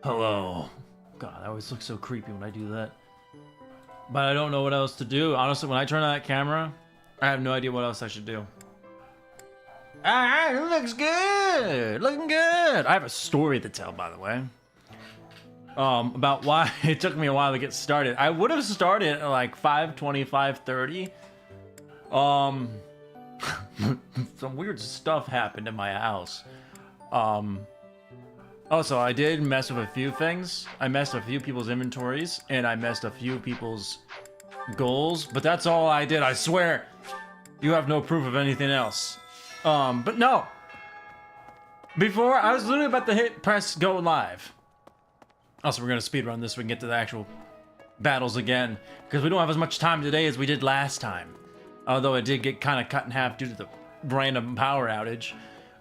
Hello. God, I always look so creepy when I do that. But I don't know what else to do. Honestly, when I turn on that camera, I have no idea what else I should do. Alright, it looks good. Looking good. I have a story to tell, by the way. About why it took me a while to get started. I would have started at like 5:20, 5:30. Some weird stuff happened in my house. Also, I did mess with a few things. I messed with a few people's inventories, and I messed a few people's goals, but that's all I did, I swear. You have no proof of anything else. But no. Before, I was literally about to press go live. Also, we're gonna speedrun this so we can get to the actual battles again, because we don't have as much time today as we did last time. Although it did get kind of cut in half due to the random power outage.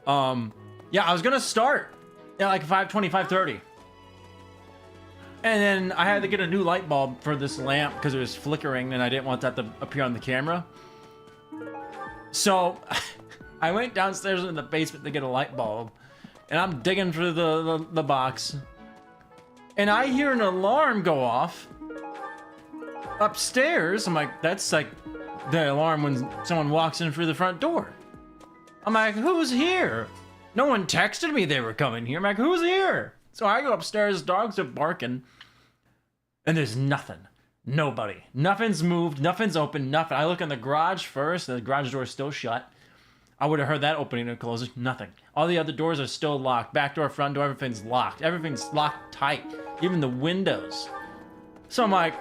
Yeah, I was gonna start at like 5:20, 5:30. And then I had to get a new light bulb for this lamp because it was flickering and I didn't want that to appear on the camera. So I went downstairs in the basement to get a light bulb, and I'm digging through the box, and I hear an alarm go off upstairs. I'm like, that's like the alarm when someone walks in through the front door. I'm like, who's here? No one texted me they were coming here. I'm like, who's here? So I go upstairs, dogs are barking, and there's nothing. Nobody. Nothing's moved, nothing's open, nothing. I look in the garage first, and the garage door is still shut. I would have heard that opening and closing. Nothing. All the other doors are still locked. Back door, front door, everything's locked. Everything's locked tight. Even the windows. So I'm like,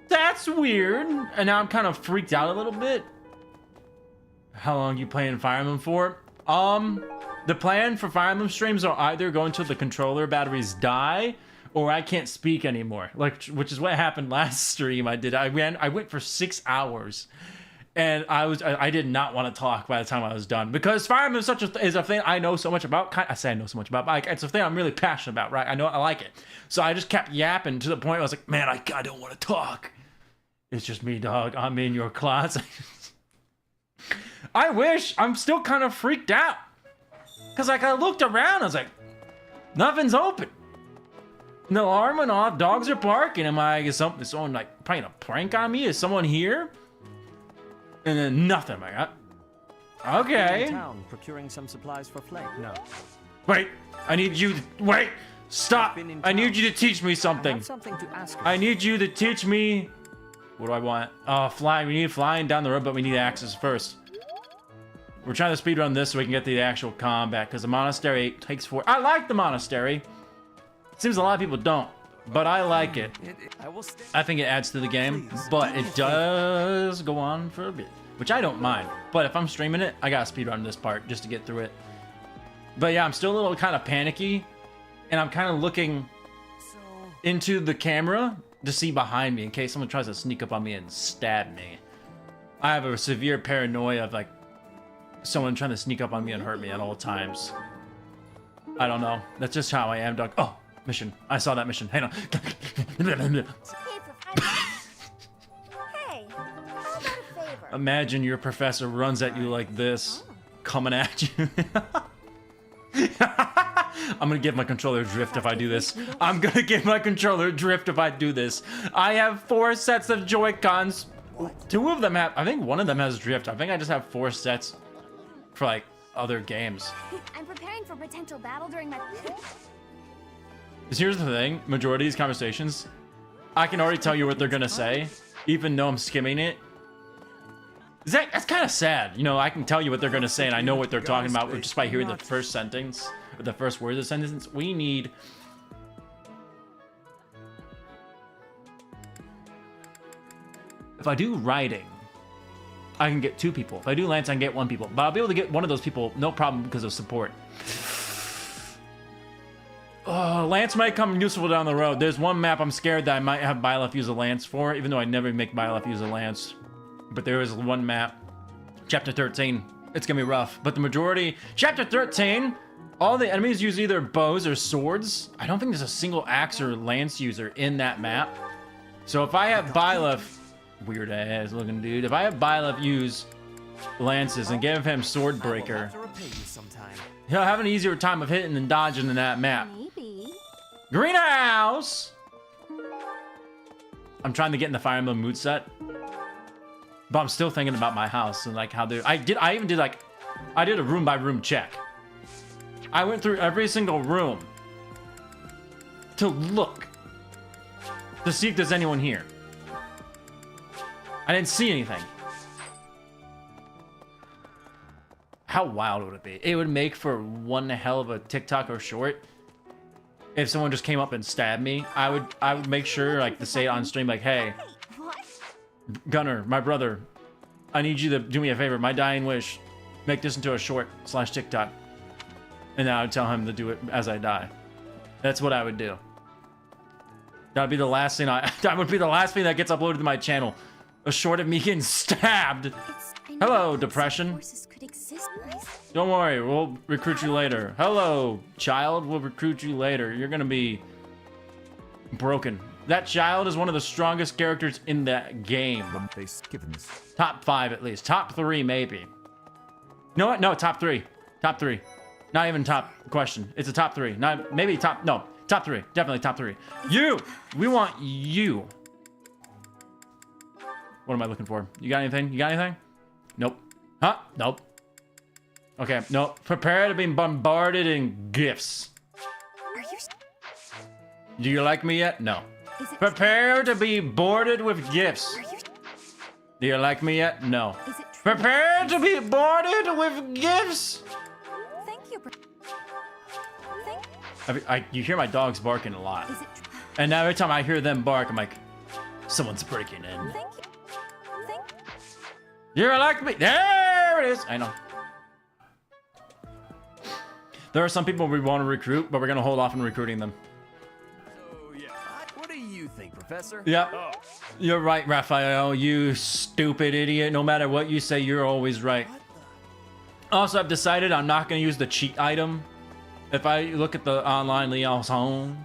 that's weird. And now I'm kind of freaked out a little bit. How long you playing Fire Emblem for? The plan for Fire Emblem streams are either go until the controller batteries die, or I can't speak anymore. Like, which is what happened last stream I did. I went for 6 hours, and I did not want to talk by the time I was done, because Fire Emblem is a thing I know so much about. I say I know so much about, but it's a thing I'm really passionate about, right? I like it. So I just kept yapping to the point where I was like, man, I don't want to talk. It's just me, dog. I'm in your closet. I wish. I'm still kind of freaked out. Because, like, I looked around, I was like, nothing's open. And the alarm went off, dogs are barking. Am I, is someone, like, playing a prank on me? Is someone here? And then nothing. I'm like, okay. In town, procuring some supplies for Flake. No. Wait, I need you to, wait, stop. I need you to teach me something. I have something to ask you. I need you to teach me, what do I want? Flying, we need flying down the road, but we need axes first. We're trying to speedrun this so we can get the actual combat, because the monastery takes I like the monastery. Seems a lot of people don't, but I like it. I think it adds to the game, but it does go on for a bit, which I don't mind. But if I'm streaming it, I gotta speedrun this part just to get through it. But yeah, I'm still a little kind of panicky, and I'm kind of looking into the camera to see behind me in case someone tries to sneak up on me and stab me. I have a severe paranoia of, like, someone trying to sneak up on me and hurt me at all times. I don't know. That's just how I am, dog. Oh, mission. I saw that mission. Hang on. Hey, how about a favor? Imagine your professor runs at you like this, coming at you. I'm gonna give my controller drift if I do this. I'm gonna give my controller drift if I do this. I have 4 sets of Joy-Cons. 2 of them have, I think one of them has drift. I think I just have 4 sets for like other games. I'm preparing for potential battle during my... Here's the thing, majority of these conversations, I can already tell you what they're gonna say, even though I'm skimming it. That's kind of sad. You know, I can tell you what they're gonna say and I know what they're talking about just by hearing the first sentence, or the first word of the sentence. We need... If I do writing, I can get 2 people. If I do Lance, I can get 1 people. But I'll be able to get one of those people, no problem, because of support. Lance might come useful down the road. There's one map I'm scared that I might have Byleth use a Lance for, even though I never make Byleth use a Lance. But there is one map, Chapter 13. It's gonna be rough. But the majority, Chapter 13, all the enemies use either bows or swords. I don't think there's a single axe or lance user in that map. So if I have Byleth, weird ass looking dude, if I have Byleth use lances and give him Swordbreaker, he'll have an easier time of hitting and dodging in that map. Maybe. Greenhouse! I'm trying to get in the Fire Emblem mood set, but I'm still thinking about my house and like how they... I did a room by room check. I went through every single room to look to see if there's anyone here. I didn't see anything. How wild would it be? It would make for one hell of a TikTok or short. If someone just came up and stabbed me, I would make sure like to say it on stream like, hey, What? Gunner, my brother, I need you to do me a favor. My dying wish, make this into a short / TikTok. And then I would tell him to do it as I die. That's what I would do. That would be the last thing that would be the last thing that gets uploaded to my channel. A short of me getting stabbed. Hello, depression. Forces could exist. Don't worry, we'll recruit you later. Hello, child, we'll recruit you later. You're gonna be broken. That child is one of the strongest characters in that game. Top 5 at least. Top 3 maybe. You know what? No, top 3. Top 3. Not even top question. It's a top 3. Not maybe top. No, top 3. Definitely top 3. You. We want you. What am I looking for? You got anything? You got anything? Nope. Huh? Nope. Okay. Nope. Prepare to be bombarded in gifts. Are you? Do you like me yet? No. Is it? Prepare to be boarded with gifts. Are you? Do you like me yet? No. Is it true? Prepare to be boarded with gifts. Thank you. You hear my dogs barking a lot. Is it true? And now every time I hear them bark, I'm like, someone's breaking in. Thank you. Thank. You're like me. There it is. I know. There are some people we want to recruit, but we're going to hold off on recruiting them. So, yeah. What do you think, Professor? Yep. Oh. You're right, Raphael. You stupid idiot. No matter what you say, you're always right. Also, I've decided I'm not going to use the cheat item. If I look at the online Leon's home,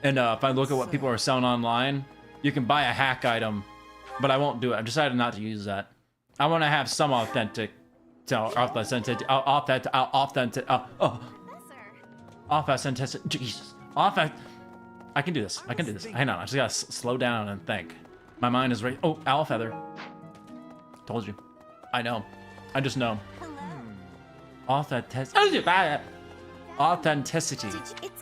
and if I look at what people are selling online, you can buy a hack item, but I won't do it. I've decided not to use that. I want to have some authenticity. Jesus. I can do this. I can do this. Hang on. I just gotta slow down and think. My mind is ready. Oh, owl feather. Told you. I know. I just know. Authenticity.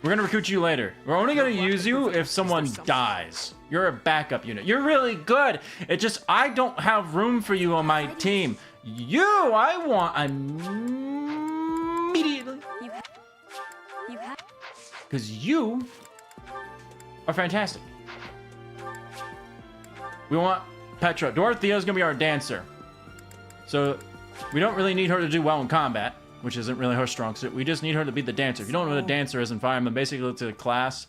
We're gonna recruit you later. We're only gonna use you if someone dies. You're a backup unit. You're really good. It just, I don't have room for you on my team. You, I want immediately. You have. Because you are fantastic. We want Petra. Dorothea's gonna be our dancer. So we don't really need her to do well in combat, which isn't really her strong suit. We just need her to be the dancer. If you don't know what a dancer is in Fire Emblem, basically it's a class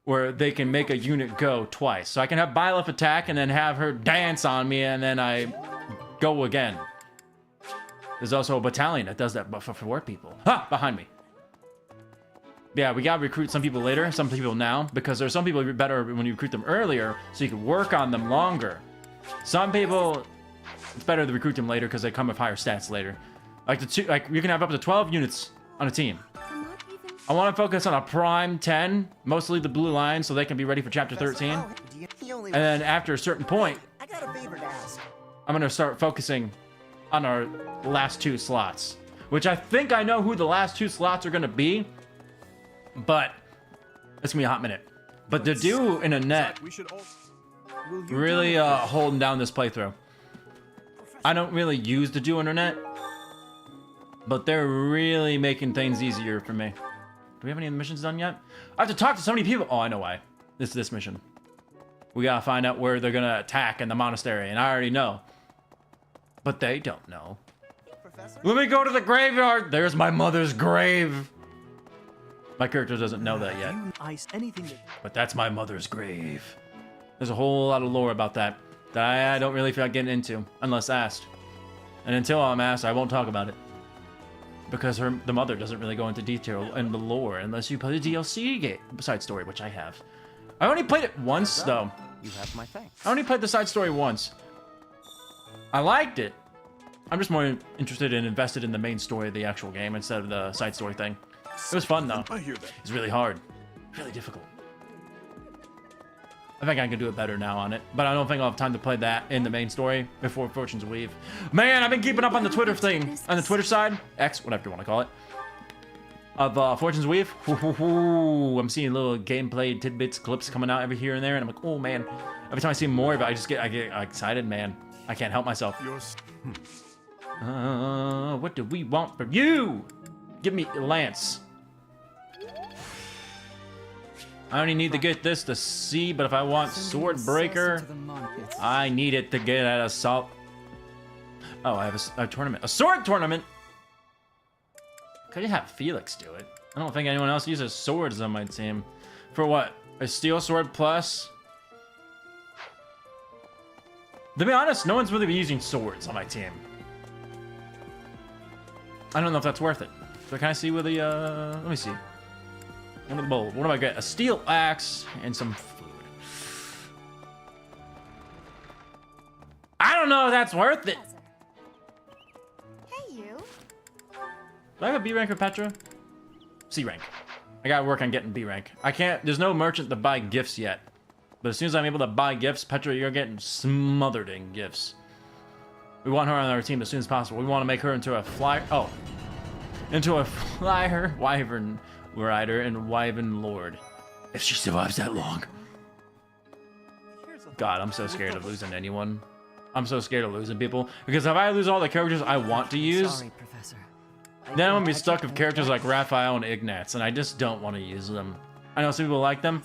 where they can make a unit go twice. So I can have Byleth attack and then have her dance on me and then I go again. There's also a battalion that does that for 4 people. Ha! Behind me. Yeah, we gotta recruit some people later, some people now, because there's some people better when you recruit them earlier, so you can work on them longer. Some people, it's better to recruit them later because they come with higher stats later. Like you can have up to 12 units on a team. I'm not even I want to focus on a prime 10, mostly the blue line, so they can be ready for chapter 13. And then after a certain point, I got a favor to ask. I'm going to start focusing on our last 2 slots, which I think I know who the last 2 slots are going to be, but it's going to be a hot minute. But the dude in a net We should all... really holding down this playthrough. I don't really use the duo internet, but they're really making things easier for me. Do we have any of the missions done yet? I have to talk to so many people. Oh, I know why. It's this mission. We gotta find out where they're gonna attack in the monastery, and I already know. But they don't know. Professor? Let me go to the graveyard. There's my mother's grave. My character doesn't know that yet, Ice anything that... but that's my mother's grave. There's a whole lot of lore about that I don't really feel like getting into unless asked. And until I'm asked, I won't talk about it. Because the mother doesn't really go into detail in the lore unless you play the DLC side story, which I have. I only played it once, though. You have my thanks. I only played the side story once. I liked it. I'm just more interested and invested in the main story of the actual game instead of the side story thing. It was fun, though. I hear that. It's really hard. Really difficult. I think I can do it better now on it, but I don't think I'll have time to play that in the main story before Fortune's Weave. Man, I've been keeping up on the Twitter thing, on the Twitter side, X, whatever you want to call it, of Fortune's Weave. I'm seeing little gameplay tidbits, clips coming out every here and there, and I'm like, oh man. Every time I see more of it, I get excited, man. I can't help myself. What do we want from you? Give me Lance. I only need to get this to C, but if I want Sword Breaker, I need it to get at Assault. Oh, I have a tournament. A sword tournament? Could you have Felix do it? I don't think anyone else uses swords on my team. For what? A steel sword plus? To be honest, no one's really been using swords on my team. I don't know if that's worth it. So can I see where the, let me see. One of the bowl. What do I get? A steel axe and some food. I don't know if that's worth it. Hey, you. Do I have a B rank for Petra? C rank. I gotta work on getting B rank. I can't, there's no merchant to buy gifts yet. But as soon as I'm able to buy gifts, Petra, you're getting smothered in gifts. We want her on our team as soon as possible. We want to make her into a flyer. Oh. Into a flyer, wyvern rider, and wyvern lord. If she survives that long. God, I'm so scared of losing anyone. I'm so scared of losing people. Because if I lose all the characters I want to use, Sorry, Professor. then I'm gonna be stuck with characters like Raphael and Ignatz, and I just don't want to use them. I know some people like them.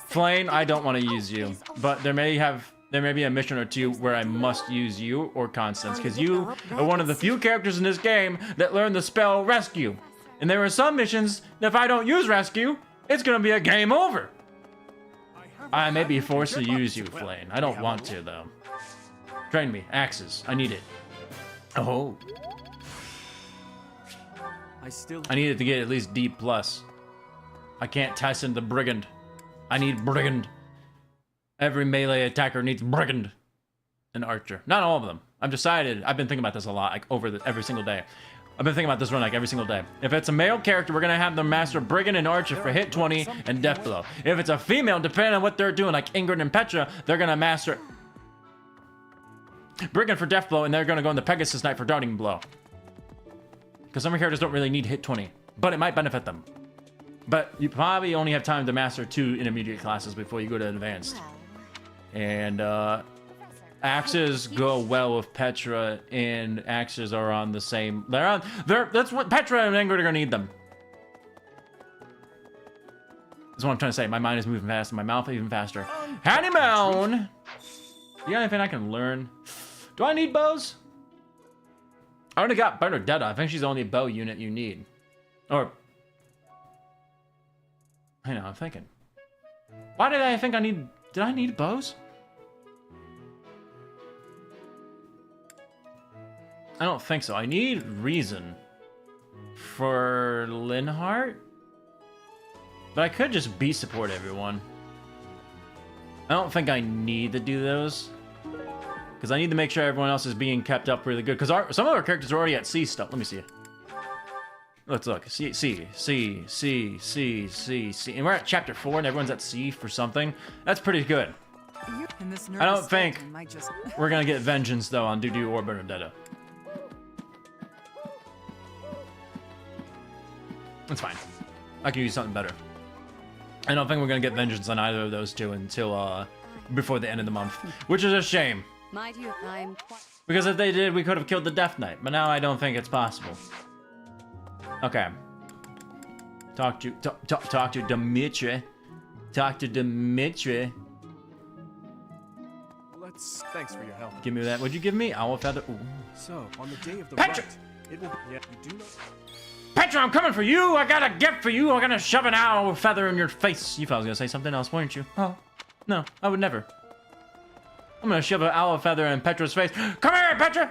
Flame, I don't want to use you. But there may be a mission or two where I must use you or Constance, because you are one of the few characters in this game that learn the spell Rescue. And there are some missions that if I don't use Rescue, it's gonna be a game over. I may be forced to use you, Flame. I don't want to, though. Train me. Axes. I need it. Oh. I need it to get at least D+. I can't Tyson the Brigand. I need Brigand. Every melee attacker needs Brigand. An archer. Not all of them. I've decided, I've been thinking about this a lot, like every single day. I've been thinking about this run like every single day. If it's a male character, we're gonna have them master Brigand and Archer for hit 20 and death blow. If it's a female, depending on what they're doing, like Ingrid and Petra, they're gonna master Brigand for death blow, and they're gonna go into Pegasus Knight for darting blow. Because some characters don't really need hit 20, but it might benefit them. But you probably only have time to master 2 intermediate classes before you go to advanced. And axes go well with Petra, and axes are on the same. That's what Petra and Ingrid are gonna need them. That's what I'm trying to say. My mind is moving fast, and my mouth even faster. Honeymoon. You got anything I can learn? Do I need bows? I already got Bernadetta. I think she's the only bow unit you need. Or, I know, I'm thinking. Why did I think I need? Did I need bows? I don't think so. I need reason for Linhardt, but I could just B support everyone. I don't think I need to do those because I need to make sure everyone else is being kept up really good. Because some of our characters are already at C stuff. Let me see. Let's look. C. And we're at chapter 4 and everyone's at C for something. That's pretty good. And this I don't nervous think skeleton might just... we're gonna get vengeance though on Dudu or Bernadetta. It's fine. I can use something better. I don't think we're gonna get vengeance on either of those two until before the end of the month, which is a shame. Mind you, I'm quite... Because if they did, we could have killed the Death Knight, but now I don't think it's possible. Okay. Talk to Dimitri. Talk to Dimitri. Thanks for your help. Give me that. What'd you give me? Owl feather. Ooh. So, on the day of the Petra! rite, it will be... Yeah, you do know... Petra, I'm coming for you! I got a gift for you! I'm gonna shove an owl feather in your face! You thought I was gonna say something else, weren't you? Oh. No, I would never. I'm gonna shove an owl feather in Petra's face. Come here, Petra!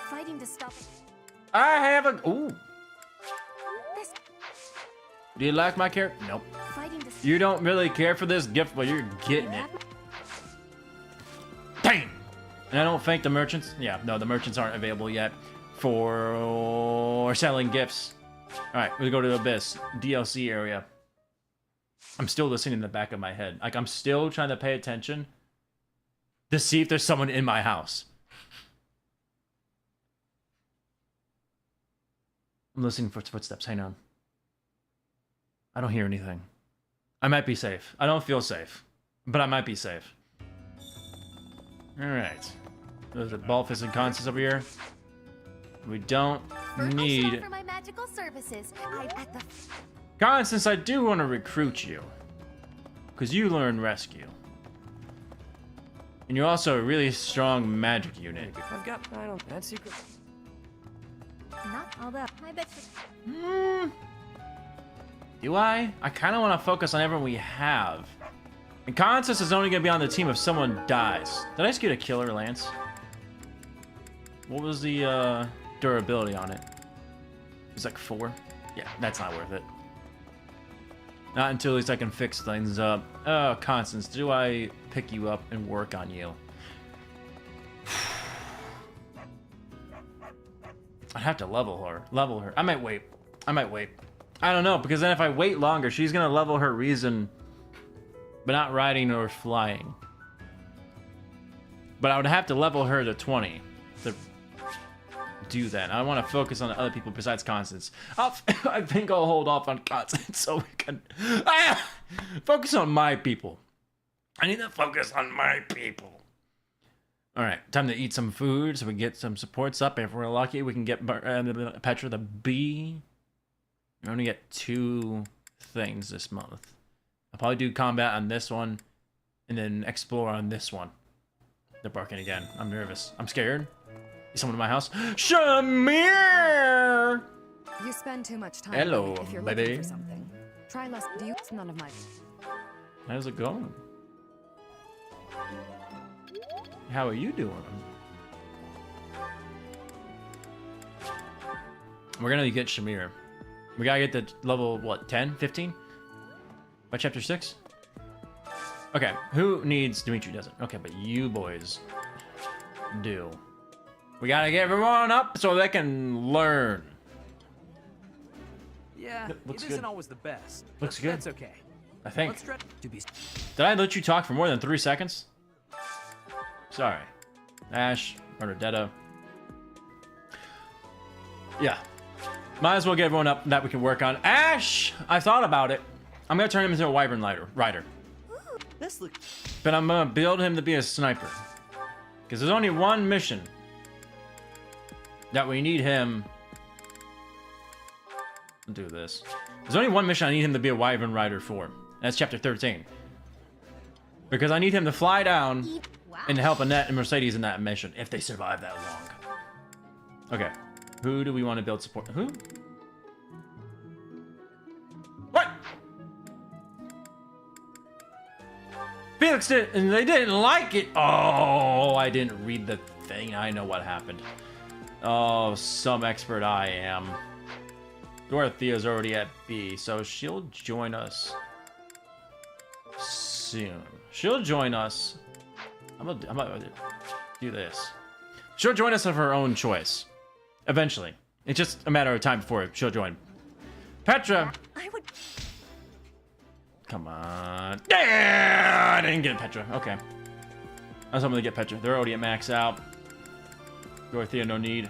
Fighting to stop it. I have a... Ooh. This Do you like my character? Nope. fighting to You don't really care for this gift, but you're getting it. Dang! And I don't think the merchants... Yeah, no, the merchants aren't available yet for selling gifts. Alright, we go to the Abyss. DLC area. I'm still listening in the back of my head. Like, I'm still trying to pay attention to see if there's someone in my house. I'm listening for footsteps. Hang on. I don't hear anything. I might be safe. I don't feel safe, but I might be safe. Alright. There's a ball-fisted Constance over here. We don't need... for my magical services. At the... Constance, I do want to recruit you. Because you learn rescue. And you're also a really strong magic unit. I've got... I don't... That secret... Not all that. I bet you... Do I? I kind of want to focus on everyone we have. And Constance is only going to be on the team if someone dies. Did I just get a killer lance? What was the durability on it? It was like 4? Yeah, that's not worth it. Not until at least I can fix things up. Oh, Constance, do I pick you up and work on you? I'd have to level her. I might wait. I don't know, because then if I wait longer, she's gonna level her reason, but not riding or flying. But I would have to level her to 20 to do that. I want to focus on other people besides Constance. I think I'll hold off on Constance so we can focus on my people. I need to focus on my people. All right, time to eat some food so we get some supports up. If we're lucky, we can get Petra the bee. We only get 2 things this month. I'll probably do combat on this one, and then explore on this one. They're barking again. I'm nervous. I'm scared. Is someone in my house? Shamir! You spend too much time Hello, if you're baby. looking for something. Try less. Do you? None of my. How's it going? How are you doing? We're gonna get Shamir. We gotta get to level, what, 10? 15? By chapter 6? Okay, who needs... Dimitri doesn't. Okay, but you boys do. We gotta get everyone up so they can learn. Yeah, Looks it good. isn't always the best. Looks but good. That's okay. I think. Let's try to be... Did I let you talk for more than 3 seconds? Sorry. Ash, Bernadetta. Yeah. Might as well get everyone up that we can work on. Ash! I thought about it. I'm gonna turn him into a wyvern rider. This looks... But I'm gonna build him to be a sniper. Because there's only one mission that we need him... do this. There's only one mission I need him to be a wyvern rider for. And that's chapter 13. Because I need him to fly down and help Annette and Mercedes in that mission, if they survive that long. Okay. Who do we want to build support? Who? What? Felix did, and they didn't like it. Oh, I didn't read the thing. I know what happened. Oh, some expert I am. Dorothea's already at B, so she'll join us soon. She'll join us. I'm gonna do this. She'll join us of her own choice. Eventually. It's just a matter of time before she'll join. Petra! I would. Come on. Yeah, I didn't get Petra. Okay. I was hoping to get Petra. They're already at max out. Dorothea, no need.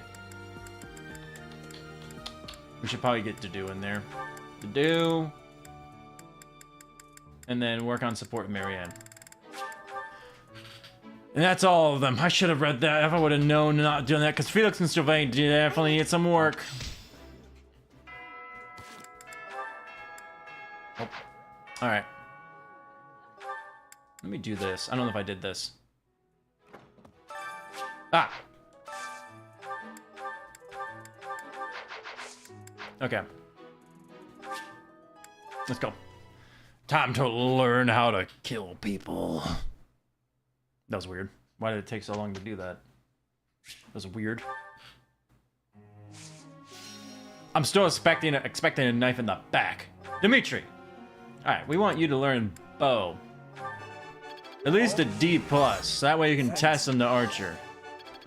We should probably get to do in there. To do. And then work on support with Marianne. And that's all of them. I should have read that if I would have known not doing that, because Felix and Sylvain definitely need some work. Oh. Alright. Let me do this. I don't know if I did this. Ah! Okay. Let's go. Time to learn how to kill people. That was weird. Why did it take so long to do that? That was weird. I'm still expecting a knife in the back. Dimitri! Alright, we want you to learn bow. At least a D+. That way you can test him to archer.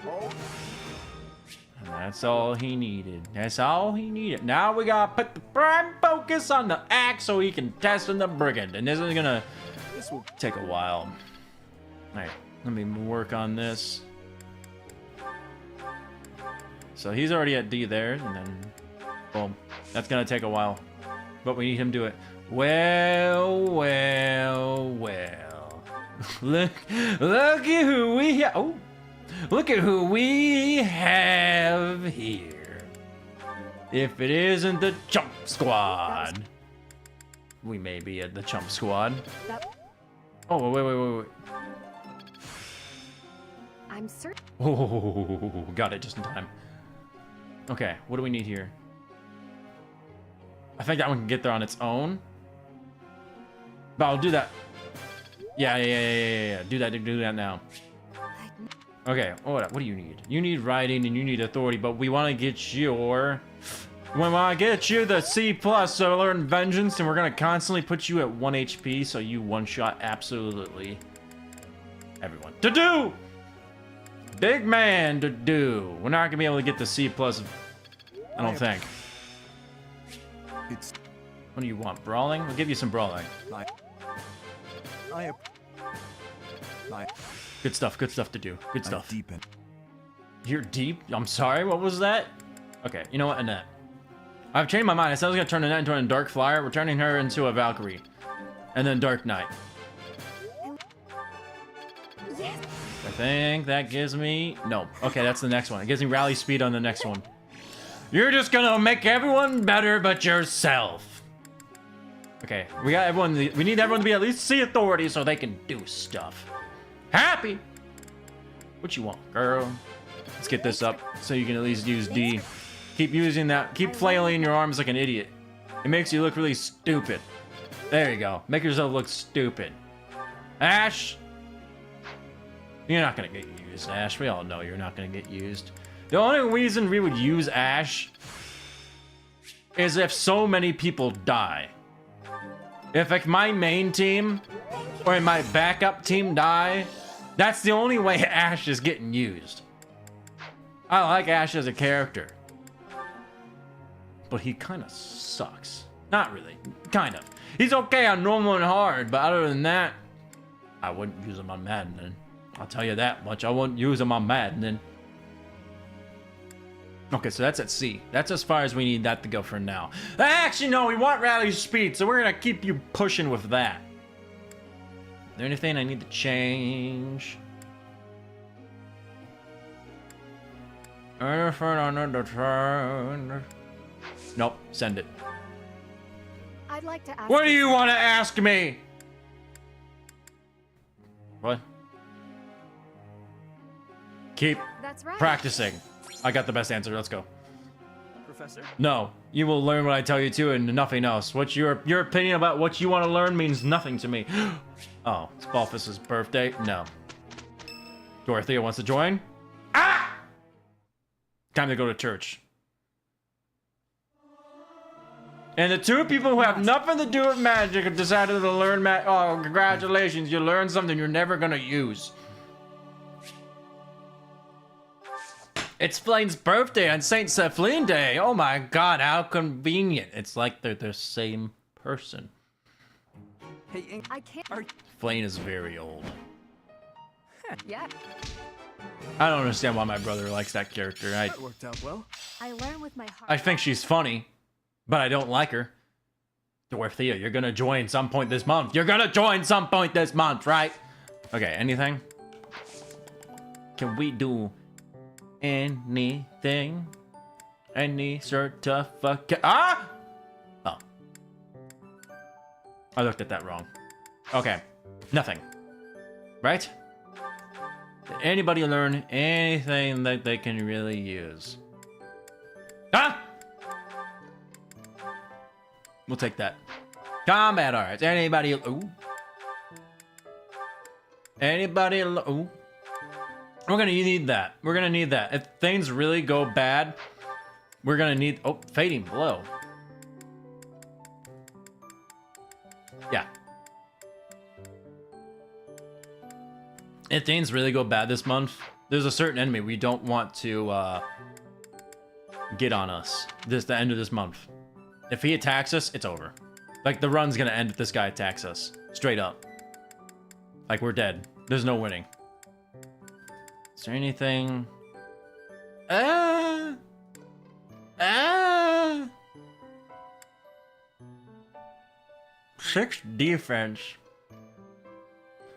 And that's all he needed. That's all he needed. Now we gotta put the prime focus on the axe so he can test in the brigand. And this is gonna take a while. Alright, let me work on this. So he's already at D there, and then boom. That's gonna take a while. But we need him to do it. Well. look at who we have. Oh, look at who we have here. If it isn't the Chump Squad. We may be at the Chump Squad. Oh, wait. I'm certain. Oh, got it just in time. Okay, what do we need here? I think that one can get there on its own. But I'll do that. Yeah. Do that now. Okay, what do you need? You need riding and you need authority, but we want to get your... We want to get you the C+, so learn vengeance, and we're going to constantly put you at 1 HP, so you one-shot absolutely everyone. To do! Big man to do. We're not going to be able to get the C+, I don't think. What do you want? Brawling? We'll give you some brawling. Good stuff to do. Good stuff. You're deep? I'm sorry, what was that? Okay, you know what, Annette. I've changed my mind. I said I was gonna turn Annette into a Dark Flyer. We're turning her into a Valkyrie. And then Dark Knight. I think that gives me... No. Okay, that's the next one. It gives me rally speed on the next one. You're just gonna make everyone better but yourself. Okay, we got everyone. We need everyone to be at least C authority so they can do stuff. Happy? What you want, girl? Let's get this up so you can at least use D. Keep using that. Keep flailing your arms like an idiot. It makes you look really stupid. There you go. Make yourself look stupid. Ash! You're not gonna get used, Ash. We all know you're not gonna get used. The only reason we would use Ash is if so many people die. If like my main team or my backup team die, that's the only way Ash is getting used. I like Ash as a character, but he kind of sucks. Not really, kind of. He's okay on normal and hard, but other than that, I wouldn't use him on Maddening. I'll tell you that much. I wouldn't use him on Maddening. Okay, so that's at C. That's as far as we need that to go for now. Actually, no, we want rally speed, so we're gonna keep you pushing with that. Is there anything I need to change? Anything I need to change? Nope, send it. I'd like to ask. What do you want to ask me? What? Keep That's right. practicing. I got the best answer. Let's go. Professor? No, you will learn what I tell you to and nothing else. What's your opinion about what you want to learn means nothing to me. Oh, it's Balthus's birthday? No. Dorothea wants to join? Ah! Time to go to church. And the two people who have nothing to do with magic have decided to learn oh, congratulations, you learned something you're never gonna use. It's Flane's birthday on Saint Cephalin Day. Oh my god, how convenient. It's like they're the same person. Hey, Ink, I can't. Flane is very old. Yeah. I don't understand why my brother likes that character. That worked out well. I learn with my heart. I think she's funny, but I don't like her. Dorothea, you're gonna join some point this month. You're gonna join some point this month, right? Okay, anything? Can we do anything? Any certificate? Ah! Oh. I looked at that wrong. Okay, nothing. Right? Did anybody learn anything that they can really use? Ah! We'll take that. Combat arts. Anybody? Ooh. Anybody? Ooh. We're gonna need that. We're gonna need that. If things really go bad, we're gonna need. Oh, fading blow. Yeah. If things really go bad this month, there's a certain enemy we don't want to get on us. The end of this month. If he attacks us, it's over. Like, the run's gonna end if this guy attacks us. Straight up. Like, we're dead. There's no winning. Is there anything? 6 defense.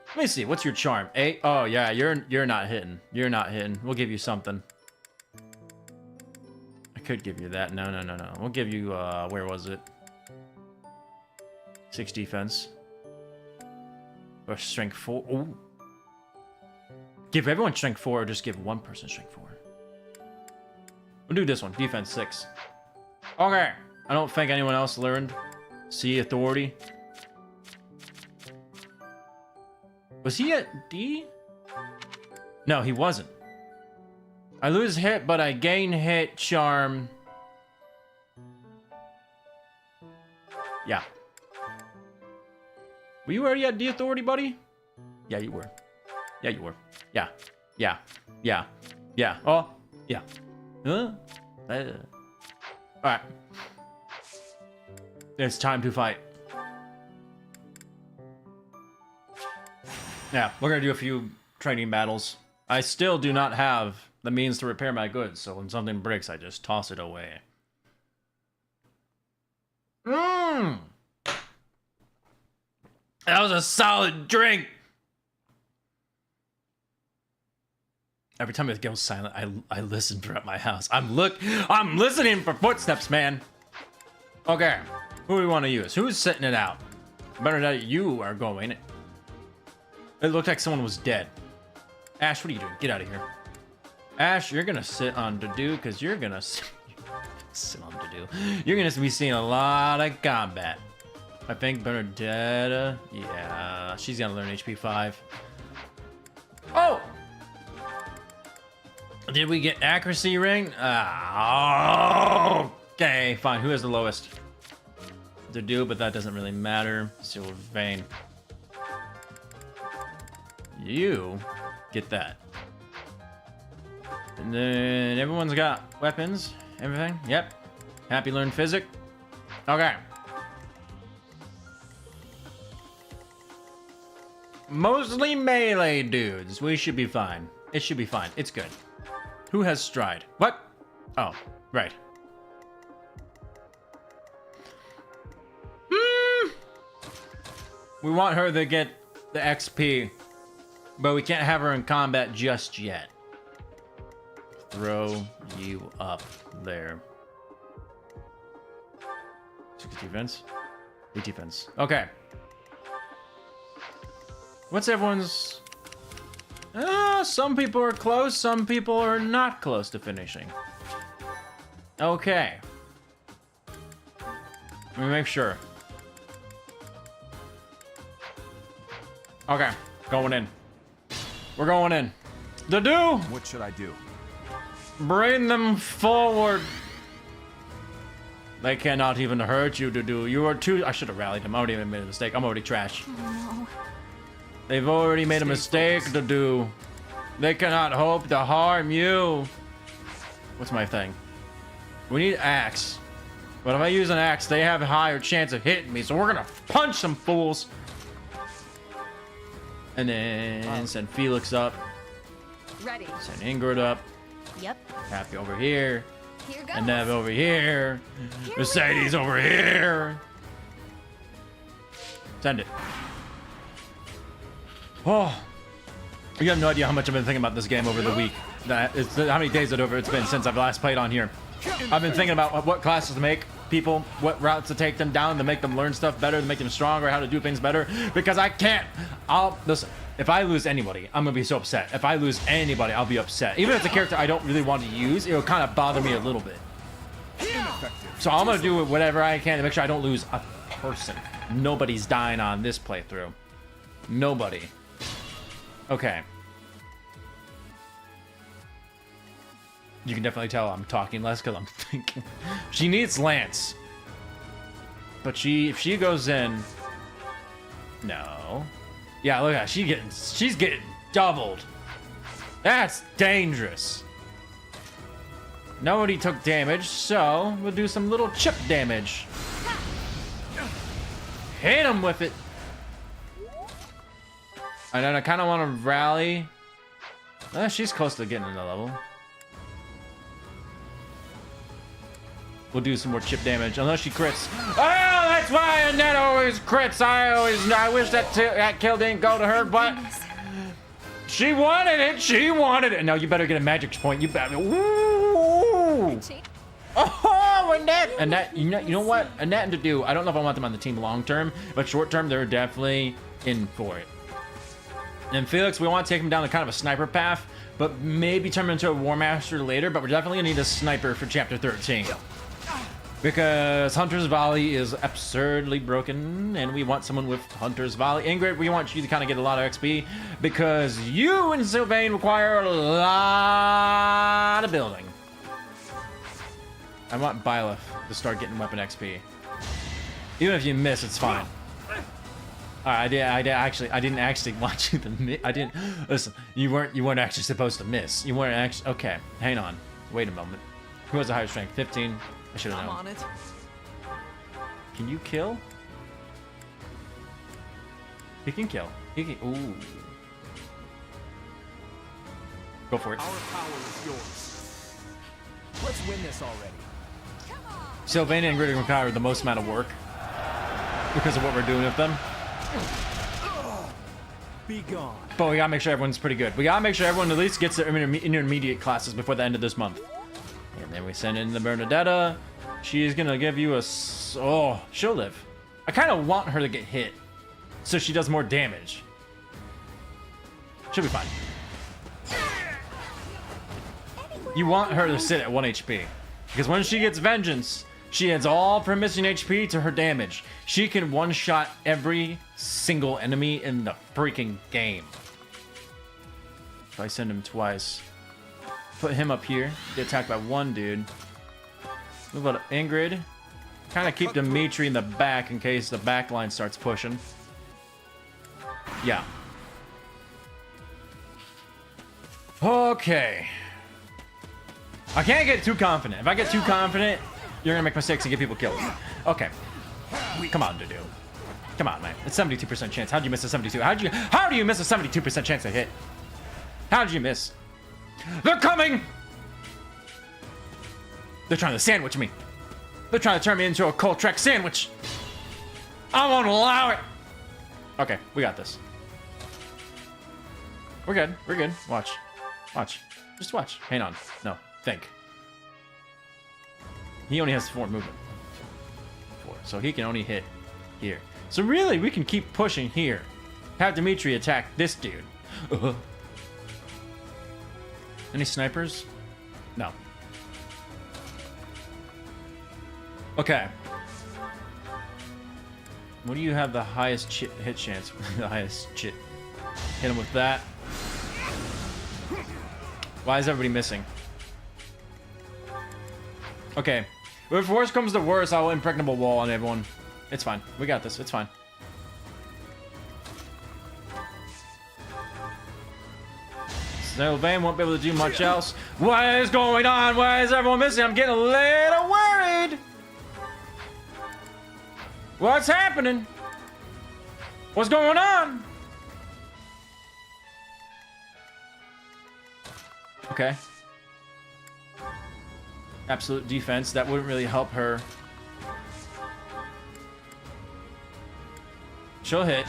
Let me see. What's your charm? 8? Oh, yeah. You're not hitting. You're not hitting. We'll give you something. I could give you that. No. We'll give you, where was it? 6 defense. Or strength 4. Ooh. Give everyone strength 4 or just give one person strength 4. We'll do this one. Defense 6. Okay. I don't think anyone else learned. C authority. Was he at D? No, he wasn't. I lose hit, but I gain hit charm. Yeah. Were you already at D authority, buddy? Yeah, you were. Yeah, you were. Yeah. Oh, yeah. Alright. It's time to fight. Yeah, we're gonna do a few training battles. I still do not have the means to repair my goods, so when something breaks, I just toss it away. That was a solid drink! Every time it goes silent, I listen throughout my house. I'm listening for footsteps, man. Okay, who do we want to use? Who's sitting it out? Better that you are going. It looked like someone was dead. Ash, what are you doing? Get out of here. Ash, you're gonna sit on Dedue, because you're gonna sit on Dedue. You're gonna be seeing a lot of combat. I think Bernadetta, yeah, she's gonna learn HP 5. Oh! Did we get accuracy ring? Okay, fine. Who has the lowest? Dedue, but that doesn't really matter. Silver Vein. You get that. And then everyone's got weapons, everything. Yep. Happy learn physic. Okay. Mostly melee dudes. We should be fine. It should be fine. It's good. Who has stride? What? Oh, right. We want her to get the XP, but we can't have her in combat just yet. Throw you up there. 6 defense? 8 defense. Okay. What's everyone's... some people are close, some people are not close to finishing. Okay. Let me make sure. Okay, going in. We're going in. Dedue! What should I do? Bring them forward. They cannot even hurt you, Dedue. You are too... I should have rallied him. I already made a mistake. I'm already trash. Oh no. They've already made a mistake, Dedue. They cannot hope to harm you. What's my thing? We need axe. But if I use an axe, they have a higher chance of hitting me. So we're gonna punch some fools. And then send Felix up. Ready. Send Ingrid up. Yep. Happy over here. Here goes. And Nev over here. Here we Mercedes go. over here. Send it. Oh. You have no idea how much I've been thinking about this game over the week. How many days it's been since I've last played on here. I've been thinking about what classes to make people, what routes to take them down to make them learn stuff better, to make them stronger, how to do things better. Because I can't. Listen, if I lose anybody, I'm gonna be so upset. If I lose anybody, I'll be upset. Even if it's a character I don't really want to use, it'll kind of bother me a little bit. So I'm gonna do whatever I can to make sure I don't lose a person. Nobody's dying on this playthrough. Nobody. Okay. You can definitely tell I'm talking less because I'm thinking. She needs Lance. But if she goes in. No. Yeah, look at her. She's getting doubled. That's dangerous. Nobody took damage, so we'll do some little chip damage. Hit him with it. And then I kind of want to rally. She's close to getting in the level. We'll do some more chip damage, unless she crits. Oh, that's why Annette always crits. I wish that kill didn't go to her, but she wanted it. She wanted it. Now you better get a magic point. You better. Ooh. Oh, Annette. You know what? Annette and Dedu. I don't know if I want them on the team long term, but short term, they're definitely in for it. And Felix, we want to take him down to kind of a sniper path, but maybe turn him into a War Master later. But we're definitely gonna need a sniper for Chapter 13. Because Hunter's Volley is absurdly broken, and we want someone with Hunter's Volley. Ingrid, we want you to kind of get a lot of XP, because you and Sylvain require a lot of building. I want Byleth to start getting weapon XP. Even if you miss, it's fine. Alright, I didn't actually want you to miss. I didn't. Listen, you weren't actually supposed to miss. You weren't actually. Okay, hang on. Wait a moment. Who has the higher strength? 15. I should have I'm known. on it. Can you kill? He can kill. He can. Ooh. Go for it. Our power is yours. Let's win this already. Sylvain and Ingrid require the most amount of work because of what we're doing with them. Be gone. But we gotta make sure everyone's pretty good. We gotta make sure everyone at least gets their intermediate classes before the end of this month. And then we send in the Bernadetta. She's gonna give you a. Oh, she'll live. I kind of want her to get hit so she does more damage. She'll be fine. You want her to sit at 1 HP. Because when she gets Vengeance, she adds all of her missing HP to her damage. She can one-shot every single enemy in the freaking game. If I send him twice. Put him up here. Get attacked by one dude. Move on to Ingrid. Kind of keep Dimitri in the back in case the back line starts pushing. Yeah. Okay. I can't get too confident. If I get too confident, you're gonna make mistakes and get people killed. Okay. Come on, Dudu. Come on, man. It's 72% chance. How'd you miss a 72? How do you miss a 72% chance to hit? How did you miss? They're coming! They're trying to sandwich me. They're trying to turn me into a Coletrec sandwich. I won't allow it. Okay, we got this. We're good. We're good. Watch. Watch. Just watch. Hang on. No. Think. He only has 4 movement. 4. So he can only hit here. So really, we can keep pushing here. Have Dimitri attack this dude. Any snipers? No. Okay. What do you have the highest hit chance? The highest chit. Hit him with that. Why is everybody missing? Okay. If worse comes to worse, I'll impregnable wall on everyone. It's fine. We got this. It's fine. Sylvain won't be able to do much else. What is going on? Why is everyone missing? I'm getting a little worried. What's happening? What's going on? Okay. Absolute defense. That wouldn't really help her. She'll hit.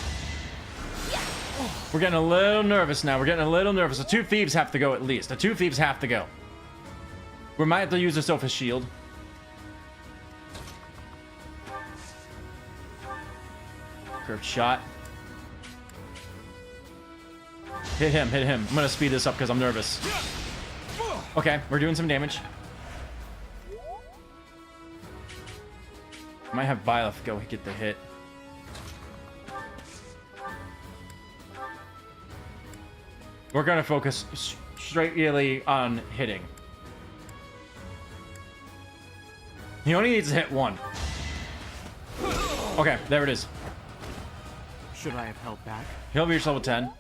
We're getting a little nervous now. We're getting a little nervous. The 2 thieves have to go at least. The 2 thieves have to go. We might have to use this Sophie's shield. Curved shot. Hit him, hit him. I'm gonna speed this up because I'm nervous. Okay, we're doing some damage. Might have Byleth go get the hit. We're gonna focus straightly on hitting. He only needs to hit 1. Okay, there it is. Should I have held back? He'll reach level 10.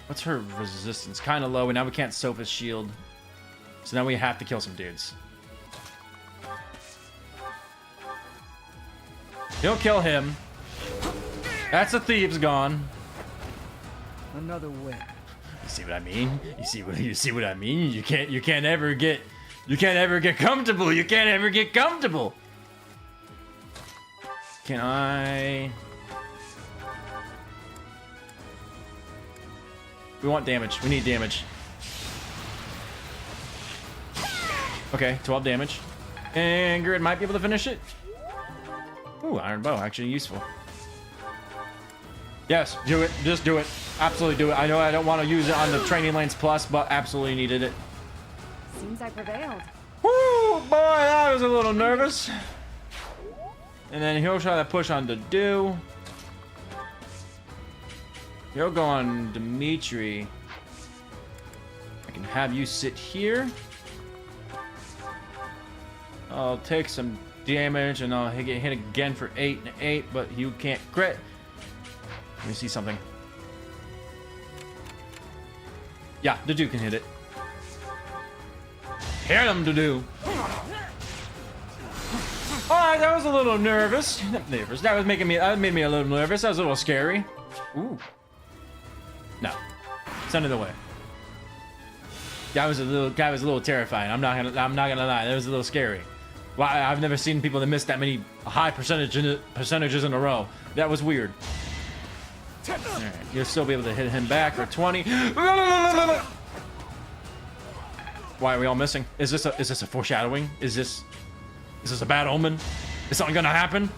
What's her resistance? Kind of low, and now we can't Sophie's shield. So now we have to kill some dudes. He'll kill him. That's the thieves gone. Another win. You see what I mean? You see what I mean? You can't ever get comfortable. You can't ever get comfortable. Can I? We want damage. We need damage. Okay, 12 damage. And Grid might be able to finish it. Ooh, iron bow, actually useful. Yes, do it. Just do it. Absolutely do it. I know I don't want to use it on the training lanes plus, but absolutely needed it. Seems I prevailed. Woo, boy, I was a little nervous. And then he'll try to push on Dew. He'll go on Dimitri. I can have you sit here. I'll take some damage and I'll get hit again for 8 and 8, but you can't crit. Let me see something. Yeah, Dew can hit it. Hit him, Dew. Alright, that was a little nervous. That made me a little nervous. That was a little scary. Ooh. No. Send it away. That was a little terrifying. I'm not gonna lie. That was a little scary. Well, I've never seen people that miss that many high percentages in a row. That was weird. Alright, you'll still be able to hit him back for 20. Why are we all missing? Is this a foreshadowing? Is this a bad omen? Is something gonna happen?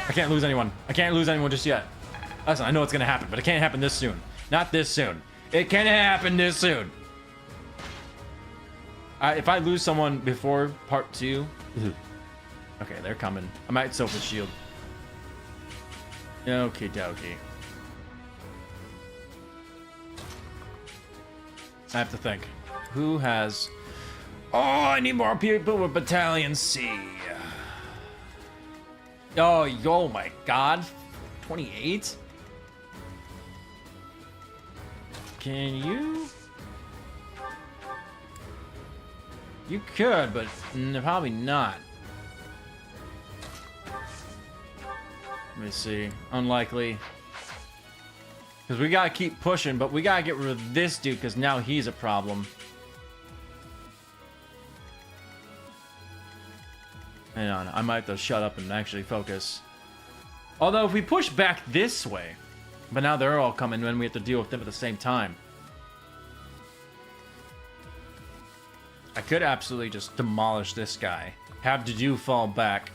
I can't lose anyone. I can't lose anyone just yet. Listen, I know it's gonna happen, but it can't happen this soon. Not this soon. It can't happen this soon. If I lose someone before part 2, okay, they're coming. I might Sophie's shield. Okie dokie. I have to think. Who has? Oh, I need more people with Battalion C. Oh my God, 28. Can you? You could, but probably not. Let me see. Unlikely. Because we gotta keep pushing, but we gotta get rid of this dude because now he's a problem. Hang on, I might have to shut up and actually focus. Although if we push back this way, but now they're all coming and we have to deal with them at the same time. I could absolutely just demolish this guy. Have Dew fall back.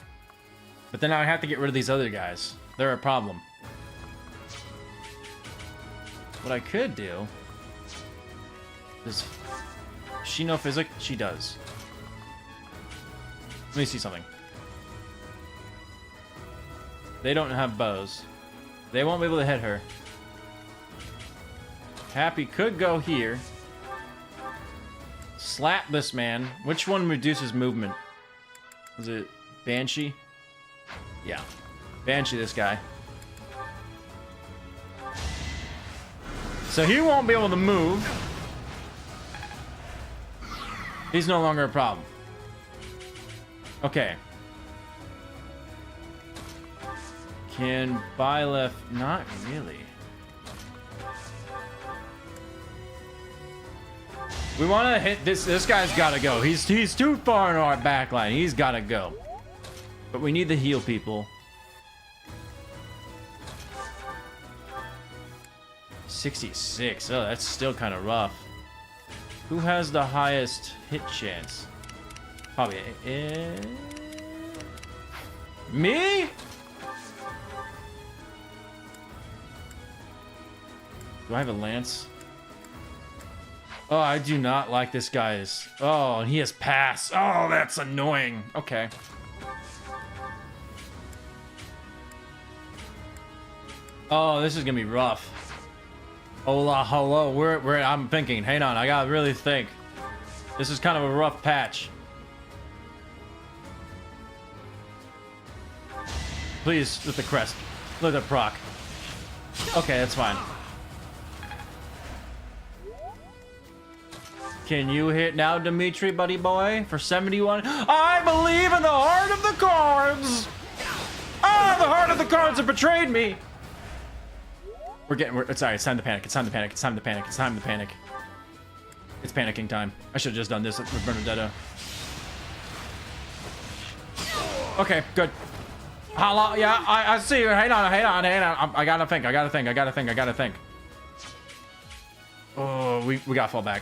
But then I have to get rid of these other guys. They're a problem. What I could do is... Does she know physic? She does. Let me see something. They don't have bows. They won't be able to hit her. Happy could go here. Slap this man. Which one reduces movement? Was it Banshee? Yeah. Banshee this guy. So he won't be able to move. He's no longer a problem. Okay. Can buy left? Not really. We want to hit this. This guy's got to go. He's too far in our back line. He's got to go. But we need to heal people. 66. Oh, that's still kind of rough. Who has the highest hit chance? Probably me? Do I have a lance? Oh, I do not like this guy's. Oh, and he has pass. Oh, that's annoying. Okay. Oh, this is gonna be rough. Hola, hello. I'm thinking. Hang on, I gotta really think. This is kind of a rough patch. Please, with the crest. Let it proc. Okay, that's fine. Can you hit now, Dimitri, buddy boy, for 71? I believe in the heart of the cards! Ah, the heart of the cards have betrayed me! Sorry, it's time to panic, it's time to panic, it's time to panic, it's time to panic. It's panicking time. I should have just done this with Bernadetta. Okay, good. Hello, yeah, I see you. Hang on. I gotta think. Oh, we gotta fall back.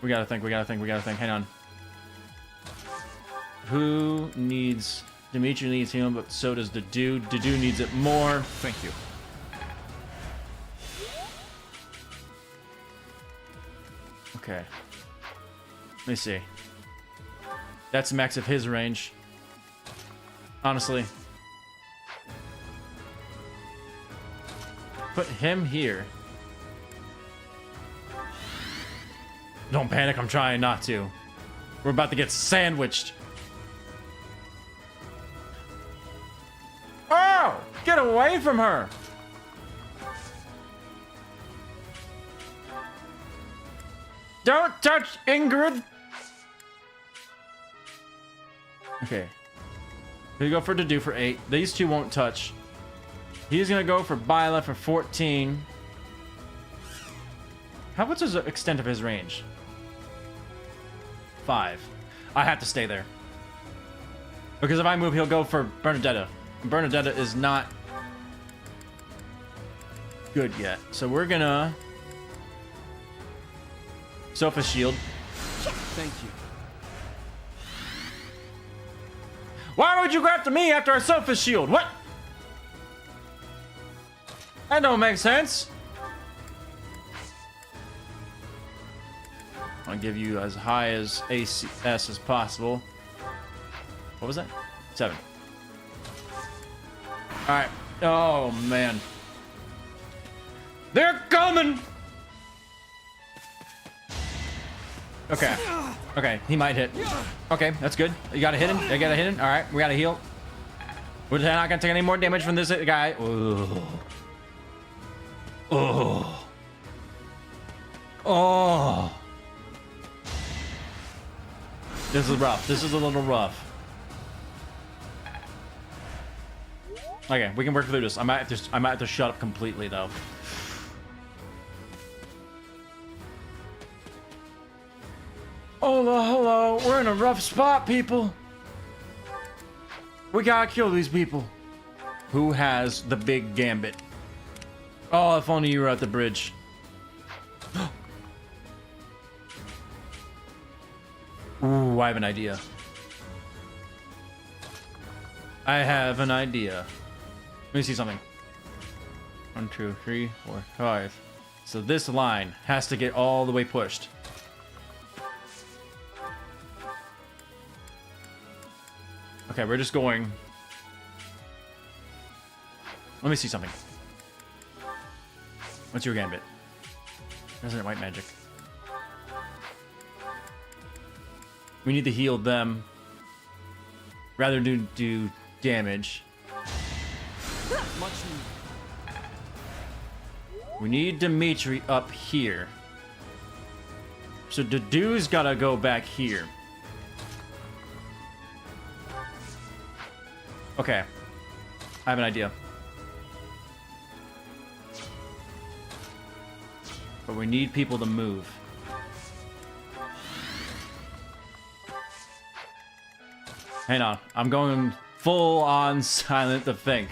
We gotta think. Hang on. Who needs... Dimitri needs healing, but so does the dude. The dude needs it more. Thank you. Okay. Let me see. That's max of his range. Honestly. Put him here. Don't panic, I'm trying not to. We're about to get sandwiched. Oh! Get away from her! Don't touch Ingrid! Okay. We go for to do for 8. These two won't touch. He's gonna go for Byla for 14. What's his extent of his range? 5. I have to stay there. Because if I move, he'll go for Bernadetta. And Bernadetta is not good yet. So we're gonna... Sofa shield. Thank you. Why would you go after me after a sofa shield? What? That don't make sense. I'll give you as high as ACS as possible. What was that? 7. Alright. Oh, man. They're coming! Okay. Okay, he might hit. Okay, that's good. You gotta hit him. You gotta hit him. Alright, we gotta heal. We're not gonna take any more damage from this guy. Ooh. Oh. Oh. This is rough. This is a little rough. Okay, we can work through this. I might have to shut up completely though. Hola, hello. We're in a rough spot, people. We gotta kill these people. Who has the big gambit? Oh, if only you were at the bridge. Ooh, I have an idea. I have an idea. Let me see something. 1, 2, 3, 4, 5. So this line has to get all the way pushed. Okay, we're just going. Let me see something. What's your gambit? Resident White Magic. We need to heal them rather than do damage. Much needed. We need Dimitri up here. So Dudu's gotta go back here. Okay. I have an idea. But we need people to move. Hang on. I'm going full on silent to think.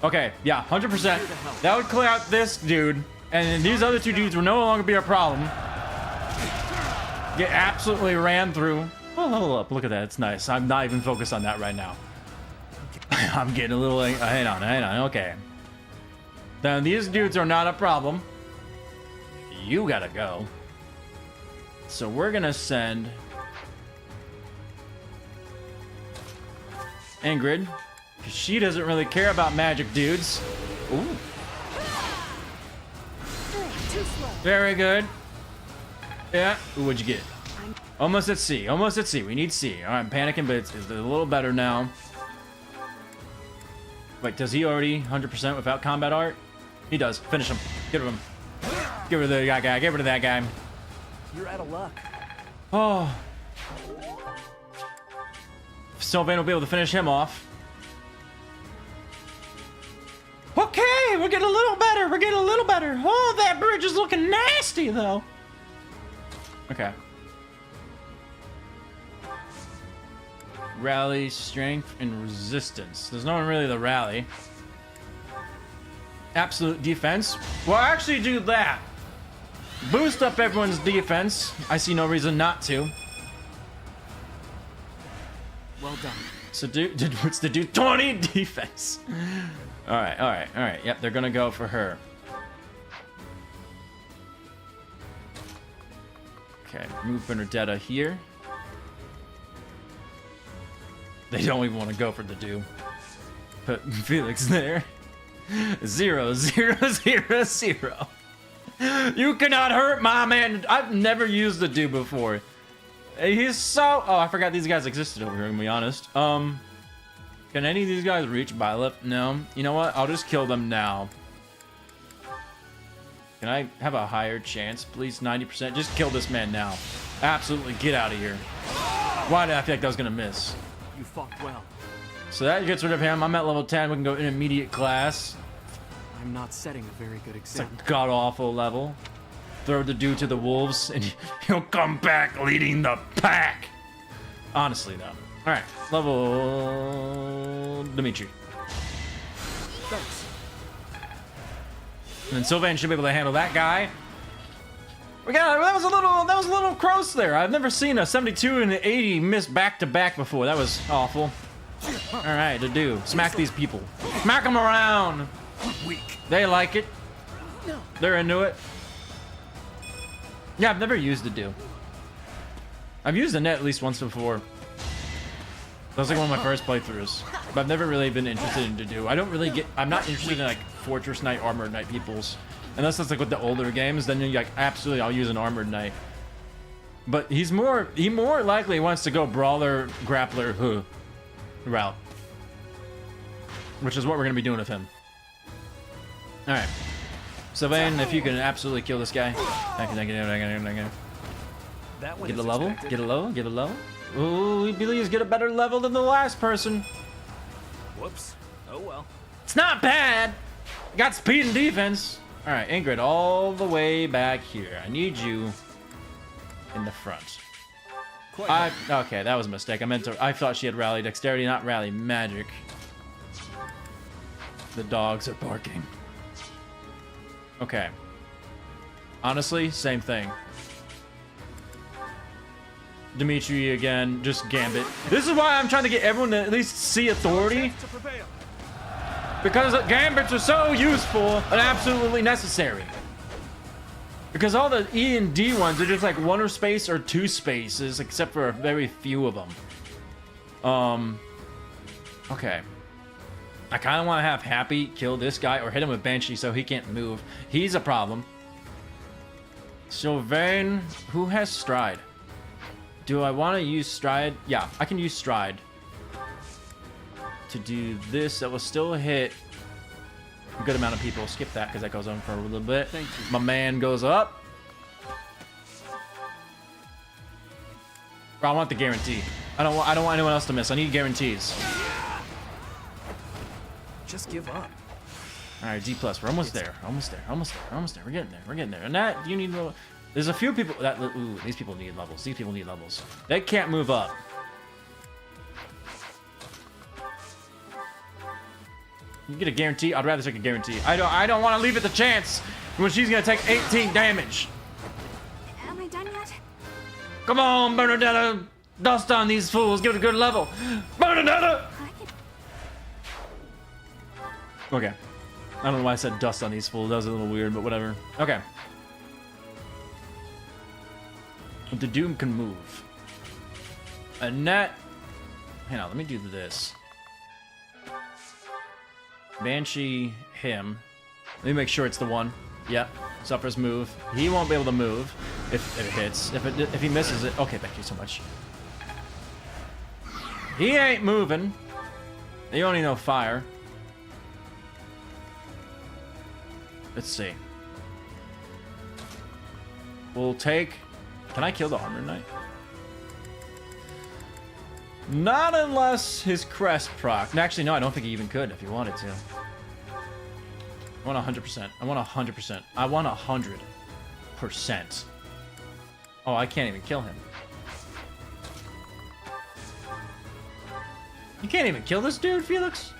Okay, yeah, 100%. That would clear out this dude. And then these other two dudes will no longer be a problem. Get absolutely ran through. Oh, level up. Look at that. It's nice. I'm not even focused on that right now. I'm getting a little... hang on. Okay. Then these dudes are not a problem. You gotta go. So we're gonna send... Ingrid. Because she doesn't really care about magic dudes. Ooh. Very good. Yeah. Ooh, what'd you get? Almost at C. Almost at C. We need C. All right, I'm panicking, but it's a little better now. Wait, does he already 100% without combat art? He does. Finish him. Get rid of him. Get rid of that guy. Get rid of that guy. You're out of luck. Oh. Sylvain will be able to finish him off. Okay, we're getting a little better. We're getting a little better. Oh, that bridge is looking nasty, though. Okay. Rally, strength, and resistance. There's no one really to rally. Absolute defense. Well, actually do that. Boost up everyone's defense. I see no reason not to. Well done. So what's the do? 20 defense. All right. Yep, they're gonna go for her. Okay, move Bernadetta here. They don't even want to go for the do. Put Felix there. 0, 0, 0, 0. You cannot hurt my man. I've never used the do before. He's so... Oh, I forgot these guys existed over here, to be honest. Can any of these guys reach Byleth? No. You know what? I'll just kill them now. Can I have a higher chance, please? 90%? Just kill this man now. Absolutely get out of here. Why did I feel like that was going to miss? You fought well. So that gets rid of him. I'm at level 10. We can go intermediate class. I'm not setting a very good It's a example. god-awful level. Throw the dude to the wolves, and he'll come back leading the pack. Honestly, though. All right, level Dimitri. Thanks. And then Sylvain should be able to handle that guy. We got that was a little close there. I've never seen a 72 and an 80 miss back to back before. That was awful. All right, to do. Smack these people. Smack them around. Weak. They like it. No. They're into it. Yeah, I've never used the do. I've used the net at least once before. That was like one of my first playthroughs. But I've never really been interested in the do. I don't really get... I'm not interested in like Fortress Knight, Armored Knight peoples. Unless it's like with the older games, then you're like, absolutely, I'll use an Armored Knight. But he more likely wants to go Brawler, Grappler, route. Which is what we're going to be doing with him. Alright. Sylvain, if you can absolutely kill this guy. Thank you. That one Get a is level. expected. Get a level. Get a level. Ooh, Billy's get a better level than the last person. Whoops. Oh well. It's not bad. Got speed and defense. Alright, Ingrid, all the way back here. I need you in the front. Okay, that was a mistake. I thought she had rally dexterity, not rally magic. The dogs are barking. Okay. Honestly, same thing. Dimitri again, just gambit. This is why I'm trying to get everyone to at least see authority. To prevail. Because gambits are so useful and absolutely necessary. Because all the E and D ones are just like one space or two spaces, except for a very few of them. Okay. I kind of want to have Happy kill this guy or hit him with Banshee so he can't move. He's a problem. Sylvain, who has Stride? Do I want to use Stride? Yeah, I can use Stride. to do this. That will still hit a good amount of people. Skip that because that goes on for a little bit. Thank you. My man goes up. Bro, I want the guarantee. I don't want anyone else to miss. I need guarantees. Just give up. All right, D plus. We're almost there. Almost there. Almost there. Almost there. We're getting there. We're getting there. And that you need. There's a few people that. Ooh, these people need levels. These people need levels. They can't move up. You get a guarantee. I'd rather take a guarantee. I don't want to leave it the chance when she's gonna take 18 damage. Am I done yet? Come on, Bernadetta. Dust on these fools. Give it a good level. Bernadetta. I can... Okay. I don't know why I said dust on these fools. That was a little weird, but whatever. Okay. The Doom can move. Annette. Hang on, let me do this. Banshee, him. Let me make sure it's the one. Yep. Suffers move. He won't be able to move if it hits. If he misses it. Okay, thank you so much. He ain't moving. They only know fire. Let's see. We'll take... Can I kill the Armor Knight? Not unless his crest proc. Actually, no, I don't think he even could if he wanted to. I want 100%. I want 100%. I want 100%. Oh, I can't even kill him. You can't even kill this dude, Felix?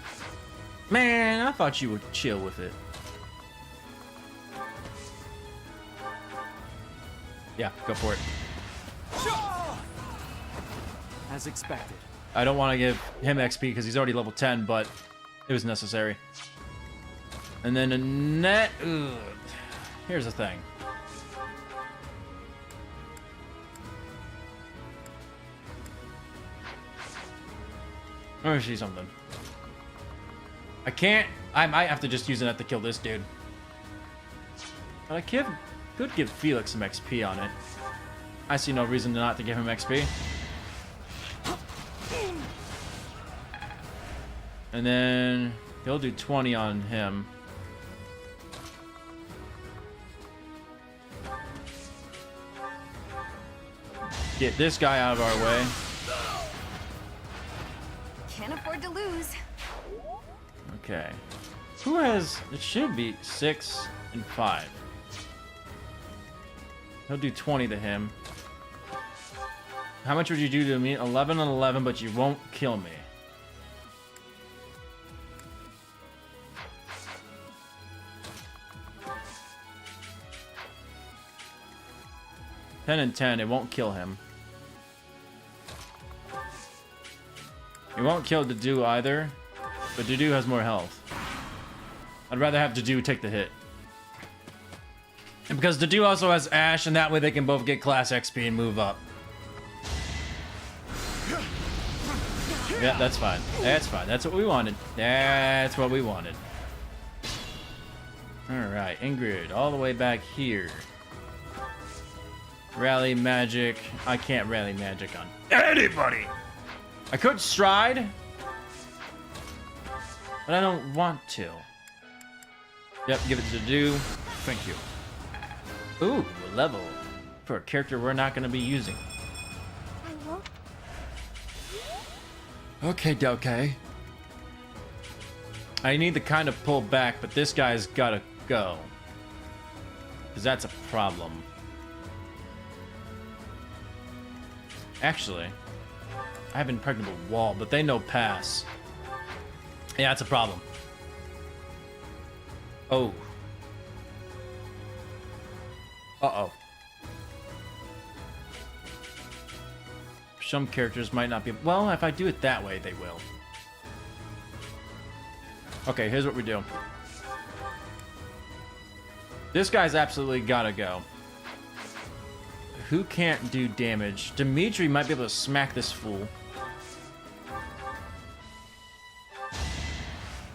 Man, I thought you would chill with it. Yeah, go for it. As expected. I don't want to give him XP because he's already level 10, but it was necessary. And then Annette. Ugh. Here's the thing. Let me see something. I can't. I might have to just use Annette to kill this dude. But I could give Felix some XP on it. I see no reason not to give him XP. And then he'll do 20 on him. Get this guy out of our way. Can't afford to lose. Okay. Who has... It should be 6 and 5. He'll do 20 to him. How much would you do to me? 11 and 11, but you won't kill me. $10 and 10, it won't kill him. It won't kill Dedu either, but Dedu has more health. I'd rather have Dedu take the hit. And because Dedu also has Ash, and that way they can both get class XP and move up. Yeah, that's fine. That's fine. That's what we wanted. That's what we wanted. Alright, Ingrid, all the way back here. Rally magic. I can't rally magic on anybody. I could stride, but I don't want to. Yep, give it to do. Thank you. Ooh, a level for a character we're not going to be using. I won't. Okay, okay. I need to kind of pull back, but this guy's got to go. Because that's a problem. Actually, I have impregnable wall, but they know pass. Yeah, that's a problem. Oh. Uh-oh. Some characters might not be... Well, if I do it that way, they will. Okay, here's what we do. This guy's absolutely gotta go. Who can't do damage? Dimitri might be able to smack this fool.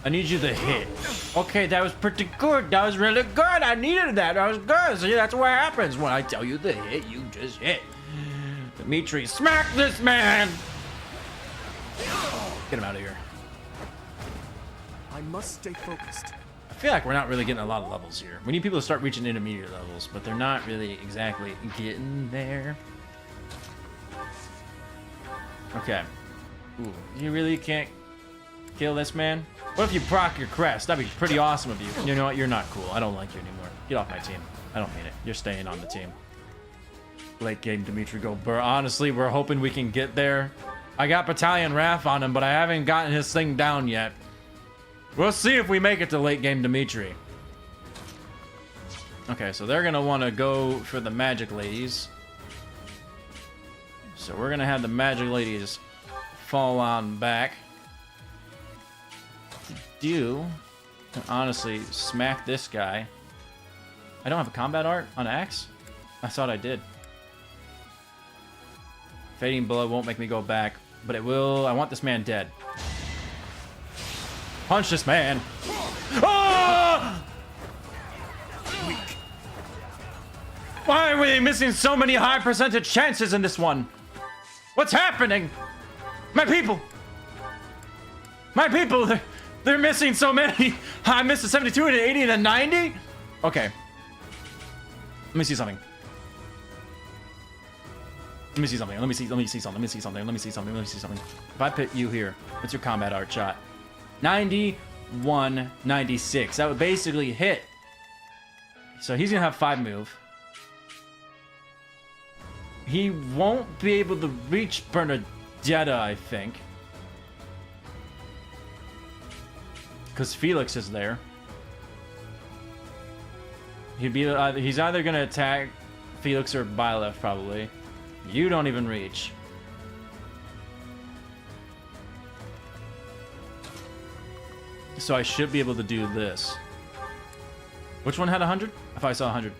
I need you to hit. Okay, that was pretty good. That was really good. I needed that. That was good. See, that's what happens when I tell you to hit. You just hit. Dimitri, smack this man. Get him out of here. I must stay focused. I feel like we're not really getting a lot of levels here. We need people to start reaching intermediate levels, but they're not really exactly getting there. Okay. Ooh, you really can't kill this man? What if you proc your crest? That'd be pretty awesome of you. You know what? You're not cool. I don't like you anymore. Get off my team. I don't mean it. You're staying on the team. Late game Dimitri go burr. Honestly, we're hoping we can get there. I got Battalion Wrath on him, but I haven't gotten his thing down yet. We'll see if we make it to late game Dimitri. Okay, so they're gonna want to go for the magic ladies. So we're gonna have the magic ladies fall on back. Do honestly smack this guy. I don't have a combat art on axe. I thought I did. Fading blow won't make me go back, but it will. I want this man dead. Punch this man. Ah! Why are we missing so many high percentage chances in this one? What's happening? My people. My people, they're missing so many. I missed a 72 and an 80 and a 90. Okay. Let me see something. Let me see something. Let me see something. Let me see something. Let me see something. Let me see something. If I put you here, what's your combat art shot? 91, 96. That would basically hit. So he's gonna have 5 move. He won't be able to reach Bernadetta, I think. Because Felix is there. He's either gonna attack Felix or Byleth, probably. You don't even reach. So I should be able to do this. Which one had 100? I thought I saw 100.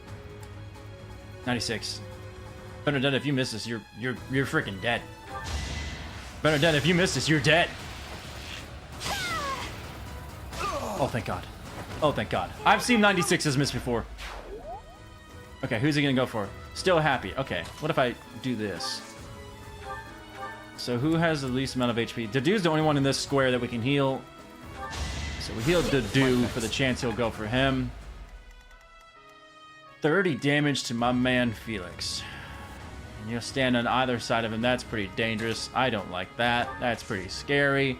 96. Bernadette, if you miss this, you're freaking dead. Bernadette, if you miss this, you're dead. Oh, thank God. Oh, thank God. I've seen 96s miss before. Okay, who's he gonna go for? Still happy. Okay, what if I do this? So who has the least amount of HP? Dedue's the only one in this square that we can heal. So we heal Dedue for the chance he'll go for him. 30 damage to my man Felix. And you'll stand on either side of him. That's pretty dangerous. I don't like that. That's pretty scary.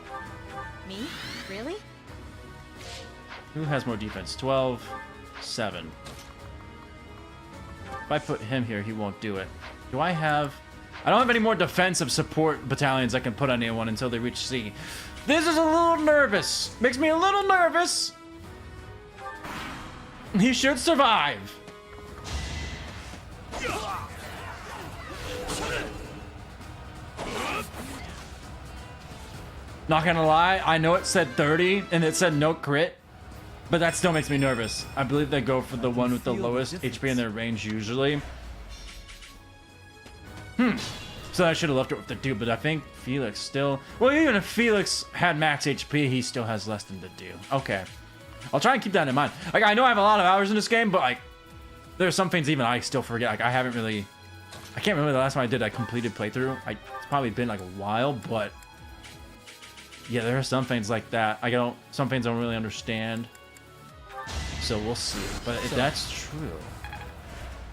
Me? Really? Who has more defense? 12, 7. If I put him here, he won't do it. Do I have... I don't have any more defensive support battalions I can put on anyone until they reach C. This is a little nervous. Makes me a little nervous. He should survive. Not gonna lie, I know it said 30 and it said no crit. But that still makes me nervous. I believe they go for the one with the lowest HP in their range usually. So I should have left it with the dude, but I think Felix still... Well, even if Felix had max HP, he still has less than the dude. Okay. I'll try and keep that in mind. Like, I know I have a lot of hours in this game, but, like, there's some things even I still forget. Like, I haven't really... I can't remember the last time I did a completed playthrough. It's probably been, like, a while, but... Yeah, there are some things like that. Some things I don't really understand. So we'll see. But if that's true,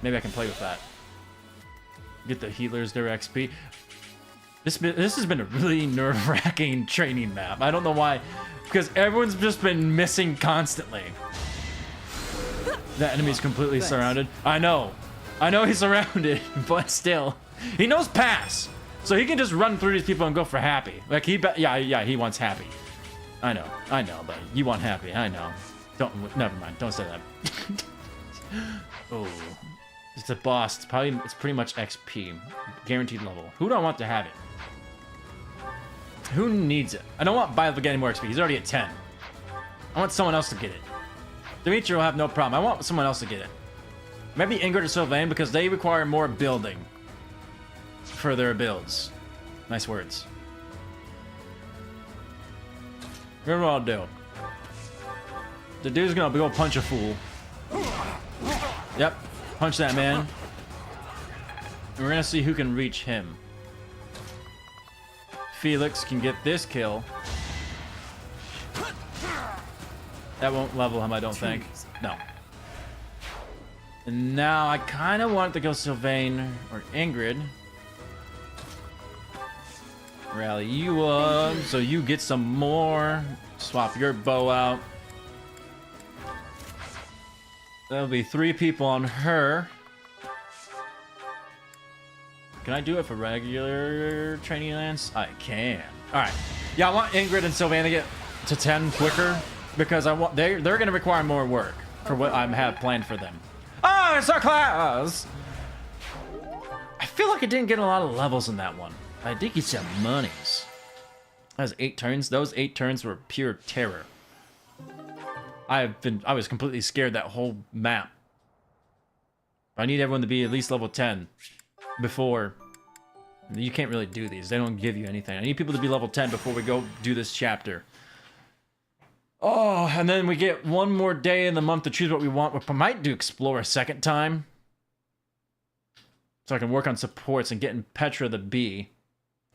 maybe I can play with that. Get the healers their XP. This has been a really nerve-wracking training map. I don't know why, because everyone's just been missing constantly. The enemy's completely surrounded. I know he's surrounded, but still, he knows pass, so he can just run through these people and go for happy. Like he wants happy. I know, but you want happy. I know. Never mind. Don't say that. Oh, it's a boss. It's pretty much XP, guaranteed level. Who do I want to have it? Who needs it? I don't want Byleth getting more XP. He's already at 10. I want someone else to get it. Dimitri will have no problem. I want someone else to get it. Maybe Ingrid or Sylvain, because they require more building for their builds. Nice words. Here's what I'll do. The dude's gonna go punch a fool. Yep, punch that man. And we're gonna see who can reach him. Felix can get this kill. That won't level him, I don't think. easy. No. And now I kind of want to go Sylvain or Ingrid. Rally you up so you get some more. Swap your bow out. There'll be 3 people on her. Can I do it for regular training lance? I can. All right. Yeah, I want Ingrid and Sylvain to get to 10 quicker because I want they're going to require more work for what I have planned for them. Oh, it's our class. I feel like I didn't get a lot of levels in that one. I did get some monies. That was 8 turns. Those 8 turns were pure terror. I was completely scared that whole map. I need everyone to be at least level 10 before. You can't really do these. They don't give you anything. I need people to be level 10 before we go do this chapter. Oh, and then we get one more day in the month to choose what we want. We might do explore a second time. So I can work on supports and getting Petra the B.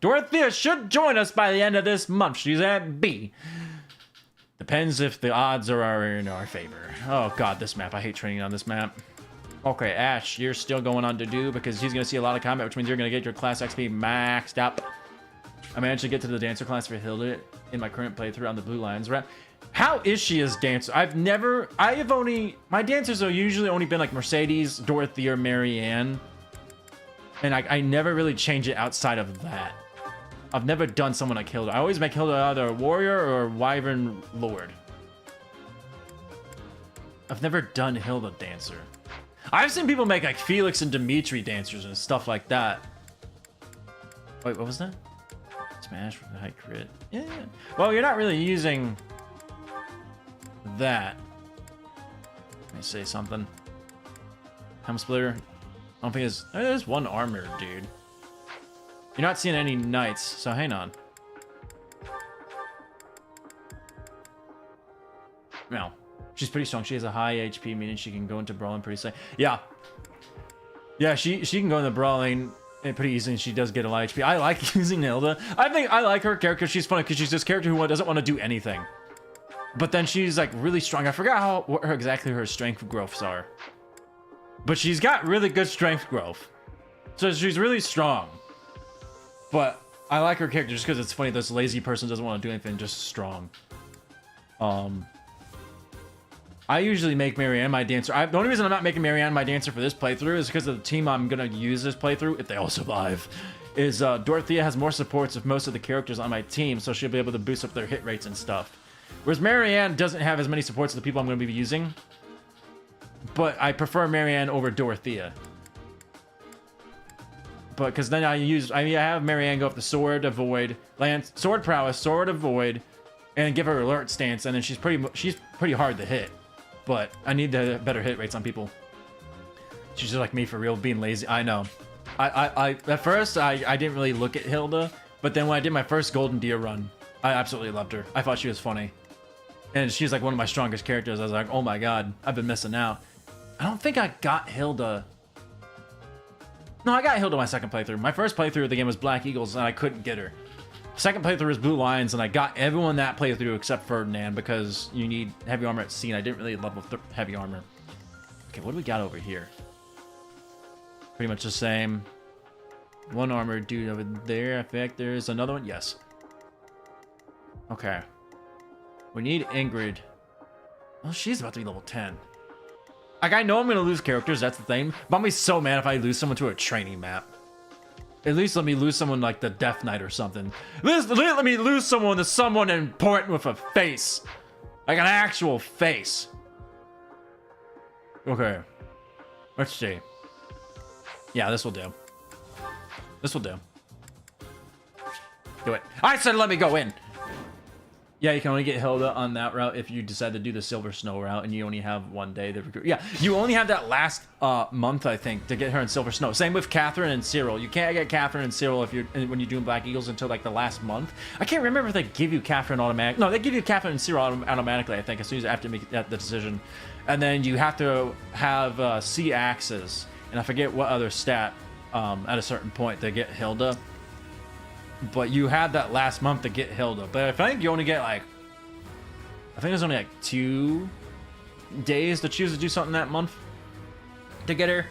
Dorothea should join us by the end of this month. She's at B. Depends if the odds are in our favor. Oh god, this map. I hate training on this map. Okay, Ash, you're still going on to do because he's going to see a lot of combat, which means you're going to get your class XP maxed up. I managed to get to the dancer class for Hilda in my current playthrough on the Blue Lions route. How is she as dancer? My dancers have usually only been like Mercedes, Dorothea, or Marianne. And I never really change it outside of that. I've never done someone like Hilda. I always make Hilda either a warrior or a wyvern lord. I've never done Hilda dancer. I've seen people make like Felix and Dimitri dancers and stuff like that. Wait, what was that? Smash with the high crit. Yeah. Well, you're not really using that. Let me say something. Helm splitter. I don't think there's one armor, dude. You're not seeing any knights, so hang on. No. She's pretty strong. She has a high HP, meaning she can go into brawling pretty safe. Yeah. Yeah, she can go into brawling pretty easily, and she does get a lot of HP. I like using Hilda. I like her character. She's funny because she's this character who doesn't want to do anything. But then she's like really strong. I forgot what exactly her strength growths are. But she's got really good strength growth. So she's really strong. But I like her character just because it's funny. This lazy person doesn't want to do anything, just strong. I usually make Marianne my dancer. The only reason I'm not making Marianne my dancer for this playthrough is because of the team I'm going to use this playthrough, if they all survive, is Dorothea has more supports of most of the characters on my team, so she'll be able to boost up their hit rates and stuff. Whereas Marianne doesn't have as many supports as the people I'm going to be using. But I prefer Marianne over Dorothea. But because then I have Marianne go up the sword, avoid, lance, sword prowess, sword avoid, and give her alert stance, and then she's pretty hard to hit. But I need the better hit rates on people. She's just like me for real, being lazy. I know. I at first I didn't really look at Hilda, but then when I did my first Golden Deer run, I absolutely loved her. I thought she was funny. And she's like one of my strongest characters. I was like, oh my god, I've been missing out. I don't think I got Hilda. No, I got Hilda my second playthrough. My first playthrough of the game was Black Eagles, and I couldn't get her. Second playthrough was Blue Lions, and I got everyone that playthrough except Ferdinand because you need heavy armor at sea, and I didn't really level heavy armor. Okay, what do we got over here? Pretty much the same. One armor dude over there. I think there's another one. Yes. Okay. We need Ingrid. Well, she's about to be level 10. Like, I know I'm going to lose characters, that's the thing. But I'm going to be so mad if I lose someone to a training map. At least let me lose someone like the Death Knight or something. Let me lose someone to someone important with a face. Like an actual face. Okay. Let's see. Yeah, this will do. This will do. Do it. I said let me go in. Yeah, you can only get Hilda on that route if you decide to do the Silver Snow route, and you only have 1 day to recruit. Yeah, you only have that last month, I think, to get her in Silver Snow. Same with Catherine and Cyril. You can't get Catherine and Cyril when you're doing Black Eagles until like the last month. I can't remember if they give you Catherine automatic. No, they give you Catherine and Cyril automatically, I think, as soon as you have to make the decision. And then you have to have C axes, and I forget what other stat at a certain point to get Hilda. But you had that last month to get Hilda. But I think you only get like think there's only like 2 days to choose to do something that month to get her.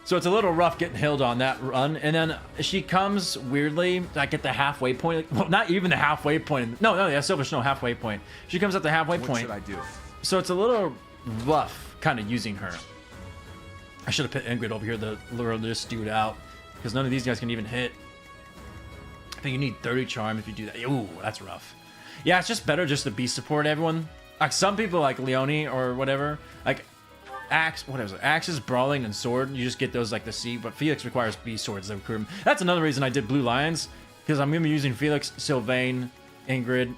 So it's a little rough getting Hilda on that run. And then she comes weirdly, like at the halfway point. Well, not even the halfway point. No, yeah, Silver Snow halfway point. She comes at the halfway point. What should I do? So it's a little rough kind of using her. I should have put Ingrid over here to lure this dude out, because none of these guys can even hit. I think you need 30 charm if you do that. Ooh, that's rough. Yeah, it's just better just to beast support everyone. Like some people like Leone or whatever, like Axe, what is it? Axes, Brawling, and Sword. You just get those like the C, but Felix requires B swords. That's another reason I did Blue Lions, because I'm gonna be using Felix, Sylvain, Ingrid,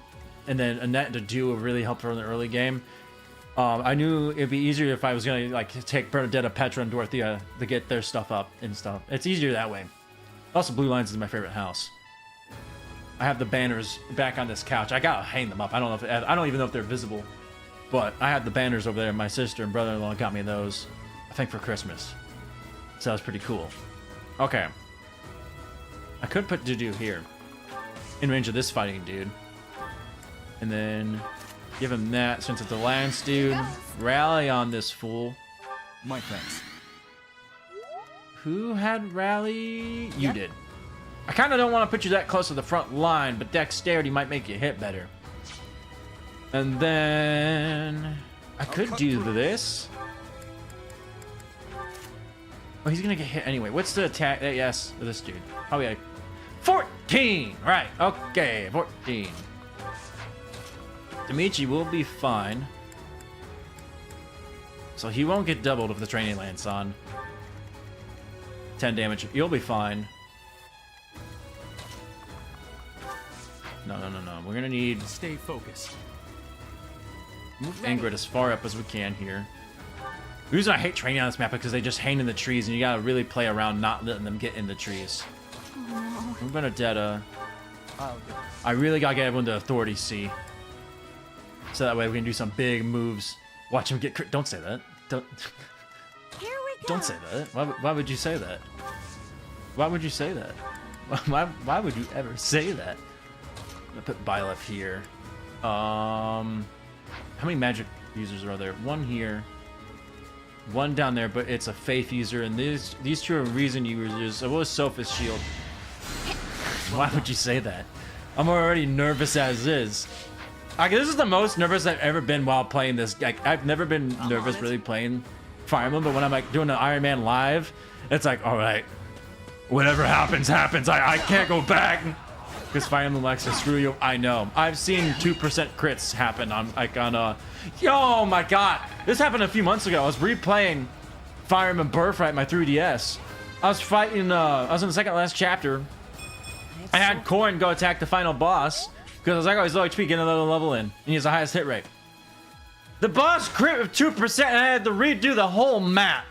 and then Annette to do really help her in the early game. I knew it'd be easier if I was gonna like take Bernadetta, Petra, and Dorothea to get their stuff up and stuff. It's easier that way. Also, Blue Lions is my favorite house. I have the banners back on this couch. I gotta hang them up. I don't know if I don't even know if they're visible. But I had the banners over there. My sister and brother-in-law got me those, I think, for Christmas. So that was pretty cool. Okay. I could put Dudu here, in range of this fighting dude. And then give him that, since it's a lance dude. Rally on this fool. My thanks. Who had rally? You did. I kind of don't want to put you that close to the front line, but dexterity might make you hit better. And then I could do this. Oh, he's gonna get hit anyway. What's the attack? Yes, this dude. Oh yeah, 14. Right. Okay, 14. Dimitri will be fine. So he won't get doubled with the training lance on. 10 damage. You'll be fine. No. We're gonna need. Stay focused. Move Ingrid as far up as we can here. The reason I hate training on this map is because they just hang in the trees, and you gotta really play around not letting them get in the trees. Move Benedetta. I really gotta get everyone to Authority C, so that way we can do some big moves. Watch him get crit. Don't say that. Here we go. Don't say that. Why would you say that? Why would you say that? Why would you ever say that? I'm gonna put Byleth here. How many magic users are there? One here, one down there, but it's a faith user, and these two are reason users. So what was Sophie's shield? Why would you say that? I'm already nervous as is. Like, this is the most nervous I've ever been while playing this. Like, I've never been nervous really playing Fire Emblem, but when I'm like doing an Iron Man live, it's like, all right, whatever happens, happens. I can't go back. Because Fire Emblem likes to screw you. I know. I've seen 2% crits happen on oh my god. This happened a few months ago. I was replaying Fire Emblem Birthright, my 3DS. I was fighting, I was in the second last chapter. I had Corrin go attack the final boss. Because I was like, oh, he's low HP, get another level in. And he has the highest hit rate. The boss crit with 2%, and I had to redo the whole map.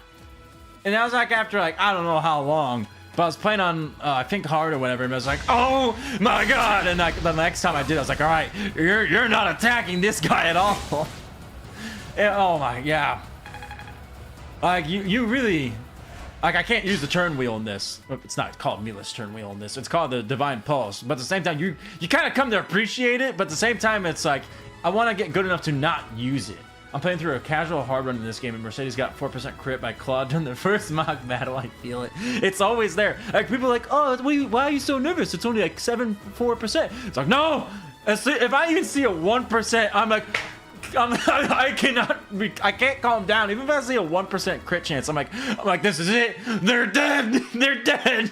And that was like after I don't know how long. But I was playing on, I think hard or whatever, and I was like, oh my god! And the next time I did, I was like, all right, you're not attacking this guy at all. And, oh my, yeah. Like, you really, like, I can't use the turn wheel in this. It's not called Mila's turn wheel in this. It's called the Divine Pulse. But at the same time, you kind of come to appreciate it, but at the same time, it's like, I want to get good enough to not use it. I'm playing through a casual hard run in this game, and Mercedes got 4% crit by Claude during the first mock battle. I feel it. It's always there. Like, people are like, oh, why are you so nervous? It's only like 4%. It's like, no! If I even see a 1%, I'm like, I can't calm down. Even if I see a 1% crit chance, I'm like, this is it. They're dead. They're dead.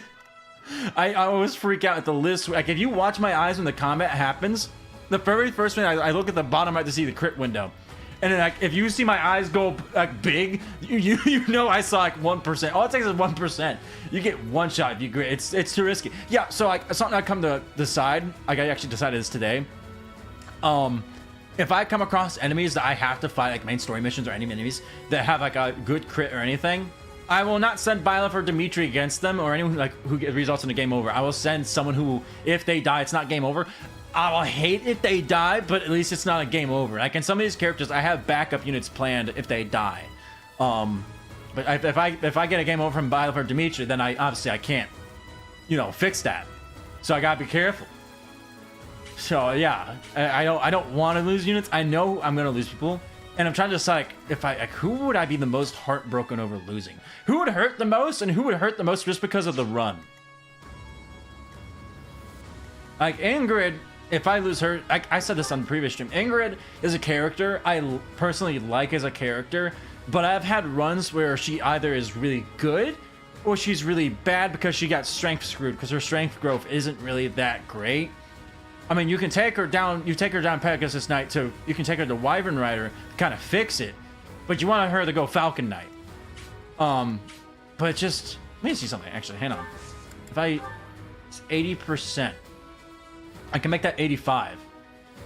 I always freak out at the list. Like, if you watch my eyes when the combat happens, the very first thing I look at the bottom right to see the crit window. And then, like, if you see my eyes go like big, you know I saw like 1%. All it takes is 1%. You get one shot if you crit. It's too risky. Yeah. So like something I come to decide. Like, I actually decided this today. If I come across enemies that I have to fight, like main story missions or any enemies that have like a good crit or anything, I will not send Byleth or Dimitri against them or anyone like who results in a game over. I will send someone who, if they die, it's not game over. I will hate if they die, but at least it's not a game over. Like in some of these characters, I have backup units planned if they die. But if I get a game over from Byleth or Dimitri, then I can't, fix that. So I gotta be careful. So yeah, I don't want to lose units. I know I'm gonna lose people, and I'm trying to decide if who would I be the most heartbroken over losing? Who would hurt the most, and who would hurt the most just because of the run? Like Ingrid, if I lose her, I said this on the previous stream. Ingrid is a character I personally like as a character, but I've had runs where she either is really good or she's really bad because she got strength screwed because her strength growth isn't really that great. I mean, you can take her down. You take her down Pegasus Knight to. You can take her to Wyvern Rider, kind of fix it, but you want her to go Falcon Knight. But just let me see something. Actually, hang on. If it's 80%, I can make that 85.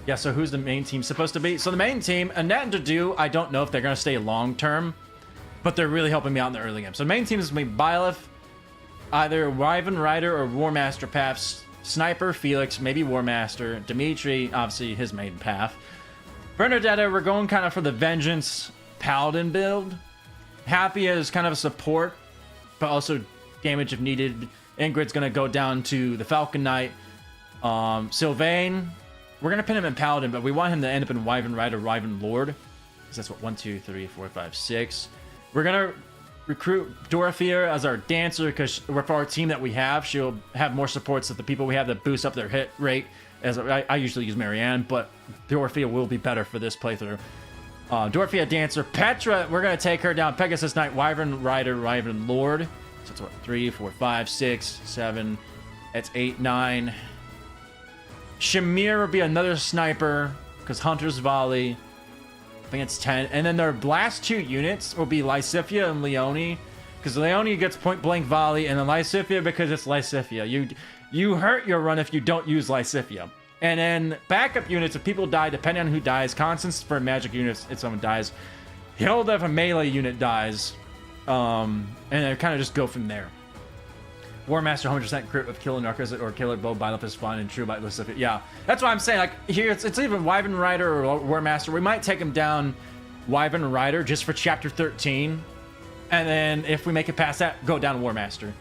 Yeah. So who's the main team supposed to be? So the main team, Annette and Dedue, I don't know if they're gonna stay long term, but they're really helping me out in the early game. So the main team is gonna be Byleth, either Wyvern Rider or War Master paths. Sniper, Felix, maybe War Master, Dimitri, obviously his main path. Bernadetta, we're going kind of for the Vengeance Paladin build. Happy is kind of a support, but also damage if needed. Ingrid's going to go down to the Falcon Knight. Sylvain, we're going to pin him in Paladin, but we want him to end up in Wyvern Rider, Wyvern Lord. Because that's what, 1, 2, 3, 4, 5, 6. We're going to recruit Dorothea as our dancer because for our team that we have, she'll have more supports of the people we have that boost up their hit rate. As I usually use Marianne, but Dorothea will be better for this playthrough. Dorothea dancer. Petra, we're gonna take her down. Pegasus Knight, Wyvern Rider, Wyvern Lord. So that's what, 3, 4, 5, 6, 7. That's 8, 9. Shamir will be another sniper because Hunter's Volley. I think it's 10. And then their last 2 units will be Lysithea and Leone. Because Leone gets point blank volley, and then Lysithea because it's Lysithea. You hurt your run if you don't use Lysithea. And then backup units, if people die, depending on who dies, Constance for magic units, if someone dies. Hilda if a melee unit dies. And then kind of just go from there. War Master 100% crit with Killer Narcos or Killer Bow, Byleth is fun, and True by Lysithea. Yeah, that's what I'm saying. Like, here, it's even Wyvern Rider or War Master. We might take him down Wyvern Rider just for Chapter 13. And then if we make it past that, go down War Master.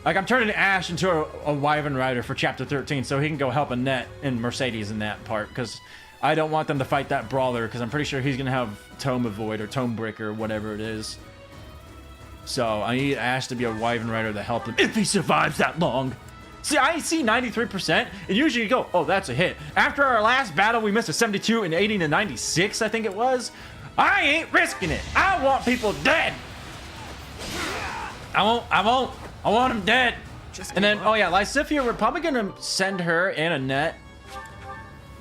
Like, I'm turning Ash into a Wyvern Rider for Chapter 13 so he can go help Annette and Mercedes in that part. Because I don't want them to fight that Brawler because I'm pretty sure he's going to have Tome of Void or Tome Breaker or whatever it is. So I need Ash to be a Wyvern Rider to help him if he survives that long. See, I see 93%, and usually you go, oh, that's a hit. After our last battle, we missed a 72 and 80 to 96, I think it was. I ain't risking it. I want people dead. I want them dead. And then, oh yeah, Lysithea, we're probably going to send her and Annette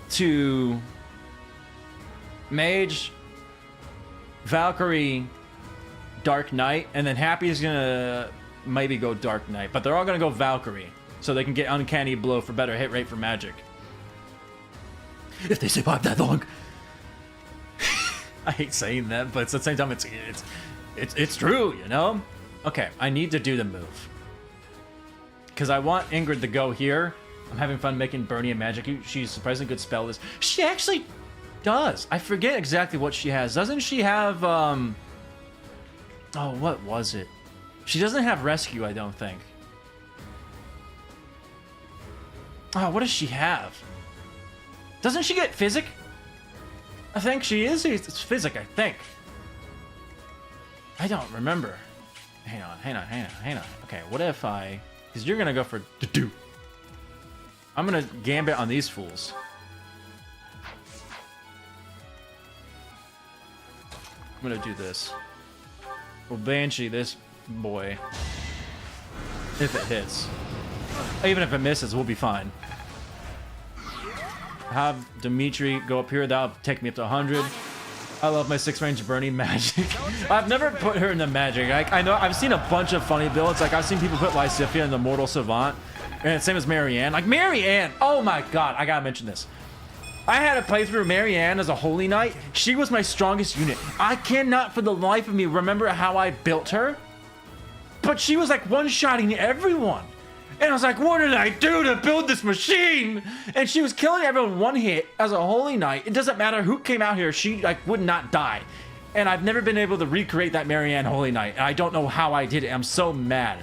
to Mage, Valkyrie, Dark Knight, and then Happy is gonna maybe go Dark Knight, but they're all gonna go Valkyrie so they can get Uncanny Blow for better hit rate for magic. If they survive that long. I hate saying that, but at the same time, it's true, you know? Okay, I need to do the move because I want Ingrid to go here. I'm having fun making Bernie a magic. She's surprisingly good spell list. She actually does. I forget exactly what she has. Doesn't she have oh, what was it? She doesn't have rescue, I don't think. Oh, what does she have? Doesn't she get physic? I think she is. It's physic, I think. I don't remember. Hang on. Okay, what if because you're gonna go for Dedue. I'm gonna gambit on these fools. I'm gonna do this. We'll Banshee this boy. If it hits. Even if it misses, we'll be fine. Have Dimitri go up here. That'll take me up to 100. I love my 6-range burning magic. I've never put her in the magic. I know I've seen a bunch of funny builds. Like I've seen people put Lysithea in the Mortal Savant. And same as Marianne. Like Marianne. Oh my god. I gotta mention this. I had a playthrough Marianne as a Holy Knight. She was my strongest unit. I cannot for the life of me remember how I built her. But she was like one-shotting everyone. And I was like, what did I do to build this machine? And she was killing everyone one hit as a Holy Knight. It doesn't matter who came out here. She like would not die. And I've never been able to recreate that Marianne Holy Knight. And I don't know how I did it. I'm so mad.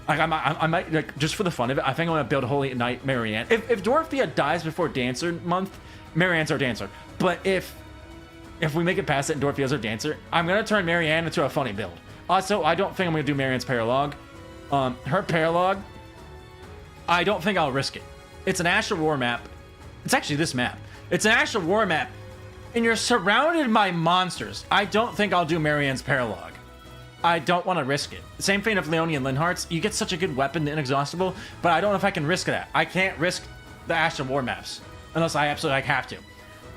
Like I might like just for the fun of it. I think I'm gonna build Holy Knight Marianne. If Dorothea dies before Dancer month, Marianne's our Dancer. But if we make it past it and Dorothea's our Dancer, I'm gonna turn Marianne into a funny build. Also, I don't think I'm gonna do Marianne's Paralog. Her Paralog, I don't think I'll risk it. It's an Astral War map. It's actually this map. It's an Astral War map, and you're surrounded by monsters. I don't think I'll do Marianne's Paralog. I don't want to risk it. Same thing of Leonie and Linhardt's. You get such a good weapon, Inexhaustible, but I don't know if I can risk that. I can't risk the Astral War maps unless I absolutely have to.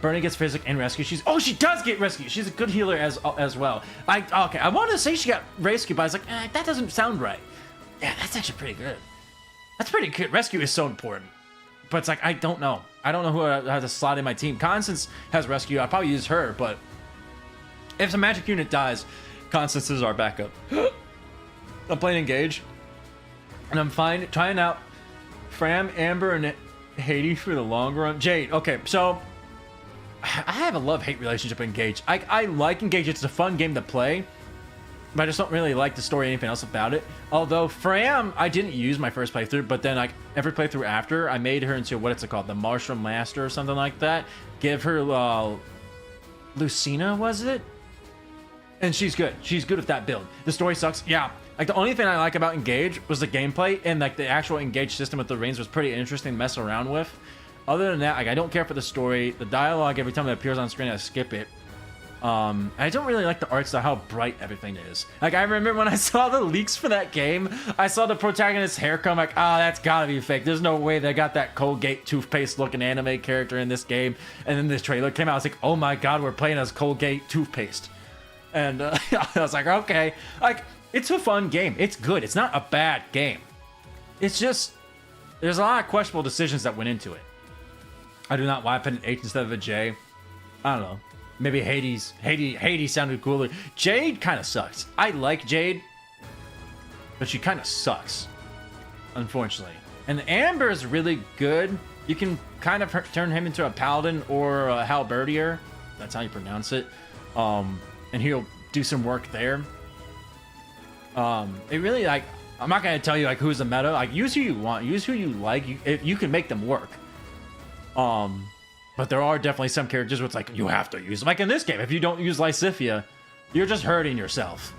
Bernie gets Physic and Rescue. She does get Rescue. She's a good healer as well. Okay, I wanted to say she got Rescue, but I was like, that doesn't sound right. Yeah, that's actually pretty good. That's pretty good. Rescue is so important. But it's like, I don't know. I don't know who has a slot in my team. Constance has Rescue. I'd probably use her, but if the magic unit dies, Constance is our backup. I'm playing Engage, and I'm trying out Fram, Amber, and Hades for the long run. Jade, okay, so I have a love-hate relationship with Engage. I like Engage. It's a fun game to play, but I just don't really like the story or anything else about it. Although Fram, I didn't use my first playthrough, but then like every playthrough after, I made her into what it's called, the Martial Master or something like that. Give her Lucina, was it? And she's good. She's good with that build. The story sucks. Yeah. Like the only thing I like about Engage was the gameplay, and like the actual Engage system with the rings was pretty interesting to mess around with. Other than that, like I don't care for the story. The dialogue, every time it appears on screen, I skip it. I don't really like the art style, how bright everything is. Like I remember when I saw the leaks for that game, I saw the protagonist's haircut. I'm like, that's gotta be fake. There's no way they got that Colgate toothpaste looking anime character in this game. And then this trailer came out. I was like, oh my god, we're playing as Colgate toothpaste. And I was like, okay, like it's a fun game. It's good. It's not a bad game. It's just there's a lot of questionable decisions that went into it. I do not why I put an H instead of a J. I don't know. Maybe Hades sounded cooler. Jade kind of sucks. I like Jade, but she kind of sucks, unfortunately. And Amber is really good. You can kind of turn him into a paladin or a halberdier. That's how you pronounce it. And he'll do some work there. It really, like, I'm not gonna tell you like who's the meta. Like, use who you want, use who you like. You can make them work. But there are definitely some characters where it's like you have to use them. Like in this game, if you don't use Lysithia, you're just hurting yourself.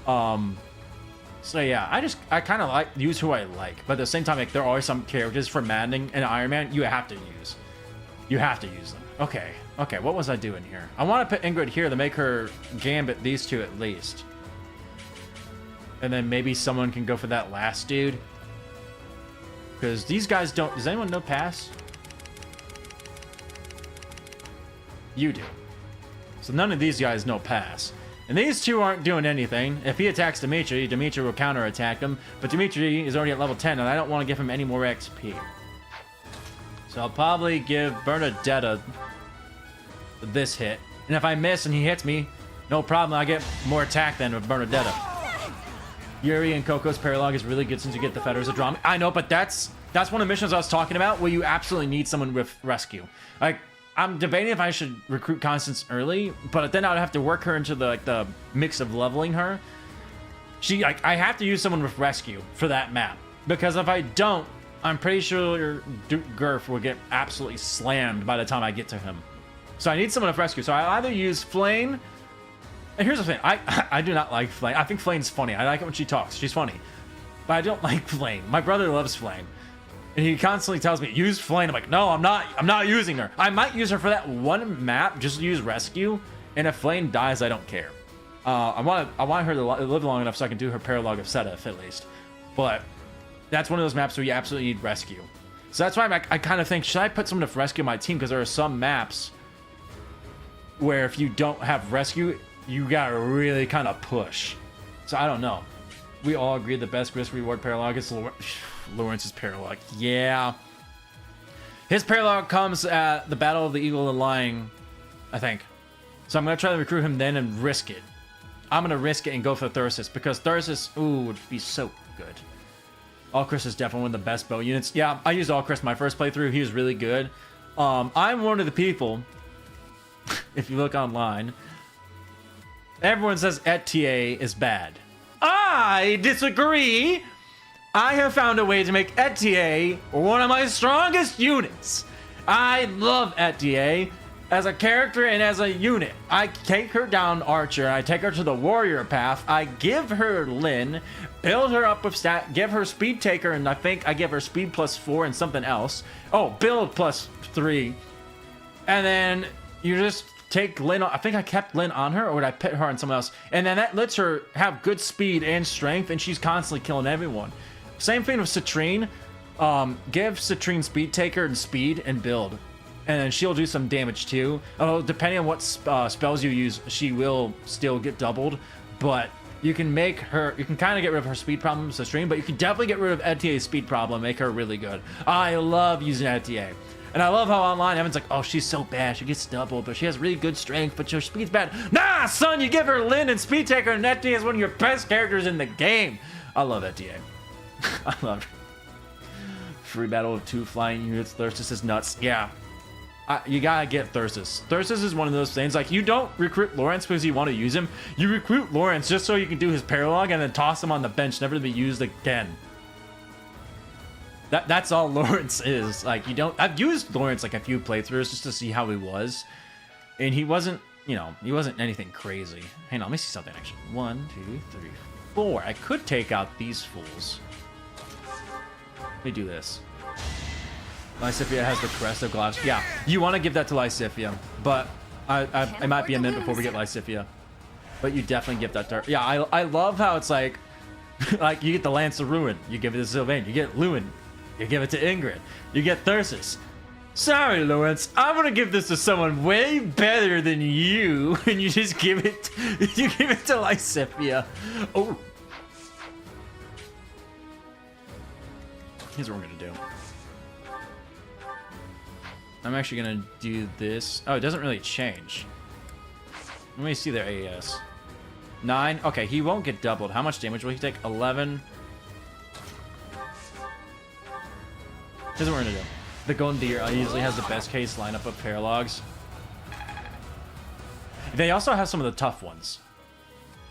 So yeah, I kind of like use who I like, but at the same time, like there are some characters for Maddening and Iron Man you have to use. You have to use them. Okay, what was I doing here? I want to put Ingrid here to make her gambit these two at least. And then maybe someone can go for that last dude. Because these guys don't... Does anyone know pass? You do. So none of these guys know pass. And these two aren't doing anything. If he attacks Dimitri, Dimitri will counterattack him. But Dimitri is already at level 10, and I don't want to give him any more XP. So I'll probably give Bernadetta this hit. And if I miss and he hits me, no problem. I get more attack than with Bernadetta. Yuri and Coco's Paralog is really good since you get the Fetters of Drama. I know, but that's one of the missions I was talking about where you absolutely need someone with Rescue. Like, I'm debating if I should recruit Constance early, but then I would have to work her into the mix of leveling her. I have to use someone with Rescue for that map. Because if I don't, I'm pretty sure Duke Gurf will get absolutely slammed by the time I get to him. So I need someone with Rescue. So I'll either use Flame. And here's the thing. I do not like Flame. I think Flame's funny. I like it when she talks. She's funny. But I don't like Flame. My brother loves Flame. And he constantly tells me, use Flame. I'm like, no, I'm not using her. I might use her for that one map, just to use Rescue. And if Flame dies, I don't care. I want her to live long enough so I can do her Paralog of Setef at least. But that's one of those maps where you absolutely need Rescue. So that's why I kind of think, should I put someone to Rescue my team? Because there are some maps where if you don't have Rescue, you gotta really kind of push. So I don't know. We all agree the best risk reward Paralog is Lawrence's Paralog. Yeah. His Paralog comes at the Battle of the Eagle and Lion, I think. So I'm gonna try to recruit him then and risk it. I'm gonna risk it and go for Thyrsis because Thyrsis, would be so good. Alchris is definitely one of the best bow units. Yeah, I used Alchris my first playthrough. He was really good. I'm one of the people, if you look online, everyone says Etier is bad. I disagree. I have found a way to make Etier one of my strongest units. I love Etier as a character and as a unit. I take her down Archer, I take her to the warrior path, I give her Lyn, build her up with stat, give her speed taker, and I think I give her speed +4 and something else. Oh, build +3. And then you just take Lyn, I think I kept Lyn on her, or would I put her on someone else? And then that lets her have good speed and strength, and she's constantly killing everyone. Same thing with Citrine. Give Citrine speed taker and speed and build. And then she'll do some damage too. Oh, depending on what spells you use, she will still get doubled. But you can make her, you can kind of get rid of her speed problem, Citrine, but you can definitely get rid of Etier's speed problem, make her really good. I love using Etier. And I love how online everyone's like, oh, she's so bad, she gets doubled, but she has really good strength, but her speed's bad. Nah, son, you give her Lyn and speed taker, and Etier is one of your best characters in the game. I love Etier. I love her. Free battle of 2 flying units. Thyrsus is nuts. Yeah. You gotta get Thyrsus. Thyrsus is one of those things, like, you don't recruit Lawrence because you want to use him. You recruit Lawrence just so you can do his paralog and then toss him on the bench, never to be used again. That's all Lawrence is. Like, you don't... I've used Lawrence, like, a few playthroughs just to see how he was. And he wasn't, you know, he wasn't anything crazy. Hang on, let me see something, actually. 1, 2, 3, 4. I could take out these fools. Let me do this. Lysithea has the crest of glass. Yeah, you want to give that to Lysithea, but it might be a minute before we get Lysithea. But you definitely give that to her. Yeah, I love how it's like, like you get the Lance of Ruin, you give it to Sylvain, you get Lewin, you give it to Ingrid, you get Thyrsus. Sorry, Lawrence, I'm gonna give this to someone way better than you, and you just give it, you give it to Lysithea. Oh. Here's what we're gonna do. I'm actually gonna do this. Oh, it doesn't really change. Let me see their AES. 9. Okay, he won't get doubled. How much damage will he take? 11. Here's what we're gonna do. The Golden Deer usually has the best case lineup of paralogs. They also have some of the tough ones.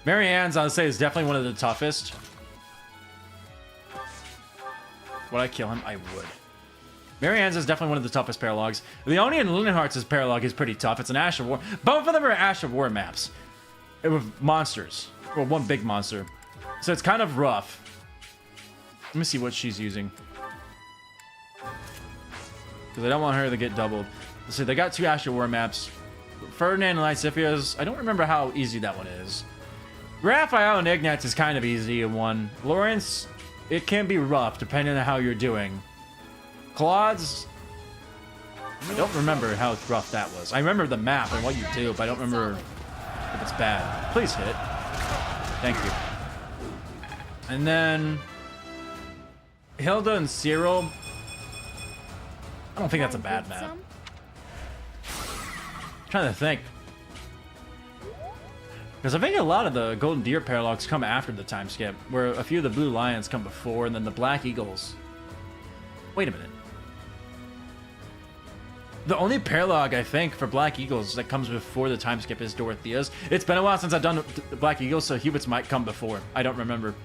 Marianne's, I would say, is definitely one of the toughest. Would I kill him? I would. Marianne's is definitely one of the toughest paralogs. Leonie and Linenheart's paralog is pretty tough. It's an Ash of War. Both of them are Ash of War maps. With monsters. Well, one big monster. So it's kind of rough. Let me see what she's using. Because I don't want her to get doubled. So they got 2 Ash of War maps. Ferdinand and Lysifia's, I don't remember how easy that one is. Raphael and Ignatz is kind of easy in one. Lawrence, it can be rough depending on how you're doing. Claude's, I don't remember how rough that was. I remember the map and what you do, but I don't remember if it's bad. Please hit. Thank you. And then Hilda and Cyril, I don't think that's a bad map. I'm trying to think. Because I think a lot of the Golden Deer paralogs come after the time skip, where a few of the Blue Lions come before, and then the Black Eagles. Wait a minute. The only paralog, I think, for Black Eagles that comes before the time skip is Dorothea's. It's been a while since I've done Black Eagles, so Hubert's might come before. I don't remember.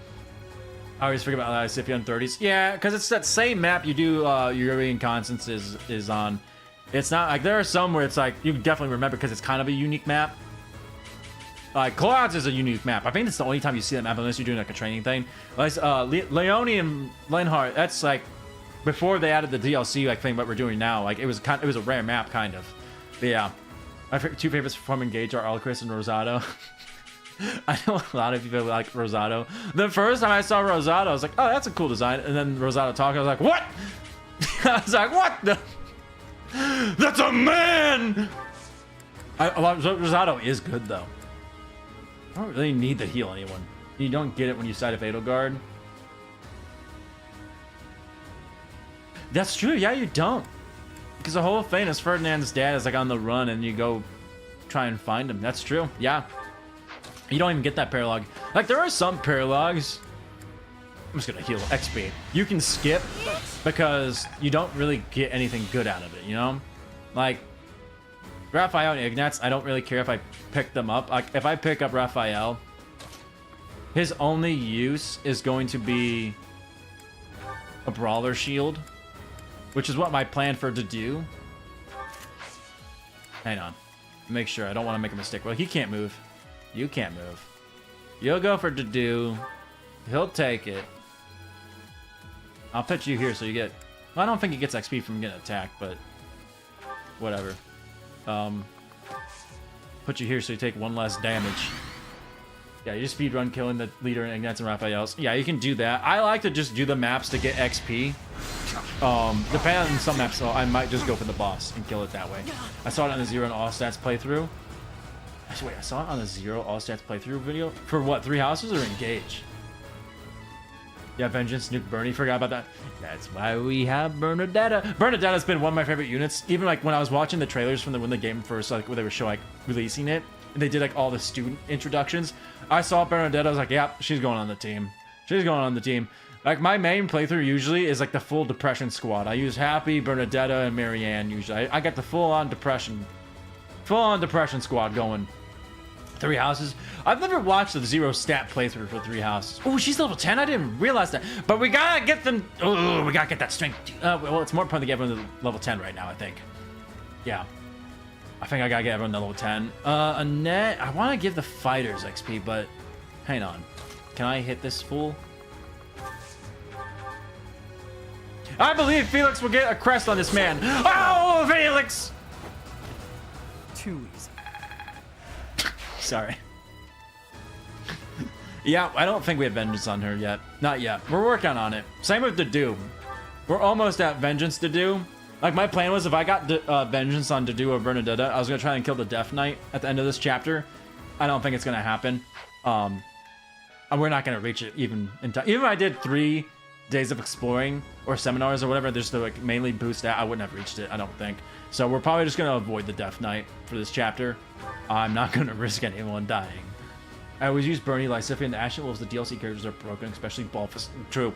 I always forget about Lysithea and 30s. Yeah, because it's that same map you do European Constance is on. It's not like, there are some where it's like, you definitely remember because it's kind of a unique map. Like, Claude's is a unique map. I think it's the only time you see that map unless you're doing like a training thing. Leonie and Linhardt, that's like, before they added the DLC, like thing what we're doing now, like it was a rare map kind of. But yeah, my 2 favorites from Engage are Alcris and Rosado. I know a lot of people like Rosado. The first time I saw Rosado, I was like, oh, that's a cool design. And then Rosado talking, I was like, what? I was like, what the? That's a man! Rosado is good though. I don't really need to heal anyone. You don't get it when you side a Fatal Guard. That's true, yeah, you don't. Because the whole thing is Ferdinand's dad is like on the run and you go try and find him. That's true, yeah. You don't even get that paralog. Like, there are some paralogs. I'm just gonna heal XP. You can skip because you don't really get anything good out of it, you know? Like, Raphael and Ignatz, I don't really care if I pick them up. Like, if I pick up Raphael, his only use is going to be a brawler shield, which is what my plan for to do. Hang on. Make sure. I don't want to make a mistake. Well, he can't move. You can't move. You'll go for to do. He'll take it. I'll put you here so you get... Well, I don't think he gets XP from getting attacked, but... Whatever. Put you here so you take 1 less damage. Yeah, you just speedrun killing the leader and Ignatz and Raphael's. Yeah, you can do that. I like to just do the maps to get XP. Depending on some maps, so I might just go for the boss and kill it that way. I saw it on the Zero and All Stats playthrough. Actually, wait, I saw it on the Zero All Stats playthrough video? For what, 3 houses or Engage? Yeah, Vengeance, Nuke, Bernie, forgot about that. That's why we have Bernadetta. Bernadetta's been one of my favorite units. Even like when I was watching the trailers from when the game first, like when they were showing, like releasing it, and they did like all the student introductions. I saw Bernadetta, I was like, yeah, she's going on the team. She's going on the team. Like my main playthrough usually is like the full Depression squad. I use Happy, Bernadetta, and Marianne usually. I got the full-on Depression squad going. 3 houses. I've never watched the Zero stat playthrough for 3 houses. Oh, she's level 10. I didn't realize that. But we gotta get them. Oh, we gotta get that strength. Well, it's more important to get everyone to level 10 right now, I think. Yeah. I think I gotta get everyone to level 10. Annette, I want to give the fighters XP, but hang on. Can I hit this fool? I believe Felix will get a crest on this man. Oh, Felix! Too easy. Sorry. Yeah, I don't think we have Vengeance on her yet. Not yet. We're working on it. Same with Dedue. We're almost at Vengeance Dedue. Like, my plan was if I got Vengeance on Dedue or Bernadetta, I was going to try and kill the Death Knight at the end of this chapter. I don't think it's going to happen. And we're not going to reach it even in time. Even if I did 3 days of exploring or seminars or whatever, just to like mainly boost that, I wouldn't have reached it, I don't think. So we're probably just going to avoid the Death Knight for this chapter. I'm not going to risk anyone dying. I always use Bernie, Lysiphia, and the Ashen Wolves. The DLC characters are broken, especially Balfus. True.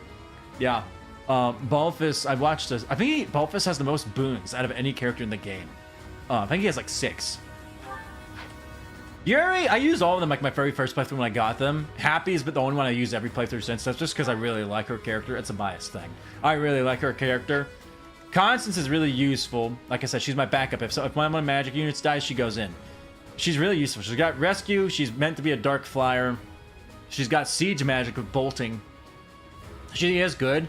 Yeah. Balfus, I've watched this. I think Balfus has the most boons out of any character in the game. I think he has like 6. Yuri, I used all of them like my very first playthrough when I got them. Happy's but the only one I use every playthrough since. That's just because I really like her character. It's a biased thing. I really like her character. Constance is really useful. Like I said, she's my backup. If one of my magic units dies, she goes in. She's really useful. She's got rescue. She's meant to be a dark flyer. She's got siege magic with bolting. She is good.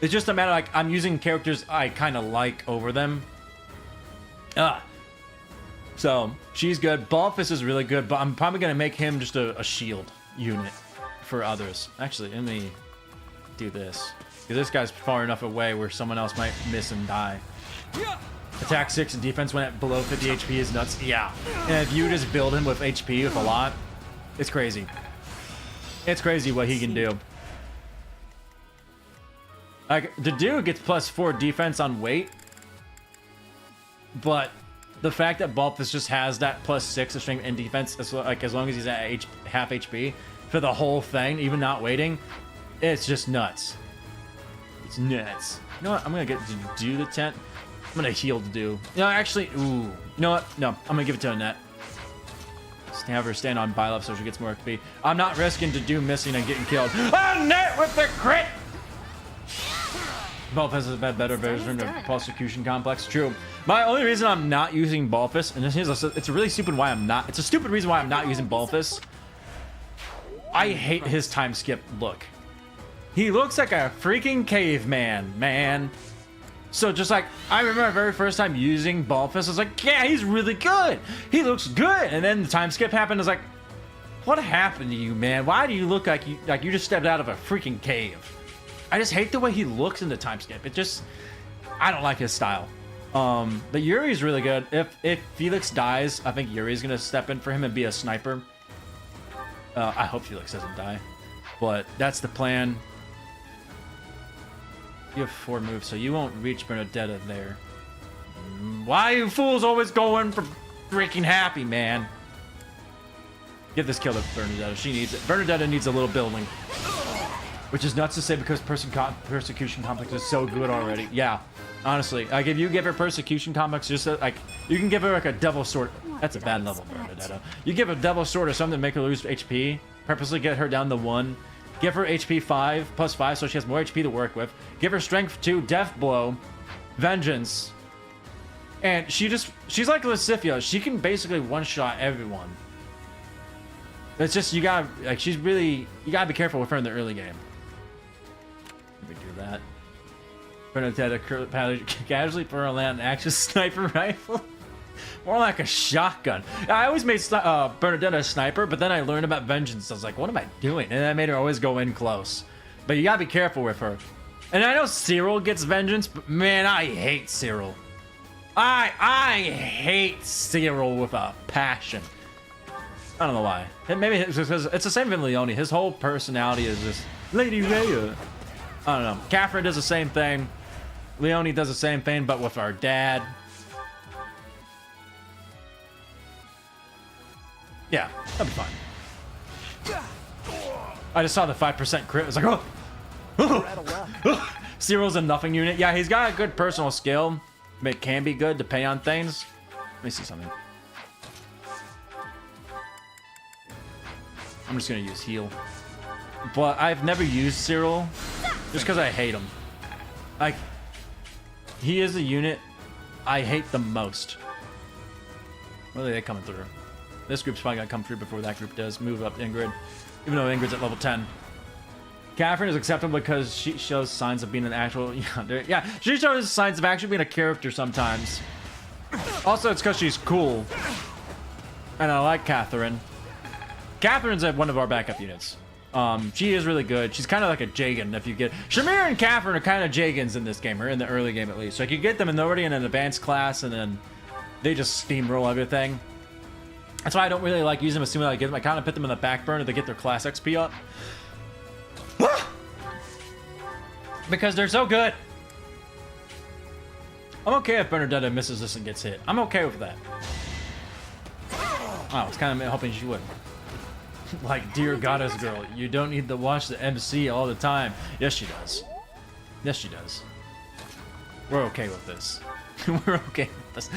It's just a matter like I'm using characters I kind of like over them. So she's good. Balfus is really good, but I'm probably gonna make him just a shield unit for others. Actually, let me do this because this guy's far enough away where someone else might miss and die. Attack 6 and defense when at below 50 HP is nuts. Yeah. And if you just build him with HP with a lot, it's crazy. It's crazy what he can do. Like, the dude gets +4 defense on weight. But the fact that Balfus just has that +6 of strength and defense, as long as he's at half HP for the whole thing, even not waiting, it's just nuts. It's nuts. You know what? I'm going to get to do the tent. I'm gonna heal to do. No, actually, ooh. You know what? No, I'm gonna give it to Annette. Just have her stand on Byleth so she gets more XP. I'm not risking to do missing and getting killed. Annette with the crit! Balfus is a better version of Prosecution Complex. True. My only reason I'm not using Balfus, and it's a really stupid why I'm not. It's a stupid reason why I'm not using Balfus. I hate his time skip look. He looks like a freaking caveman, man. So just like, I remember my very first time using Balfus, I was like, yeah, he's really good. He looks good. And then the time skip happened. I was like, what happened to you, man? Why do you look like you just stepped out of a freaking cave? I just hate the way he looks in the time skip. It just, I don't like his style. But Yuri's really good. If Felix dies, I think Yuri's going to step in for him and be a sniper. I hope Felix doesn't die. But that's the plan. You have 4 moves, so you won't reach Bernadetta there. Why are you fools always going for freaking Happy, man? Give this kill to Bernadetta. She needs it. Bernadetta needs a little building. Which is nuts to say because Persecution Complex is so good already. Yeah, honestly. Like, if you give her Persecution Complex, just like, you can give her like a Devil Sword. That's a bad level, Bernadetta. You give a Devil Sword or something to make her lose HP. Purposely get her down to 1. Give her HP 5 plus 5 so she has more HP to work with. Give her Strength 2, Death Blow, Vengeance. And she's like Lysithea. She can basically one-shot everyone. It's just, you gotta, like, you gotta be careful with her in the early game. Let me do that. Bernadetta casually put her land an action sniper rifle. More like a shotgun. I always made Bernadetta a sniper, but then I learned about Vengeance. I was like, what am I doing? And I made her always go in close. But you gotta be careful with her. And I know Cyril gets Vengeance, but man, I hate Cyril. I hate Cyril with a passion. I don't know why. Maybe it's because it's the same with Leone. His whole personality is just Lady Rhea. I don't know. Catherine does the same thing. Leone does the same thing, but with our dad. Yeah, that'll be fine. I just saw the 5% crit. I was like, oh. Cyril's a nothing unit. Yeah, he's got a good personal skill. It can be good to pay on things. Let me see something. I'm just gonna use heal. But I've never used Cyril just because I hate him. Like, he is a unit I hate the most. Where are they coming through? This group's probably gonna come through before that group does. Move up Ingrid. Even though Ingrid's at level 10. Catherine is acceptable because she shows signs of being an actual... Yeah, she shows signs of actually being a character sometimes. Also, it's because she's cool. And I like Catherine. Catherine's at one of our backup units. She is really good. She's kind of like a Jagan if you get... Shamir and Catherine are kind of Jagans in this game, or in the early game at least. So you get them already in an advanced class, and then they just steamroll everything. That's why I don't really like using them as soon as I get them. I kind of put them in the back burner to get their class XP up. Because they're so good. I'm okay if Bernadetta misses this and gets hit. I'm okay with that. Oh, I was kind of hoping she would. Like, dear goddess girl, you don't need to watch the MC all the time. Yes, she does. Yes, she does. We're okay with this. We're okay with this.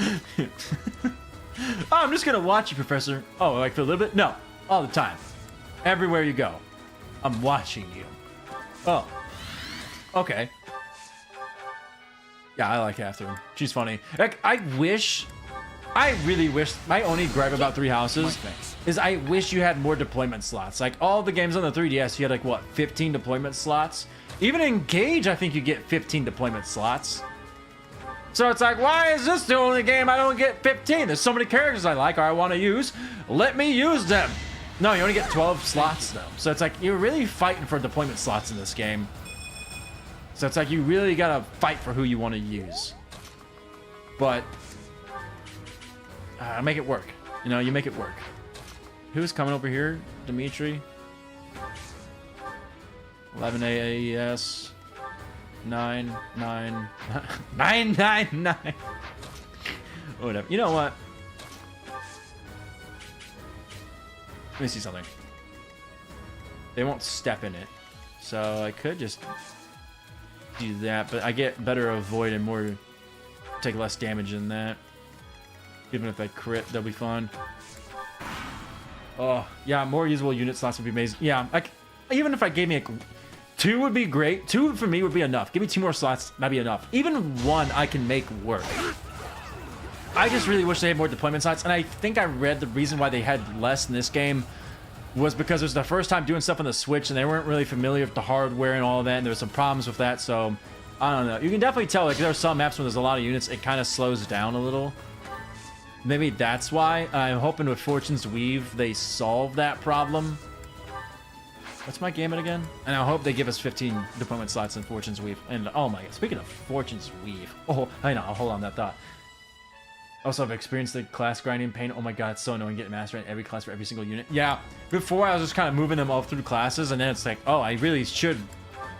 Oh, I'm just gonna watch you, Professor. Oh, like for a little bit? No, all the time. Everywhere you go, I'm watching you. Oh, okay. Yeah, I like Catherine. She's funny. Like, I really wish, my only gripe about Three Houses is I wish you had more deployment slots. Like, all the games on the 3DS, you had like, what, 15 deployment slots? Even in Gage, I think you get 15 deployment slots. So it's like, why is this the only game I don't get 15? There's so many characters I like or I want to use. Let me use them. No, you only get 12 slots though. So it's like, you're really fighting for deployment slots in this game. So it's like, you really gotta fight for who you want to use. But, make it work. You know, you make it work. Who's coming over here? Dimitri. 11 AAS. 999. Whatever. You know what? Let me see something. They won't step in it. So I could just do that, but I get better avoid and more take less damage than that. Even if I crit, they'll be fun. Oh, yeah, more usable unit slots would be amazing. Yeah, even if I gave me a... 2 would be great. 2 for me would be enough. Give me 2 more slots, that'd be enough. Even 1 I can make work. I just really wish they had more deployment slots, and I think I read the reason why they had less in this game was because it was the first time doing stuff on the Switch, and they weren't really familiar with the hardware and all of that, and there were some problems with that, so... I don't know. You can definitely tell, like, there are some maps where there's a lot of units, it kind of slows down a little. Maybe that's why. I'm hoping with Fortune's Weave, they solve that problem. What's my gamut again? And I hope they give us 15 deployment slots in Fortune's Weave. And oh my god, speaking of Fortune's Weave. Oh, I know, I'll hold on that thought. Also, I've experienced the class grinding pain. Oh my god, it's so annoying getting master in every class for every single unit. Yeah, before I was just kind of moving them all through classes, and then it's like, oh, I really should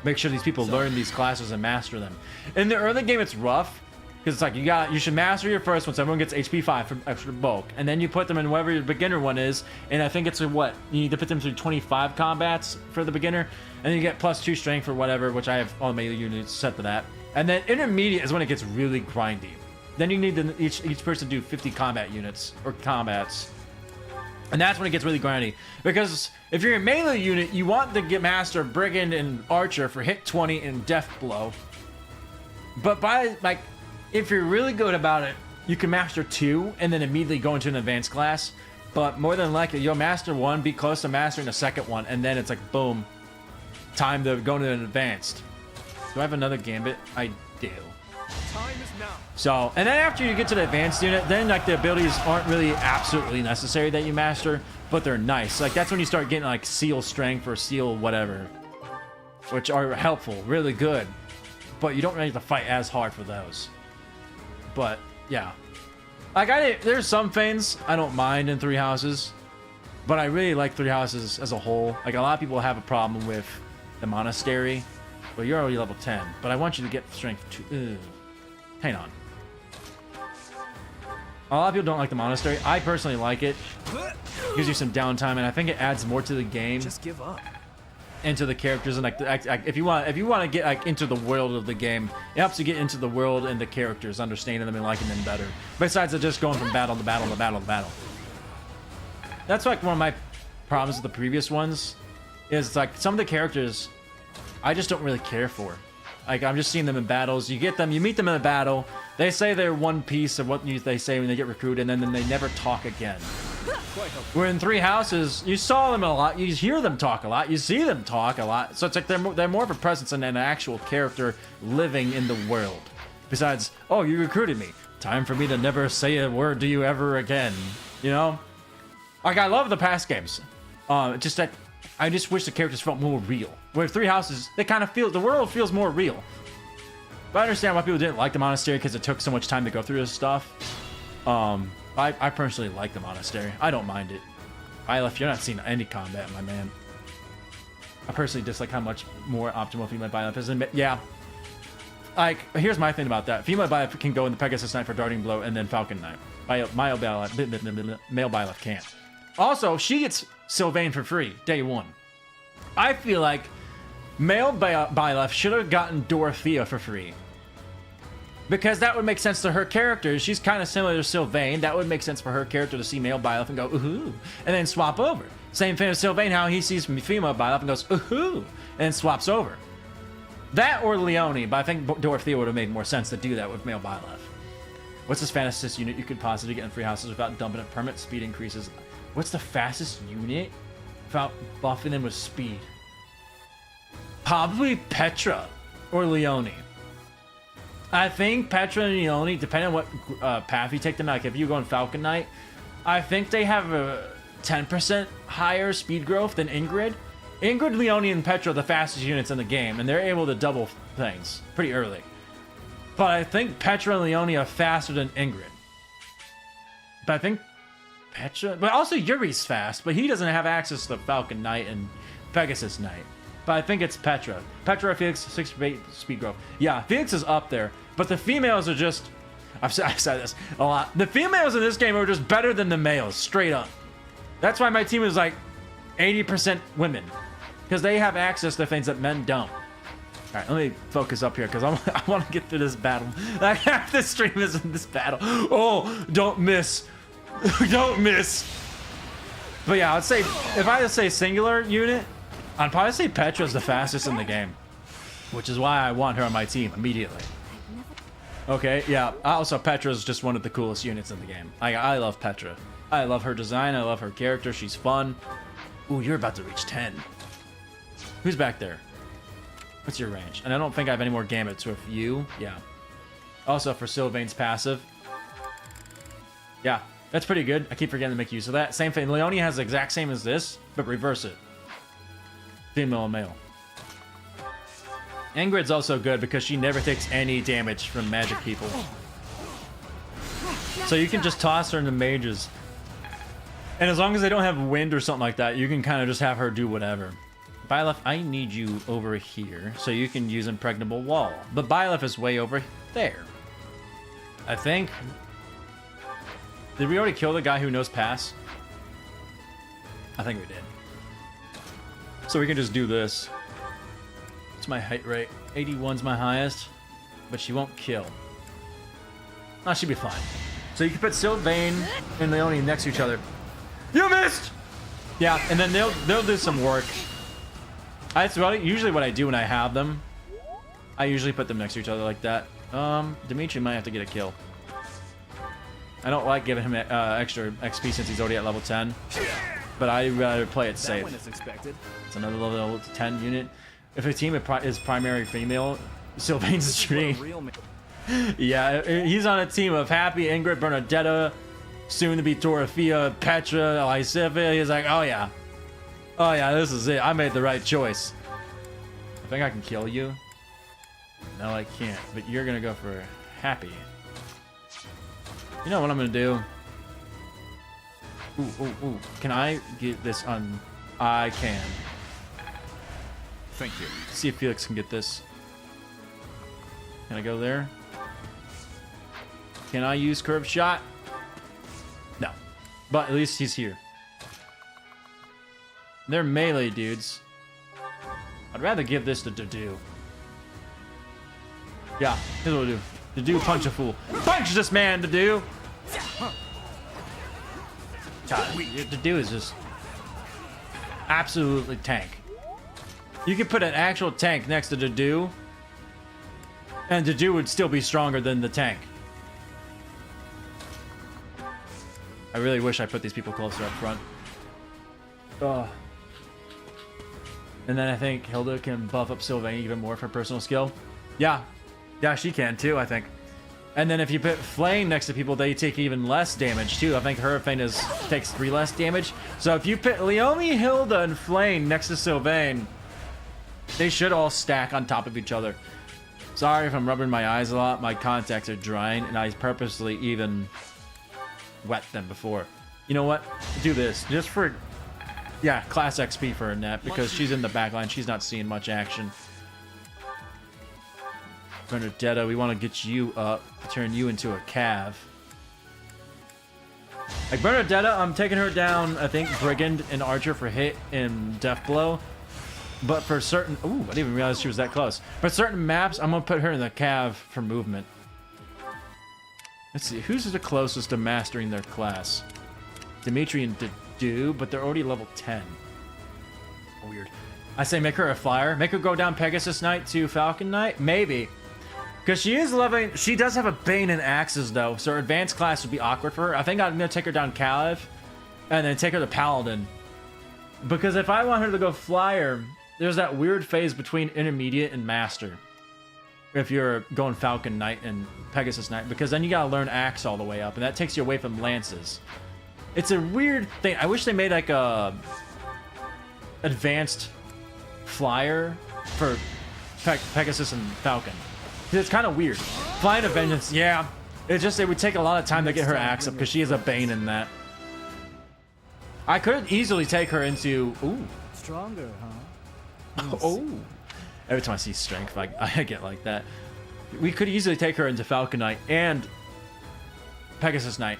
make sure these people learn these classes and master them. In the early game, it's rough. Because it's like, you should master your first one so everyone gets HP 5 from extra bulk. And then you put them in whatever your beginner one is. And I think it's what? You need to put them through 25 combats for the beginner. And then you get +2 strength or whatever, which I have all my units set to that. And then intermediate is when it gets really grindy. Then you need to each person do 50 combat units or combats. And that's when it gets really grindy. Because if you're a melee unit, you want to get Master, Brigand, and Archer for hit 20 and Death Blow. But if you're really good about it, you can Master 2 and then immediately go into an advanced class. But more than likely, you'll Master 1, be close to mastering the second one, and then it's like, boom, time to go into an advanced. Do I have another Gambit? I do. Time is now. So, and then after you get to the advanced unit, then like the abilities aren't really absolutely necessary that you master, but they're nice. Like that's when you start getting like seal strength or seal whatever, which are helpful, really good. But you don't really have to fight as hard for those. But yeah, like there's some things I don't mind in Three Houses, but I really like Three Houses as a whole. Like a lot of people have a problem with the monastery. Well, you're already level 10, but I want you to get strength 2. Hang on. A lot of people don't like the monastery. I personally like it. Gives you some downtime, and I think it adds more to the game. Just give up. And to the characters, and like if you want to get like into the world of the game, it helps you get into the world and the characters, understanding them and liking them better. Besides just going from battle to battle to battle to battle. That's like one of my problems with the previous ones. Is like some of the characters I just don't really care for. Like, I'm just seeing them in battles. You get them, you meet them in a battle. They say they're one piece of what they say when they get recruited, and then they never talk again. Where in Three Houses, you saw them a lot. You hear them talk a lot. You see them talk a lot. So it's like they're more of a presence than an actual character living in the world. Besides, oh, you recruited me. Time for me to never say a word to you ever again. You know? Like, I love the past games. Just that I just wish the characters felt more real. Where Three Houses, they kind of feel, the world feels more real. But I understand why people didn't like the monastery because it took so much time to go through this stuff. I personally like the monastery. I don't mind it. Byleth, you're not seeing any combat, my man. I personally dislike how much more optimal female Byleth is. And yeah. Like, here's my thing about that. Female Byleth can go in the Pegasus Knight for Darting Blow and then Falcon Knight. Male Byleth can't. Also, she gets Sylvain for free, day 1. I feel like male Byleth should have gotten Dorothea for free. Because that would make sense to her character. She's kind of similar to Sylvain. That would make sense for her character to see male Byleth and go, ooh, and then swap over. Same thing with Sylvain, how he sees female Byleth and goes, ooh, and then swaps over. That or Leone, but I think Dorothea would have made more sense to do that with male Byleth. What's this fastest unit you could possibly get in Three Houses without dumping it? Permanent speed increases. What's the fastest unit without buffing them with speed? Probably Petra or Leone. I think Petra and Leone, depending on what path you take them, like if you go on Falcon Knight, I think they have a 10% higher speed growth than Ingrid. Ingrid, Leone, and Petra are the fastest units in the game, and they're able to double things pretty early. But I think Petra and Leone are faster than Ingrid. But I think Petra... But also Yuri's fast, but he doesn't have access to Falcon Knight and Pegasus Knight. But I think it's Petra. Petra or Felix, 6 speed growth. Yeah, Felix is up there. But the females are just... I've said this a lot. The females in this game are just better than the males, straight up. That's why my team is like 80% women. Because they have access to things that men don't. Alright, let me focus up here because I want to get through this battle. Like, half the stream is in this battle. Oh, don't miss. Don't miss. But yeah, I'd say, if I had to say singular unit, I'd probably say Petra's the fastest in the game. Which is why I want her on my team immediately. Okay, yeah. Also, Petra's just one of the coolest units in the game. I love Petra. I love her design. I love her character. She's fun. Ooh, you're about to reach 10. Who's back there? What's your range? And I don't think I have any more gambits with you. Yeah. Also, for Sylvain's passive. Yeah, that's pretty good. I keep forgetting to make use of that. Same thing. Leone has the exact same as this, but reverse it. Female and male. Ingrid's also good because she never takes any damage from magic people. So you can just toss her into mages. And as long as they don't have wind or something like that, you can kind of just have her do whatever. Byleth, I need you over here so you can use Impregnable Wall. But Byleth is way over there. I think. Did we already kill the guy who knows pass? I think we did. So we can just do this. What's my height rate? 81's my highest. But she won't kill. Oh, she'll be fine. So you can put Sylvain and Leone next to each other. You missed! Yeah, and then they'll do some work. That's usually what I do when I have them. I usually put them next to each other like that. Dimitri might have to get a kill. I don't like giving him extra XP since he's already at level 10. But I'd rather play it safe. It's another level 10 unit. If a team is primary female, Sylvain's stream. Yeah, he's on a team of Happy, Ingrid, Bernadetta, soon to be Dorothea, Petra, Lysivia. He's like, oh yeah. Oh yeah, this is it. I made the right choice. I think I can kill you. No, I can't. But you're gonna go for Happy. You know what I'm gonna do? Ooh. Can I get this on? I can. Thank you. See if Felix can get this. Can I go there? Can I use curved shot? No. But at least he's here. They're melee dudes. I'd rather give this to Dudu. Yeah, here's what we'll do. Dudu, punch a fool. Punch this man, Dudu! God, Dudu is just absolutely tank. You could put an actual tank next to Dudu, and Dudu would still be stronger than the tank. I really wish I put these people closer up front. Oh. And then I think Hilda can buff up Sylvain even more for personal skill. Yeah. Yeah, she can too, I think. And then if you put Flame next to people, they take even less damage too. I think Hurricane takes 3 less damage. So if you put Leomi, Hilda, and Flame next to Sylvain, they should all stack on top of each other. Sorry if I'm rubbing my eyes a lot. My contacts are drying, and I purposely even wet them before. You know what? Do this. Just for, yeah, class XP for Annette, because she's in the back line. She's not seeing much action. Bernadetta, we want to get you up, turn you into a Cav. Like Bernadetta, I'm taking her down, I think, Brigand and Archer for hit and Death Blow. But for certain... Ooh, I didn't even realize she was that close. For certain maps, I'm going to put her in the Cav for movement. Let's see, who's the closest to mastering their class? Dimitri and Dudu, but they're already level 10. Weird. I say make her a flyer. Make her go down Pegasus Knight to Falcon Knight? Maybe. Because she is leveling... She does have a Bane and Axes, though, so her advanced class would be awkward for her. I think I'm going to take her down Caliph, and then take her to Paladin. Because if I want her to go flyer, there's that weird phase between intermediate and master. If you're going Falcon Knight and Pegasus Knight, because then you gotta learn Axe all the way up, and that takes you away from Lances. It's a weird thing. I wish they made like a advanced flyer for Pegasus and Falcon. It's kind of weird. Flying of Vengeance, yeah. It would take a lot of time to get her Axe up, because she is a Bane in that. I could easily take her into... Ooh. Stronger, huh? Oh. Every time I see strength, I get like that. We could easily take her into Falcon Knight and Pegasus Knight.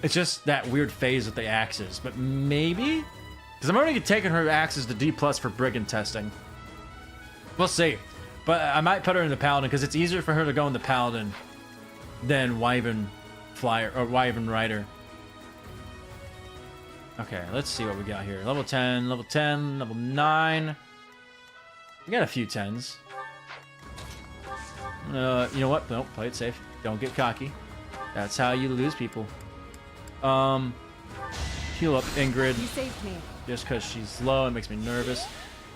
It's just that weird phase with the axes. But maybe? Because I'm already taking her axes to D+ for Brigand testing. We'll see. But I might put her in the Paladin because it's easier for her to go in the Paladin than Wyvern Flyer or Wyvern Rider. Okay, let's see what we got here. Level 10, level 10, level 9. We got a few 10s. You know what? Don't play it safe. Don't get cocky. That's how you lose people. Heal up Ingrid. You saved me. Just because she's low, it makes me nervous.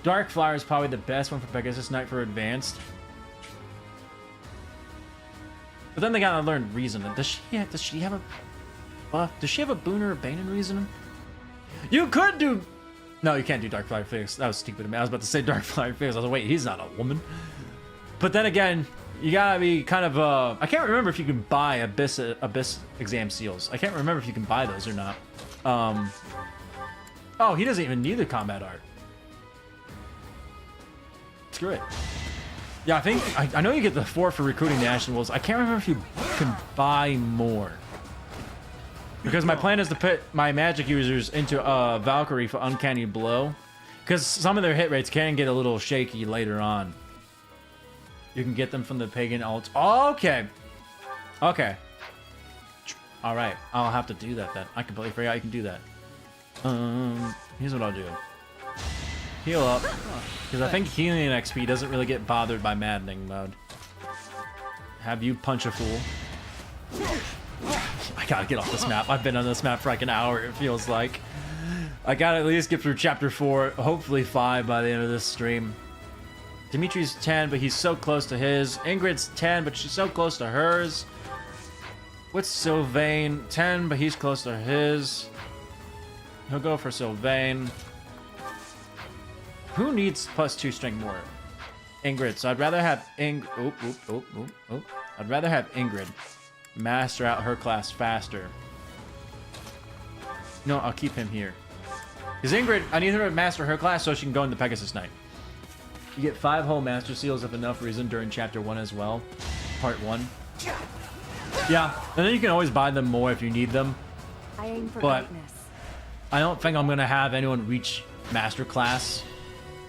Dark Flower is probably the best one for Pegasus Knight for advanced. But then they gotta learn Reason. Does she have a buff? Does she have a boon or a bane in Reason? You could do... No, you can't do Dark Flower Felix. That was stupid of me. I was about to say Dark Flower Felix. I was like, wait, he's not a woman. But then again, you gotta be kind of... I can't remember if you can buy Abyss Exam Seals. I can't remember if you can buy those or not. Oh, he doesn't even need the combat art. Screw it. Yeah, I think... I know you get the 4 for recruiting National Wolves. I can't remember if you can buy more. Because my plan is to put my magic users into Valkyrie for Uncanny Blow. Because some of their hit rates can get a little shaky later on. You can get them from the Pagan Alts. Oh, okay. Okay. Alright. I'll have to do that then. I completely forgot you can do that. Here's what I'll do. Heal up. Because I think healing XP doesn't really get bothered by maddening mode. Have you punch a fool. I gotta get off this map. I've been on this map for like an hour, it feels like. I gotta at least get through chapter 4, hopefully 5 by the end of this stream. Dimitri's 10, but he's so close to his. Ingrid's 10, but she's so close to hers. What's Sylvain? 10, but he's close to his. He'll go for Sylvain. Who needs +2 strength more? Ingrid. So I'd rather have I'd rather have Ingrid master out her class faster. No, I'll keep him here. Because Ingrid, I need her to master her class so she can go into Pegasus Knight. You get 5 whole master seals if enough reason during chapter 1 as well. Part 1. Yeah, and then you can always buy them more if you need them. I aim for But greatness. I don't think I'm gonna have anyone reach master class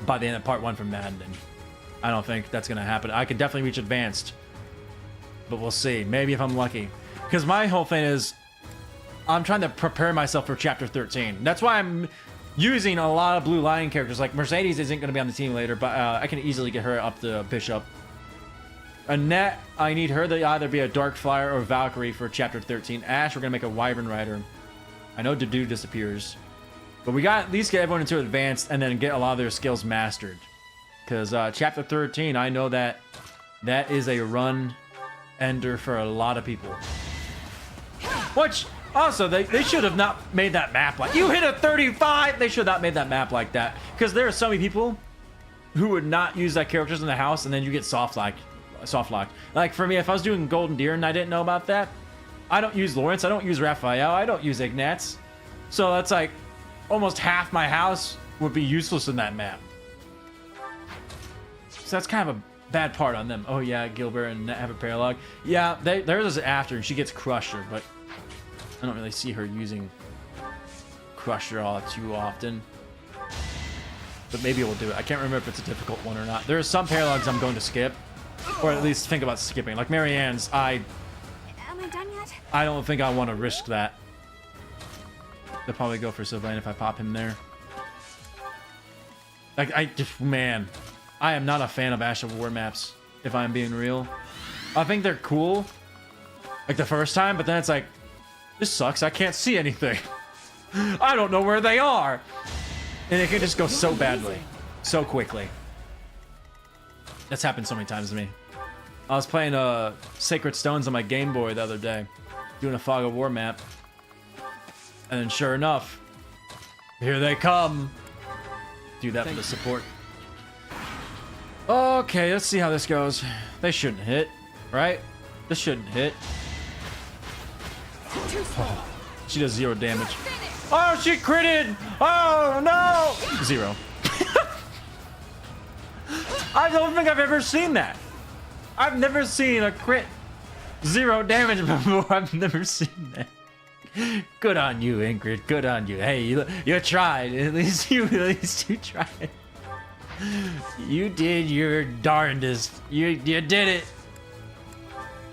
by the end of part 1 from Maddening. I don't think that's gonna happen. I could definitely reach advanced, but we'll see. Maybe if I'm lucky. Because my whole thing is, I'm trying to prepare myself for chapter 13. That's why I'm using a lot of Blue Lion characters. Like Mercedes isn't gonna be on the team later, but I can easily get her up to Bishop. Annette, I need her to either be a Dark Flyer or Valkyrie for chapter 13. Ash, we're gonna make a Wyvern Rider. I know Dedue disappears. But we got at least get everyone into advanced and then get a lot of their skills mastered. Because chapter 13, I know that that is a run ender for a lot of people. Which, also, they should have not made that map like... You hit a 35! They should have not made that map like that. Because there are so many people who would not use that characters in the house and then you get soft locked. Like for me, if I was doing Golden Deer and I didn't know about that, I don't use Lawrence, I don't use Raphael, I don't use Ignatz. So that's like almost half my house would be useless in that map. So that's kind of a bad part on them. Oh yeah, Gilbert and Nat have a paralog. Yeah, theirs is after and she gets Crusher, but I don't really see her using Crusher all too often. But maybe we'll do it. I can't remember if it's a difficult one or not. There are some paralogs I'm going to skip. Or at least think about skipping. Like Marianne's, Am I done yet? I don't think I want to risk that. They'll probably go for Sylvain if I pop him there. Like, man, I am not a fan of Ash of War maps, if I'm being real. I think they're cool, like the first time, but then it's like, this sucks, I can't see anything. I don't know where they are. And it can just go so badly, so quickly. That's happened so many times to me. I was playing Sacred Stones on my Game Boy the other day, doing a Fog of War map. And then sure enough, here they come. Do that for the support. Okay, let's see how this goes. They shouldn't hit, right? This shouldn't hit. Oh, she does 0 damage. Oh, she critted! Oh, no! 0. I don't think I've ever seen that. I've never seen a crit 0 damage before. I've never seen that. Good on you, Ingrid. Good on you. Hey, you tried. At least you tried. You did your darndest. You did it.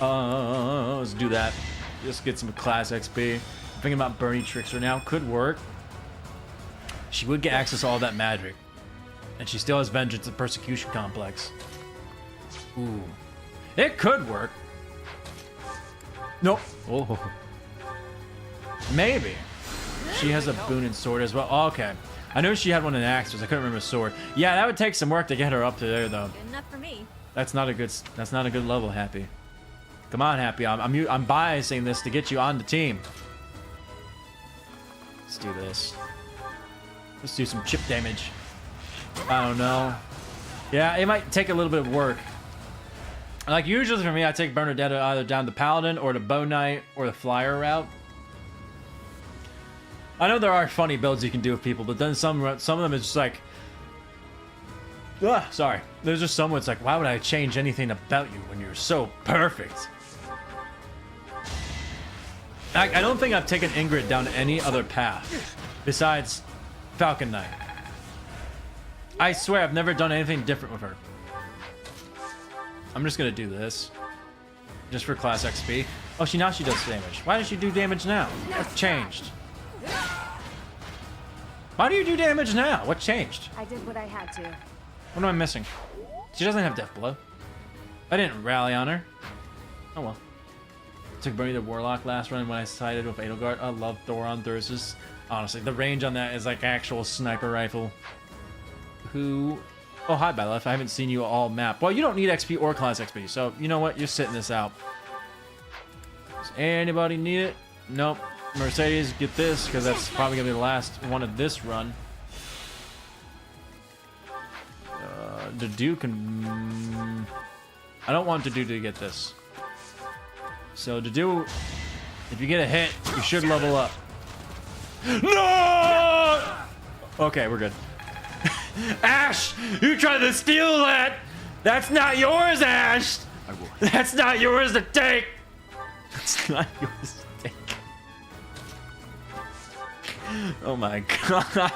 Let's do that. Just get some class XP. Thinking about Bernie Trickster now. Could work. She would get access to all that magic. And she still has Vengeance and Persecution Complex. Ooh. It could work. Nope. Oh. Maybe. She has a boon and sword as well. Oh, okay. I know she had one in Axes. I couldn't remember sword. Yeah, that would take some work to get her up to there, though. Good enough for me. That's not a good level, Happy. Come on, Happy. I'm biasing this to get you on the team. Let's do this. Let's do some chip damage. I don't know. Yeah, it might take a little bit of work. Like, usually for me, I take Bernadette either down the Paladin or the Bow Knight or the Flyer route. I know there are funny builds you can do with people, but then some of them is just like... sorry. There's just some where it's like, why would I change anything about you when you're so perfect? I don't think I've taken Ingrid down any other path besides Falcon Knight. I swear I've never done anything different with her. I'm just gonna do this. Just for class XP. Oh, now she does damage. Why does she do damage now? That's changed. Why do you do damage now? What changed? I did what I had to. What am I missing? She doesn't have Death Blow. I didn't rally on her. Oh well. Took Bernie the Warlock last run when I sided with Edelgard. I love Thoron Thyrsus. Honestly, the range on that is like actual sniper rifle. Who... Oh, hi, Battlef. I haven't seen you all map. Well, you don't need XP or class XP, so you know what? You're sitting this out. Does anybody need it? Nope. Mercedes, get this, because that's probably going to be the last one of this run. The Duke can... I don't want Dedu to get this. So Dedu, if you get a hit, you should level up. No! Okay, we're good. Ash, you tried to steal that! That's not yours, Ash! I will. That's not yours to take! That's not yours to take. Oh my god.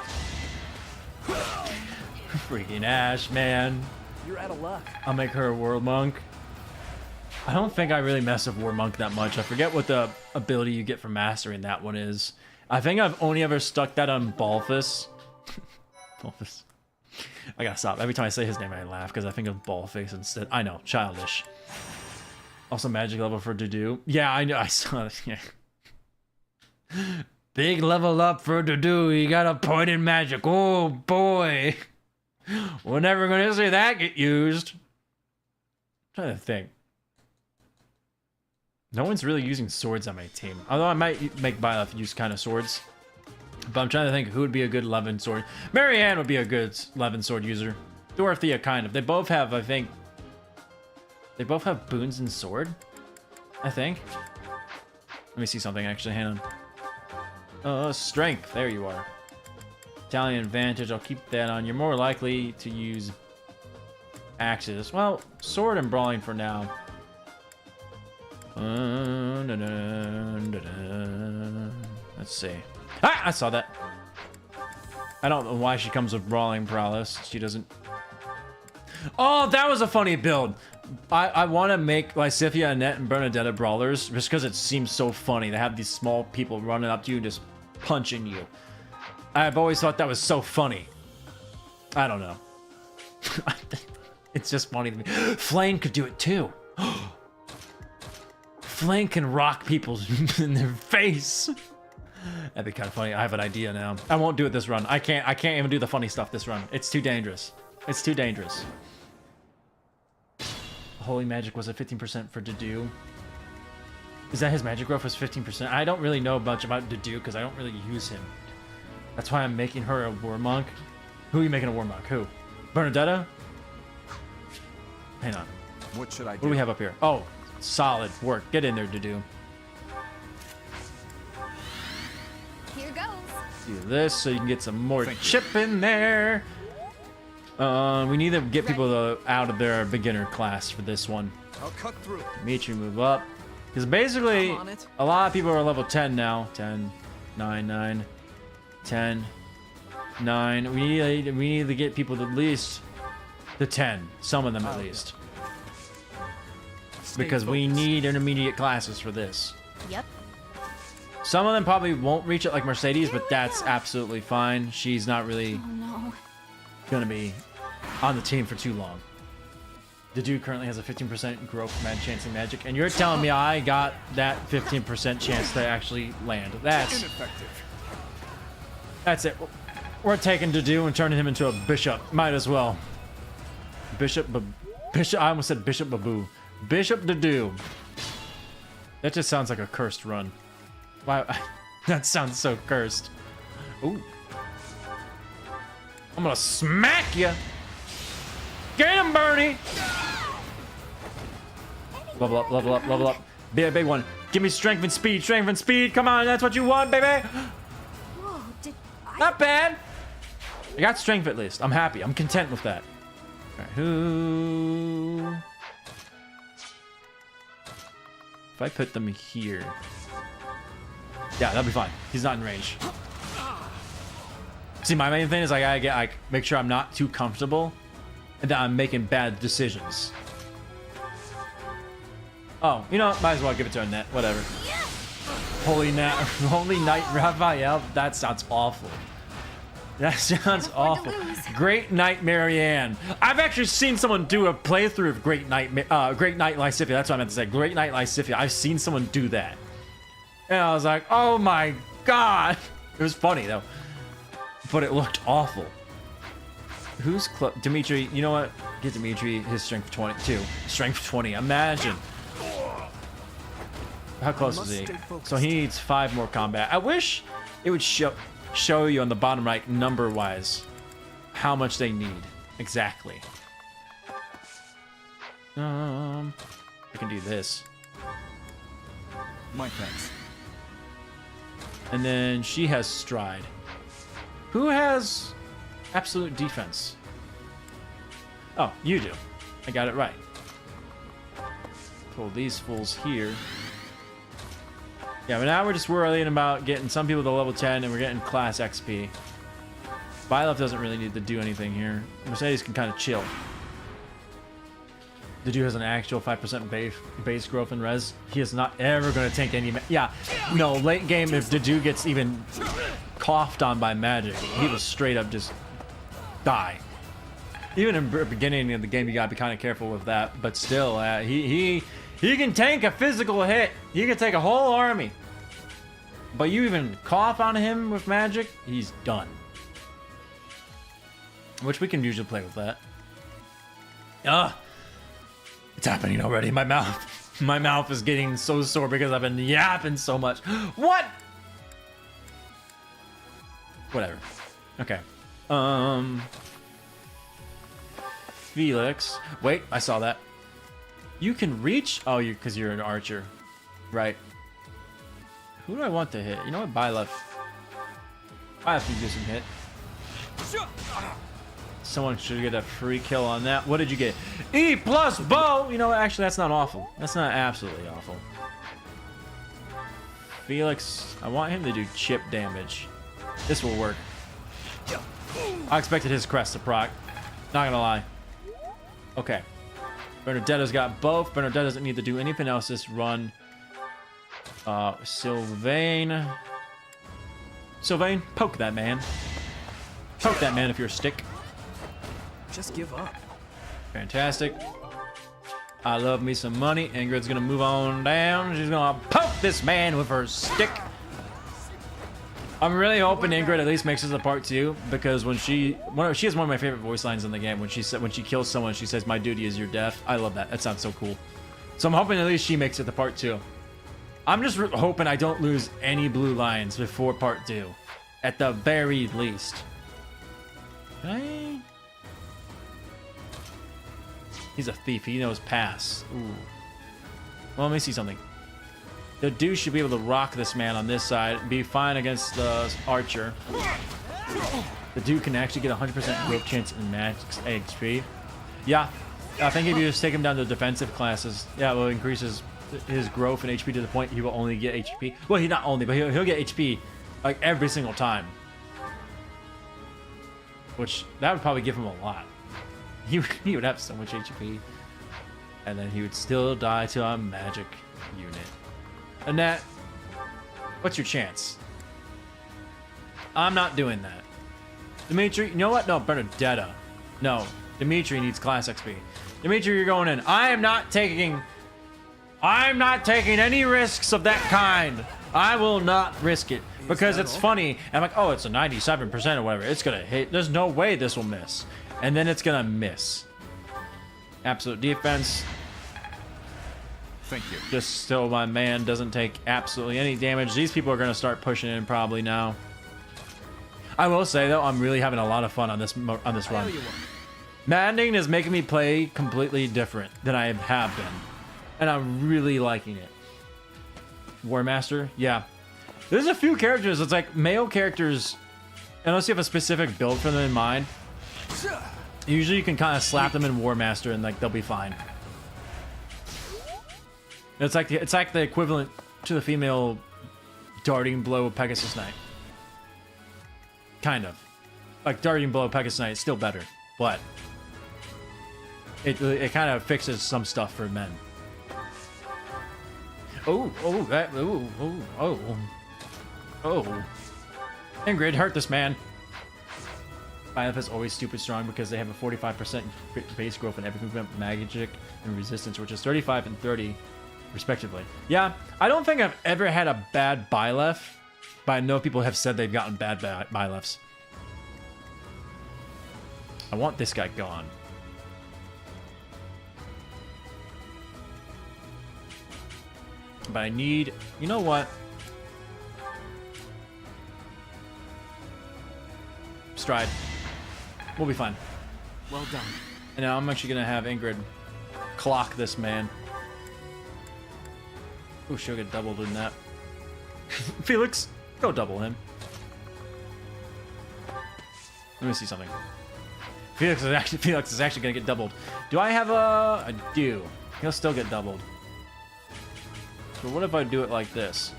Freaking Ash, man. You're out of luck. I'll make her a War Monk. I don't think I really mess with War Monk that much. I forget what the ability you get for mastering that one is. I think I've only ever stuck that on Balthus. Balthus. I gotta stop. Every time I say his name, I laugh because I think of Ballface instead. I know, childish. Also, magic level for Dedu. Yeah, I know. I saw it. Yeah. Big level up for Dedu. He got a point in magic. Oh boy. We're never gonna see that get used. I'm trying to think. No one's really using swords on my team. Although I might make Byleth use kind of swords. But I'm trying to think who would be a good Levin sword. Marianne would be a good Levin sword user. Dorothea kind of. They both have, I think... They both have boons and sword. I think. Let me see something actually. Hang on. Strength. There you are. Italian advantage. I'll keep that on. You're more likely to use axes. Well, sword and brawling for now. Let's see. Ah! I saw that. I don't know why she comes with brawling prowess. She doesn't... Oh, that was a funny build. I want to make Lysithia, Annette, and Bernadetta brawlers just because it seems so funny to have these small people running up to you and just punching you. I've always thought that was so funny. I don't know. It's just funny to me. Flame could do it too. Flame can rock people in their face. That'd be kind of funny. I have an idea now. I won't do it this run. I can't even do the funny stuff this run. It's too dangerous. It's too dangerous. Holy magic was at 15% for Dedu. Is that his magic growth was 15%? I don't really know much about Dedu because I don't really use him. That's why I'm making her a War Monk. Who are you making a War Monk? Who? Bernadetta? Hang on. What should I do? What do we have up here? Oh, solid work. Get in there, Dedu. Here goes. Do this so you can get some more chip in there. We need to get people out of their beginner class for this one. I'll cut through. Dimitri, move up. Because basically, I'm on it. a lot of people are level 10 now. 10, 9, 9, 10, 9. We need to get people to at least the 10. Some of them at least. Because we need intermediate classes for this. Yep. Some of them probably won't reach it like Mercedes, but that's absolutely fine. She's not really Oh no. going to be on the team for too long. The dude currently has a 15% growth mad chance in magic, and you're telling me I got that 15% chance to actually land. That's it. We're taking Dedu and turning him into a bishop. Might as well. Bishop. I almost said Bishop Babu. Bishop Dedu. That just sounds like a cursed run. Wow, that sounds so cursed. Ooh. I'm gonna smack you. Get him, Bernie. Level up, level up, level up. Be a big one. Give me strength and speed, strength and speed. Come on, that's what you want, baby. Whoa, did I... Not bad. I got strength at least. I'm happy. I'm content with that. All right, who? If I put them here. Yeah, that'll be fine. He's not in range. See, my main thing is I gotta make sure I'm not too comfortable and that I'm making bad decisions. Oh, you know, might as well give it to Annette. Whatever. Holy Knight Raphael. That sounds awful. That sounds afford to awful. lose. Great Night Marianne. I've actually seen someone do a playthrough of Great Night Lysithia. That's what I meant to say. Great Night Lysithia. I've seen someone do that. And I was like, oh my god. It was funny though. But it looked awful. Who's Dimitri? You know what? Get Dimitri his strength 22. Strength 20. Imagine. How close is he? So he needs 5 more combat. I wish it would show you on the bottom right, number-wise, how much they need exactly. I can do this, My thanks. and then she has stride. Who has absolute defense? Oh, you do. I got it right. Pull these fools here. Yeah, but now we're just worrying about getting some people to level 10 and we're getting class XP. Byleth doesn't really need to do anything here. Mercedes can kind of chill. The dude has an actual 5% base growth in res. He is not ever going to tank any... Yeah, no, late game, if the dude gets even coughed on by magic, he will straight up just die. Even in the beginning of the game, you got to be kind of careful with that. But still, he can tank a physical hit. He can take a whole army. But you even cough on him with magic, he's done. Which we can usually play with that. It's happening already. My mouth is getting so sore because I've been yapping so much. What? Whatever. Okay. Felix. Wait, I saw that. You can reach. Oh, because you're an archer, right? Who do I want to hit? You know what? Byleth. Byleth can do some hit. Someone should get a free kill on that. What did you get? E plus bow. You know what? Actually, that's not awful. That's not absolutely awful. Felix, I want him to do chip damage. This will work. I expected his crest to proc. Not gonna lie. Okay. Bernadetta's got both. Bernadetta doesn't need to do anything else this run. Sylvain. Sylvain, poke that man. Poke that man if you're a stick. Just give up. Fantastic. I love me some money. Ingrid's gonna move on down. She's gonna poke this man with her stick. I'm really hoping Ingrid at least makes it to part 2 because when she has one of my favorite voice lines in the game. When she kills someone, she says, "My duty is your death." I love that. That sounds so cool. So I'm hoping at least she makes it to part 2. I'm just hoping I don't lose any blue lions before part 2, at the very least. Okay. He's a thief. He knows pass. Ooh. Well, let me see something. The dude should be able to rock this man on this side. Be fine against the archer. The dude can actually get 100% growth chance in max XP. Yeah. I think if you just take him down to defensive classes, yeah, it will increase his growth and HP to the point he will only get HP. Well, he not only, but he'll get HP like every single time. Which, that would probably give him a lot. He would have so much HP. And then he would still die to a magic unit. Annette, what's your chance? I'm not doing that. Dimitri, you know what? No, Bernadetta. No, Dimitri needs class XP. Dimitri, you're going in. I'm not taking any risks of that kind. I will not risk it because it's funny. I'm like, oh, it's a 97% or whatever. It's gonna hit. There's no way this will miss. And then it's gonna miss. Absolute defense. Thank you. Just so my man doesn't take absolutely any damage. These people are gonna start pushing in probably now. I will say though, I'm really having a lot of fun on this run. Maddening is making me play completely different than I have been, and I'm really liking it. War Master, yeah. There's a few characters. It's like male characters, unless you have a specific build for them in mind. Usually you can kind of slap them in War Master and like they'll be fine. It's like the equivalent to the female darting blow Pegasus Knight. Kind of. Like darting blow Pegasus Knight is still better, but it kind of fixes some stuff for men. Oh. Ingrid, hurt this man. Byleth is always stupid strong because they have a 45% base growth in every movement, magic, and resistance, which is 35 and 30, respectively. Yeah, I don't think I've ever had a bad Byleth, but I know people have said they've gotten bad Byleths. I want this guy gone. But I need... You know what? Stride. We'll be fine. Well done. And now I'm actually going to have Ingrid clock this man. Ooh, she'll get doubled in that. Felix, go double him. Let me see something. Felix is actually going to get doubled. Do I have a... I do. He'll still get doubled. So what if I do it like this?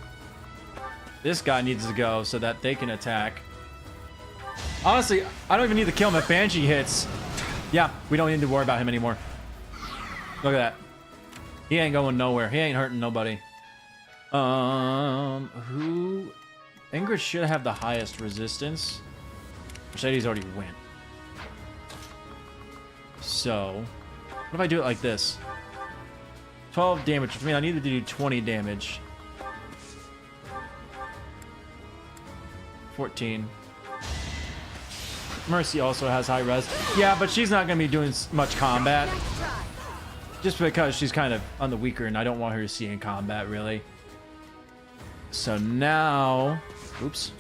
This guy needs to go so that they can attack. Honestly, I don't even need to kill him if Banshee hits. Yeah, we don't need to worry about him anymore. Look at that. He ain't going nowhere. He ain't hurting nobody. Who... Ingrid should have the highest resistance. Mercedes already went. So... What if I do it like this? 12 damage, which means I need to do 20 damage. 14. Mercy also has high res. Yeah, but she's not going to be doing much combat. Just because she's kind of on the weaker, and I don't want her to see in combat, really. So now... Oops.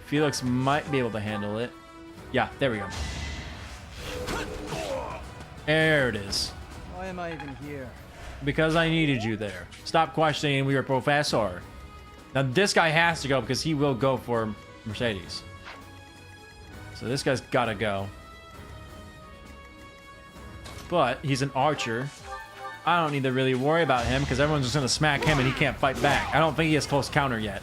Felix might be able to handle it. Yeah, there we go. There it is. Why am I even here? Because I needed you there. Stop questioning we were professor. Now this guy has to go because he will go for Mercedes. So this guy's gotta go. But he's an archer. I don't need to really worry about him because everyone's just gonna smack him and he can't fight back. I don't think he has close counter yet.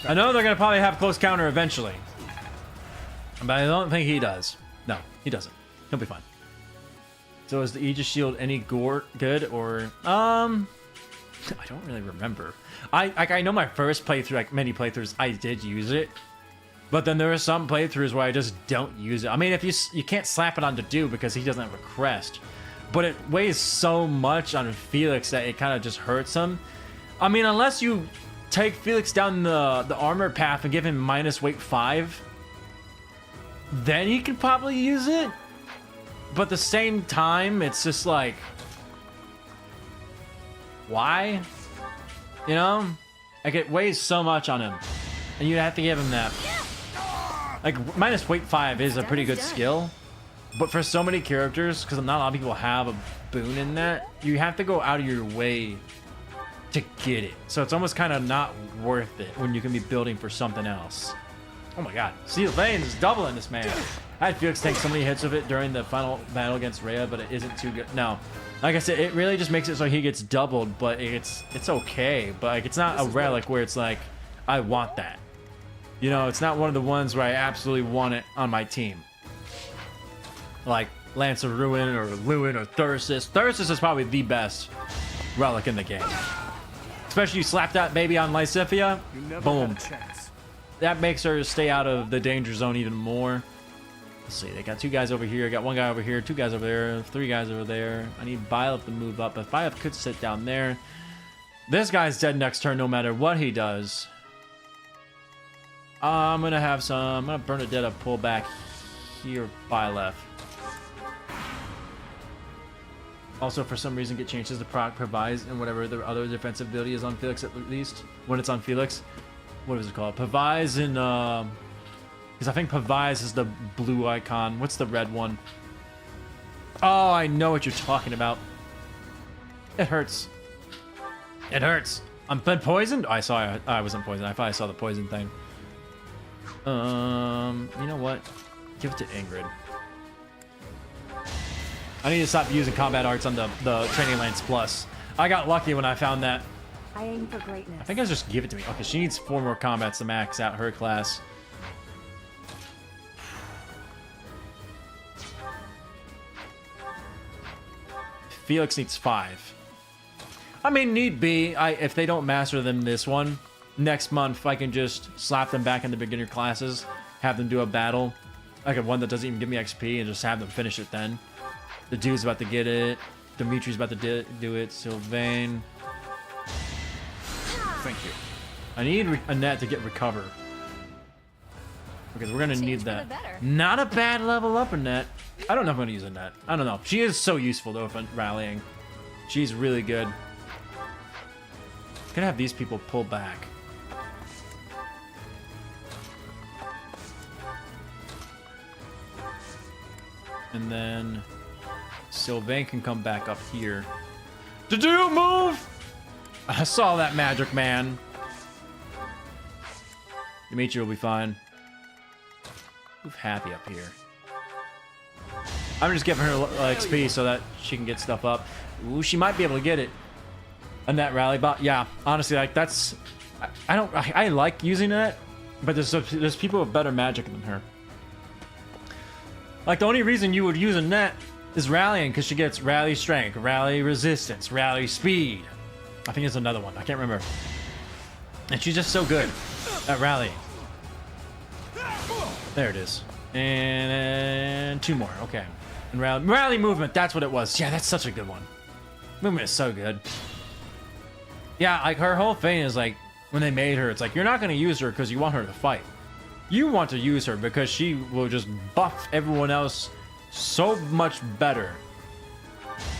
I know they're gonna probably have close counter eventually. But I don't think he does. No, he doesn't. He'll be fine. So is the Aegis Shield any good or I don't really remember. I know my first playthrough, like many playthroughs, I did use it, but then there are some playthroughs where I just don't use it. I mean, if you can't slap it on Dedu because he doesn't have a crest, but it weighs so much on Felix that it kind of just hurts him. I mean, unless you take Felix down the armor path and give him minus weight 5, then he could probably use it. But at the same time, it's just like, why? You know? Like, it weighs so much on him. And you have to give him that. Like, minus weight 5 is a pretty good skill. But for so many characters, because not a lot of people have a boon in that, you have to go out of your way to get it. So it's almost kind of not worth it when you can be building for something else. Oh my god. Steel Veins is doubling this man. I had Felix take so many hits of it during the final battle against Rhea, but it isn't too good. No. Like I said, it really just makes it so he gets doubled, but it's okay. But like, it's not a relic where it's like, I want that. You know, it's not one of the ones where I absolutely want it on my team. Like Lance of Ruin or Lewin or Thyrsus. Thyrsus is probably the best relic in the game. Especially you slap that baby on Lysithia, boom. That makes her stay out of the danger zone even more. Let's see, they got 2 guys over here, got 1 guy over here, 2 guys over there, 3 guys over there. I need Byleth to move up, but Byleth could sit down there. This guy's dead next turn no matter what he does. I'm gonna Bernadetta pull back here, Byleth. Also, for some reason, get changes to proc Provides and whatever the other defensive ability is on Felix, at least when it's on Felix. What is it called? Pavise and because I think Pavise is the blue icon. What's the red one? Oh, I know what you're talking about. It hurts. It hurts. I'm been poisoned. I wasn't poisoned. I thought I saw the poison thing. You know what? Give it to Ingrid. I need to stop using combat arts on the Training Lance Plus. I got lucky when I found that. I aim for greatness. I think I just give it to me. Okay, she needs 4 more combats to max out her class. Felix needs 5. I mean, need be. If they don't master them this one, next month I can just slap them back into beginner classes, have them do a battle, like a one that doesn't even give me XP, and just have them finish it then. The dude's about to get it. Dimitri's about to do it. Sylvain. Thank you. I need Annette to get recover. Because we're going to need for the that. better. Not a bad level up, Annette. I don't know if I'm going to use Annette. I don't know. She is so useful, though, for rallying. She's really good. Gonna have these people pull back. And then Sylvain can come back up here. To move! I saw that magic, man. Dimitri will be fine. Move happy up here. I'm just giving her XP so that she can get stuff up. Ooh, she might be able to get it. On that rally bot, yeah. Honestly, like that's, I like using it, but there's people with better magic than her. Like the only reason you would use Annette is rallying, because she gets rally strength, rally resistance, rally speed. I think it's another one. I can't remember. And she's just so good at rallying. There it is. And two more. Okay. And rally movement. That's what it was. Yeah, that's such a good one. Movement is so good. Yeah, like her whole thing is like when they made her, it's like you're not going to use her because you want her to fight. You want to use her because she will just buff everyone else so much better.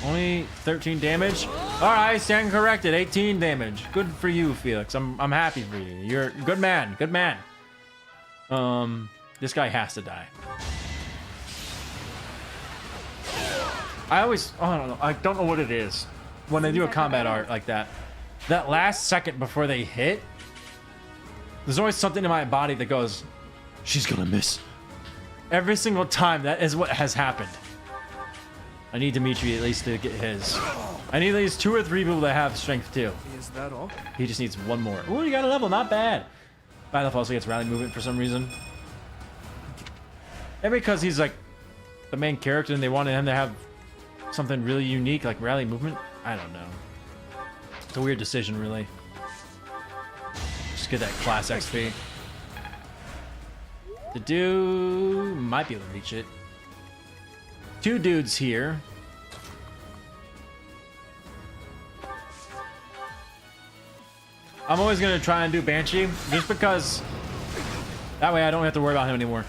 Only 13 damage. All right, stand corrected. 18 damage. Good for you, Felix. I'm happy for you. You're a good man. Good man. This guy has to die. I don't know. I don't know what it is when they do a combat art like that. That last second before they hit, there's always something in my body that goes, she's gonna miss. Every single time, that is what has happened. I need Dimitri at least to get his. I need at least 2 or 3 people that have strength too. Is that all? He just needs 1 more. Ooh, you got a level, not bad. Byleth also gets rally movement for some reason. Maybe because he's like the main character and they wanted him to have something really unique like rally movement. I don't know. It's a weird decision, really. Just get that class XP. The dude might be able to reach it. 2 dudes here. I'm always gonna try and do Banshee just because that way I don't have to worry about him anymore.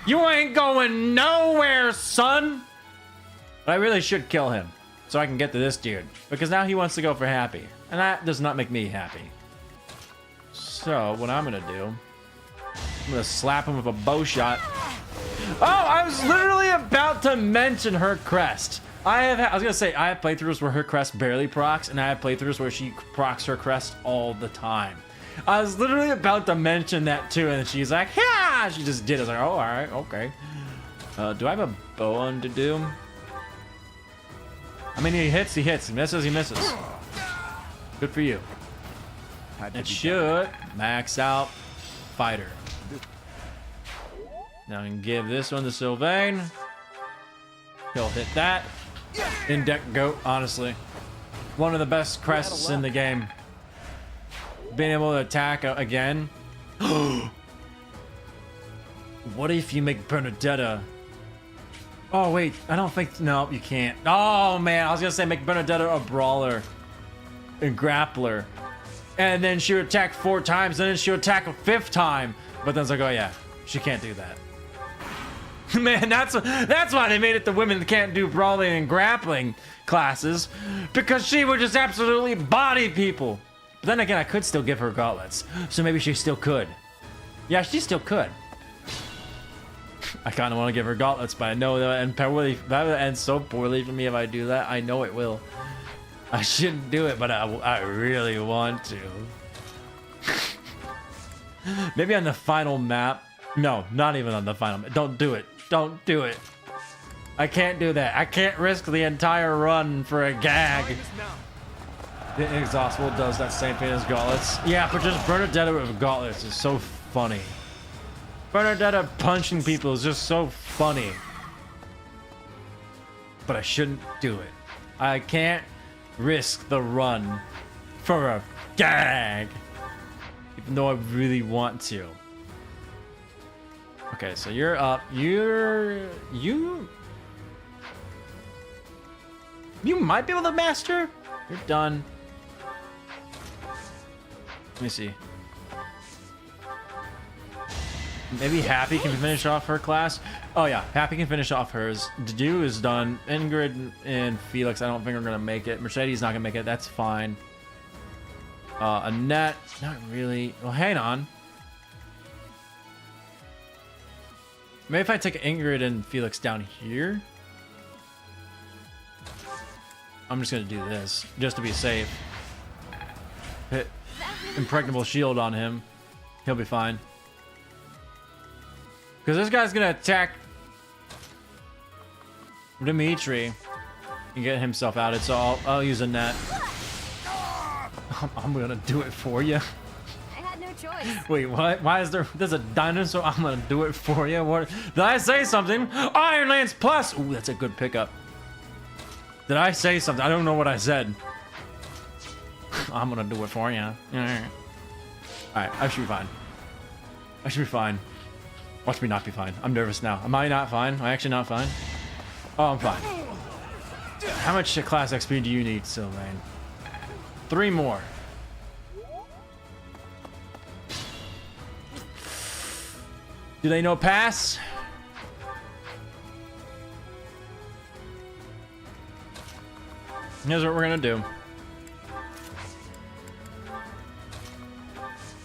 You ain't going nowhere, son! But I really should kill him so I can get to this dude because now he wants to go for happy and that does not make me happy. So what I'm gonna do, I'm gonna slap him with a bow shot. Oh, I was literally about to mention her crest. I was gonna say I have playthroughs where her crest barely procs, and I have playthroughs where she procs her crest all the time. I was literally about to mention that too, and she's like, yeah, she just did it. I was like, oh, all right, okay. Do I have a bow on to do? I mean, he hits, he misses, he misses. Good for you. It should max out fighter. Now I can give this one to Sylvain. He'll hit that. In deck goat, honestly. One of the best crests in the game. Being able to attack again. What if you make Bernadetta? Oh wait, I don't think, no, you can't. Oh man, I was gonna say make Bernadetta a brawler and grappler. And then she would attack 4 times, and then she would attack a 5th time. But then it's like, oh yeah, she can't do that. Man, that's why they made it the women that can't do brawling and grappling classes, because she would just absolutely body people. But then again, I could still give her gauntlets, so maybe she still could. Yeah, she still could. I kind of want to give her gauntlets, but I know that would end so poorly for me if I do that. I know it will. I shouldn't do it, but I really want to. Maybe on the final map. No, not even on the final map. Don't do it. Don't do it. I can't do that. I can't risk the entire run for a gag. The Inexhaustible does that same thing as gauntlets. Yeah, but just Bernadetta with gauntlets is so funny. Bernadetta punching people is just so funny. But I shouldn't do it. I can't risk the run for a gag. even though I really want to. Okay, so you're up. You might be able to master. You're done. Let me see. Maybe Happy can finish off her class. Oh yeah, Happy can finish off hers. Dedu is done. Ingrid and Felix, I don't think are gonna make it. Mercedes not gonna make it. That's fine. Annette, not really. Well, hang on. Maybe if I take Ingrid and Felix down here. I'm just gonna do this just to be safe. Hit impregnable shield on him. He'll be fine. Because this guy's gonna attack Dimitri and get himself outed, so I'll use a net. I'm gonna do it for you. I had no choice. Wait, what? Why is there's a dinosaur? I'm gonna do it for you. What? Did I say something? Iron Lance Plus. Ooh, that's a good pickup. Did I say something? I don't know what I said. I'm gonna do it for you. All right, I should be fine. I should be fine. Watch me not be fine. I'm nervous now. Am I not fine? Am I actually not fine? Oh, I'm fine. How much class XP do you need, Sylvain? 3 more. Do they know pass? Here's what we're gonna do.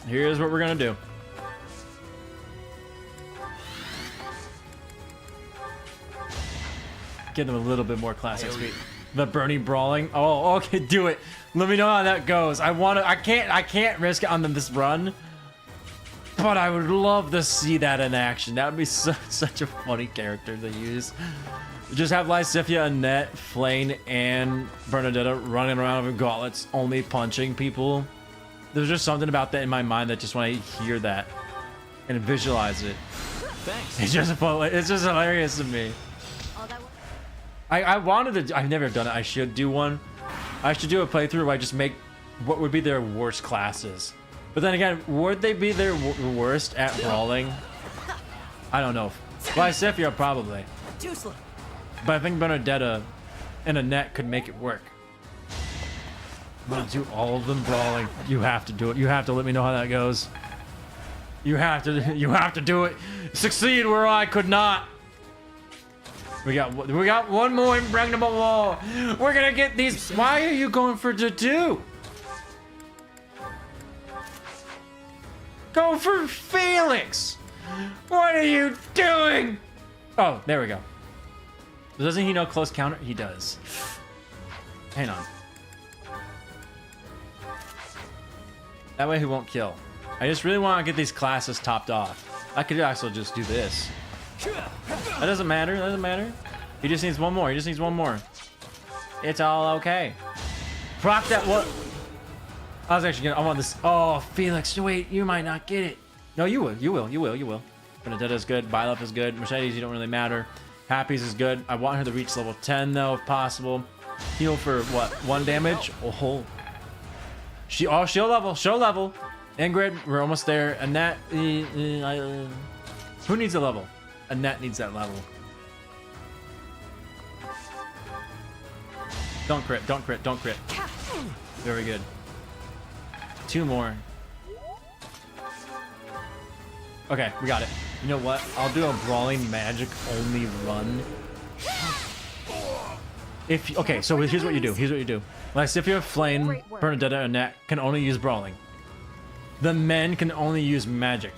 Here's what we're gonna do. Give them a little bit more class XP. The Bernie brawling. Oh, okay, do it. Let me know how that goes. I can't risk it on them this run. But I would love to see that in action. That would be such a funny character to use. Just have Lysithia, Annette, Flane, and Bernadetta running around with gauntlets, only punching people. There's just something about that in my mind that just when I hear that and visualize it. Thanks. It's just hilarious to me. I wanted to. I've never done it. I should do one. I should do a playthrough where I just make what would be their worst classes. But then again, would they be their worst at brawling? I don't know. Lysithia probably. But I think Bernadetta and Annette could make it work. I'm gonna do all of them brawling. You have to do it. You have to let me know how that goes. You have to do it. Succeed where I could not. We got one more impregnable wall. We're gonna get these. Why are you going for Dedu? Go for Felix. What are you doing? Oh, there we go. Doesn't he know close counter? He does. Hang on. That way he won't kill. I just really want to get these classes topped off. I could also just do this. That doesn't matter. That doesn't matter. He just needs one more. He just needs one more. It's all okay. Proc that what? I was actually gonna. I want this. Oh, Felix. Wait, you might not get it. No, you will. You will. You will. You will. Benedetta's good. Byleth is good. Mercedes, you don't really matter. Happy's is good. I want her to reach level 10 though, if possible. Heal for what? 1 damage. Oh. She'll level. She'll level. Ingrid, we're almost there. Annette. Who needs a level? Annette needs that level. Don't crit, don't crit, don't crit. Very good. 2 more. Okay, we got it. You know what? I'll do a brawling magic only run. Okay, so here's what you do. Here's what you do. Lysithia, Flame, Bernadetta, and Annette can only use brawling. The men can only use magic.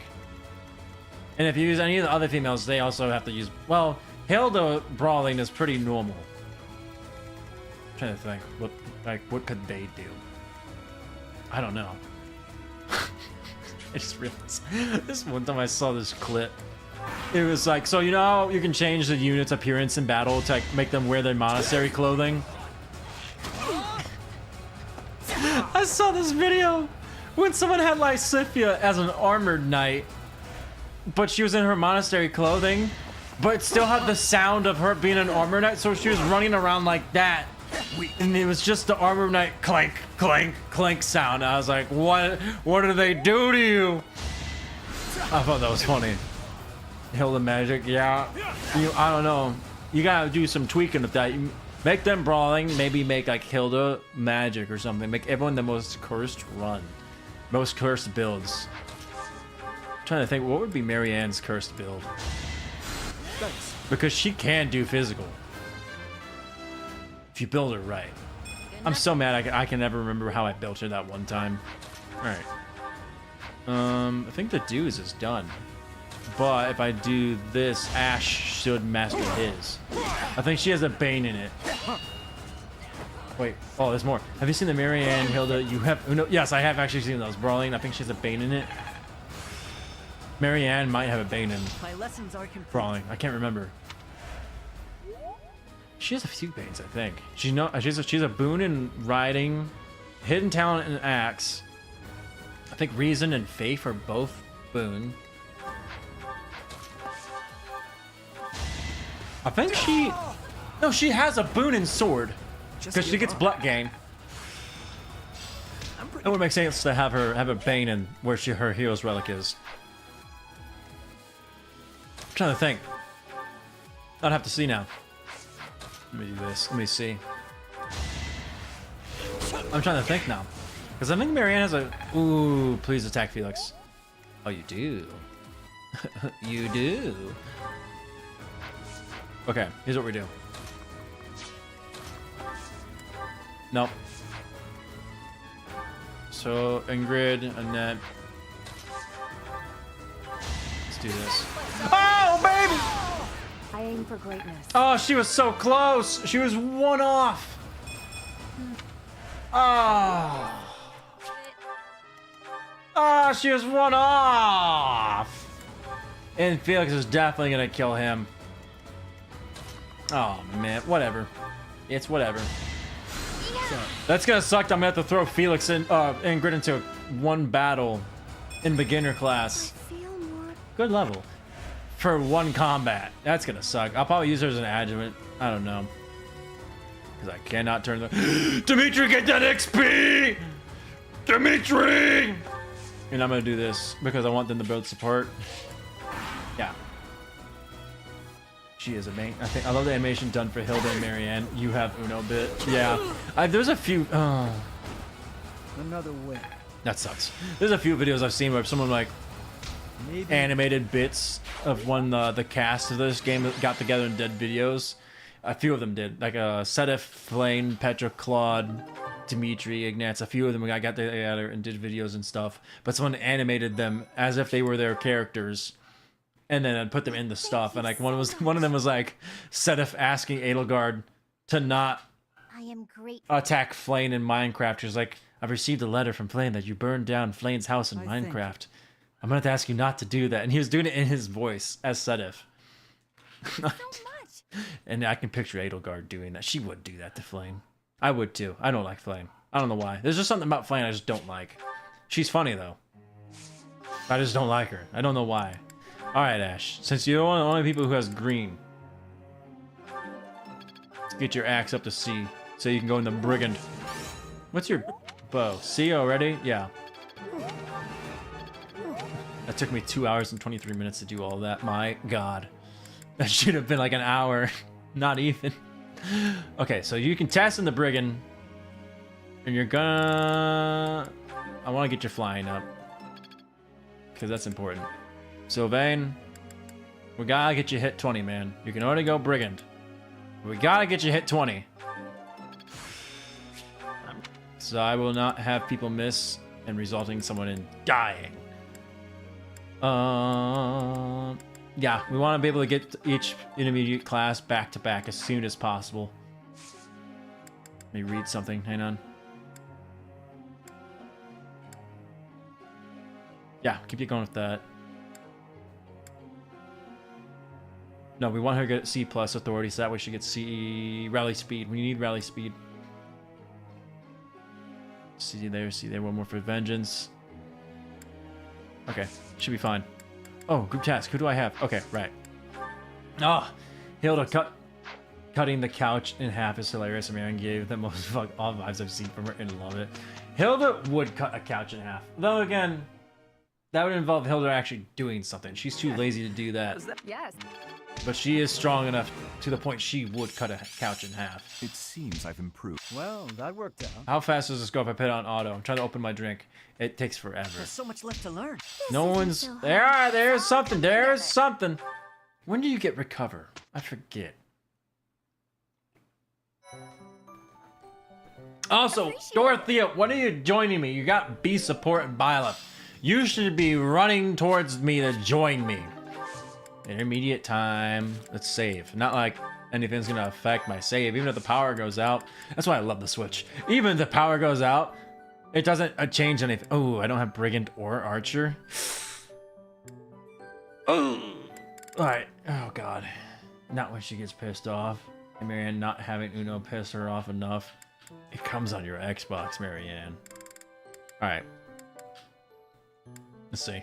And if you use any of the other females, they also have to use... Well, Hilda brawling is pretty normal. I'm trying to think. What could they do? I don't know. I just realized this one time I saw this clip. It was like, so you know how you can change the unit's appearance in battle to like, make them wear their monastery clothing? I saw this video when someone had Lysithia as an armored knight, but she was in her monastery clothing, but still had the sound of her being an armored knight, so she was running around like that And it was just the Armor Knight clank, clank, clank sound. I was like, what did they do to you? I thought that was funny. Hilda magic, yeah. I don't know. You gotta do some tweaking with that. You make them brawling, maybe make like Hilda magic or something. Make everyone the most cursed run. Most cursed builds. I'm trying to think, what would be Marianne's cursed build? Thanks. Because she can do physical. If you build her right. I'm so mad I can never remember how I built her that one time. Alright. I think the dues is done. But if I do this, Ash should master his. I think she has a Bane in it. Wait, oh, there's more. Have you seen the Marianne, Hilda? You have Uno? Yes, I have actually seen those brawling. I think she has a Bane in it. Marianne might have a Bane in My lessons are complete. brawling. I can't remember. She has a few Banes, I think. She's a boon in riding, hidden talent in axe. I think reason and faith are both boon. I think she has a boon in sword because she gets blood gain. It would make sense to have her have a Bane in where her hero's relic is. I'm trying to think. I'd have to see now. Let me do this. Let me see. I'm trying to think now. Because I think Marianne has a... Ooh, please attack Felix. Oh, you do. You do. Okay, here's what we do. Nope. So, Ingrid, Annette. Let's do this. Oh, baby! I aim for greatness. Oh, she was so close. She was one off. Oh. Oh, she was one off. And Felix is definitely going to kill him. Oh, man. Whatever. It's whatever. That's going to suck. I'm going to have to throw Felix and Ingrid into one battle in beginner class. Good level. For one combat. That's gonna suck. I'll probably use her as an adjuvant. I don't know. Because I cannot turn the... Dimitri, get that XP! Dimitri! And I'm gonna do this because I want them to build support. Yeah. She is a main. I love the animation done for Hilda and Marianne. You have Uno bit. Yeah. There's a few... Another way. That sucks. There's a few videos I've seen where someone like... Maybe. animated bits of when the cast of this game got together and did videos. A few of them did, like Sedef, Flame, Petra, Claude, Dimitri, Ignatz. A few of them got together and did videos and stuff. But someone animated them as if they were their characters, and then put them in the stuff. And like one of them was like Sedef asking Edelgard to not I am great. attack Flame in Minecraft. She's like, I've received a letter from Flame that you burned down Flame's house in Minecraft. I'm gonna have to ask you not to do that. And he was doing it in his voice as Sedef. So much. And I can picture Edelgard doing that. She would do that to Flame. I would too. I don't like Flame. I don't know why. There's just something about Flame I just don't like. She's funny though. I just don't like her. I don't know why. Alright, Ash. Since you're one of the only people who has green, let's get your axe up to C so you can go in the Brigand. What's your bow? C already? Yeah. That took me 2 hours and 23 minutes to do all that. My God. That should have been like an hour. Not even. Okay, so you can test in the Brigand. And you're gonna... I want to get your flying up. Because that's important. Sylvain, we gotta get you hit 20, man. You can already go Brigand. We gotta get you hit 20. So I will not have people miss and resulting someone in dying. Yeah, we want to be able to get each intermediate class back to back as soon as possible. Let me read something. Hang on. Yeah, keep going with that. No, we want her to get C plus authority, so that way she gets C rally speed. We need rally speed. See there, one more for vengeance. Okay, should be fine. Oh, group task. Who do I have? Okay, right. Oh, Hilda, cut. Cutting the couch in half is hilarious. Marion gave the most fuck off vibes I've seen from her and love it. Hilda would cut a couch in half. Though again, that would involve Hilda actually doing something. She's too lazy to do that. Yes. But she is strong enough to the point she would cut a couch in half. It seems I've improved. Well, that worked out. How fast does this go if I put it on auto? I'm trying to open my drink. It takes forever. There's so much left to learn. No one's... There's something. There's something. When do you get recover? I forget. Also, Dorothea, when are you joining me? You got B support and Byleth. You should be running towards me to join me. Intermediate time. Let's save. Not like anything's gonna affect my save, even if the power goes out. That's why I love the Switch. Even if the power goes out, it doesn't change anything. Oh, I don't have Brigand or Archer. Oh, alright. Oh, God. Not when she gets pissed off. And Marianne not having Uno piss her off enough. It comes on your Xbox, Marianne. Alright. Let's see.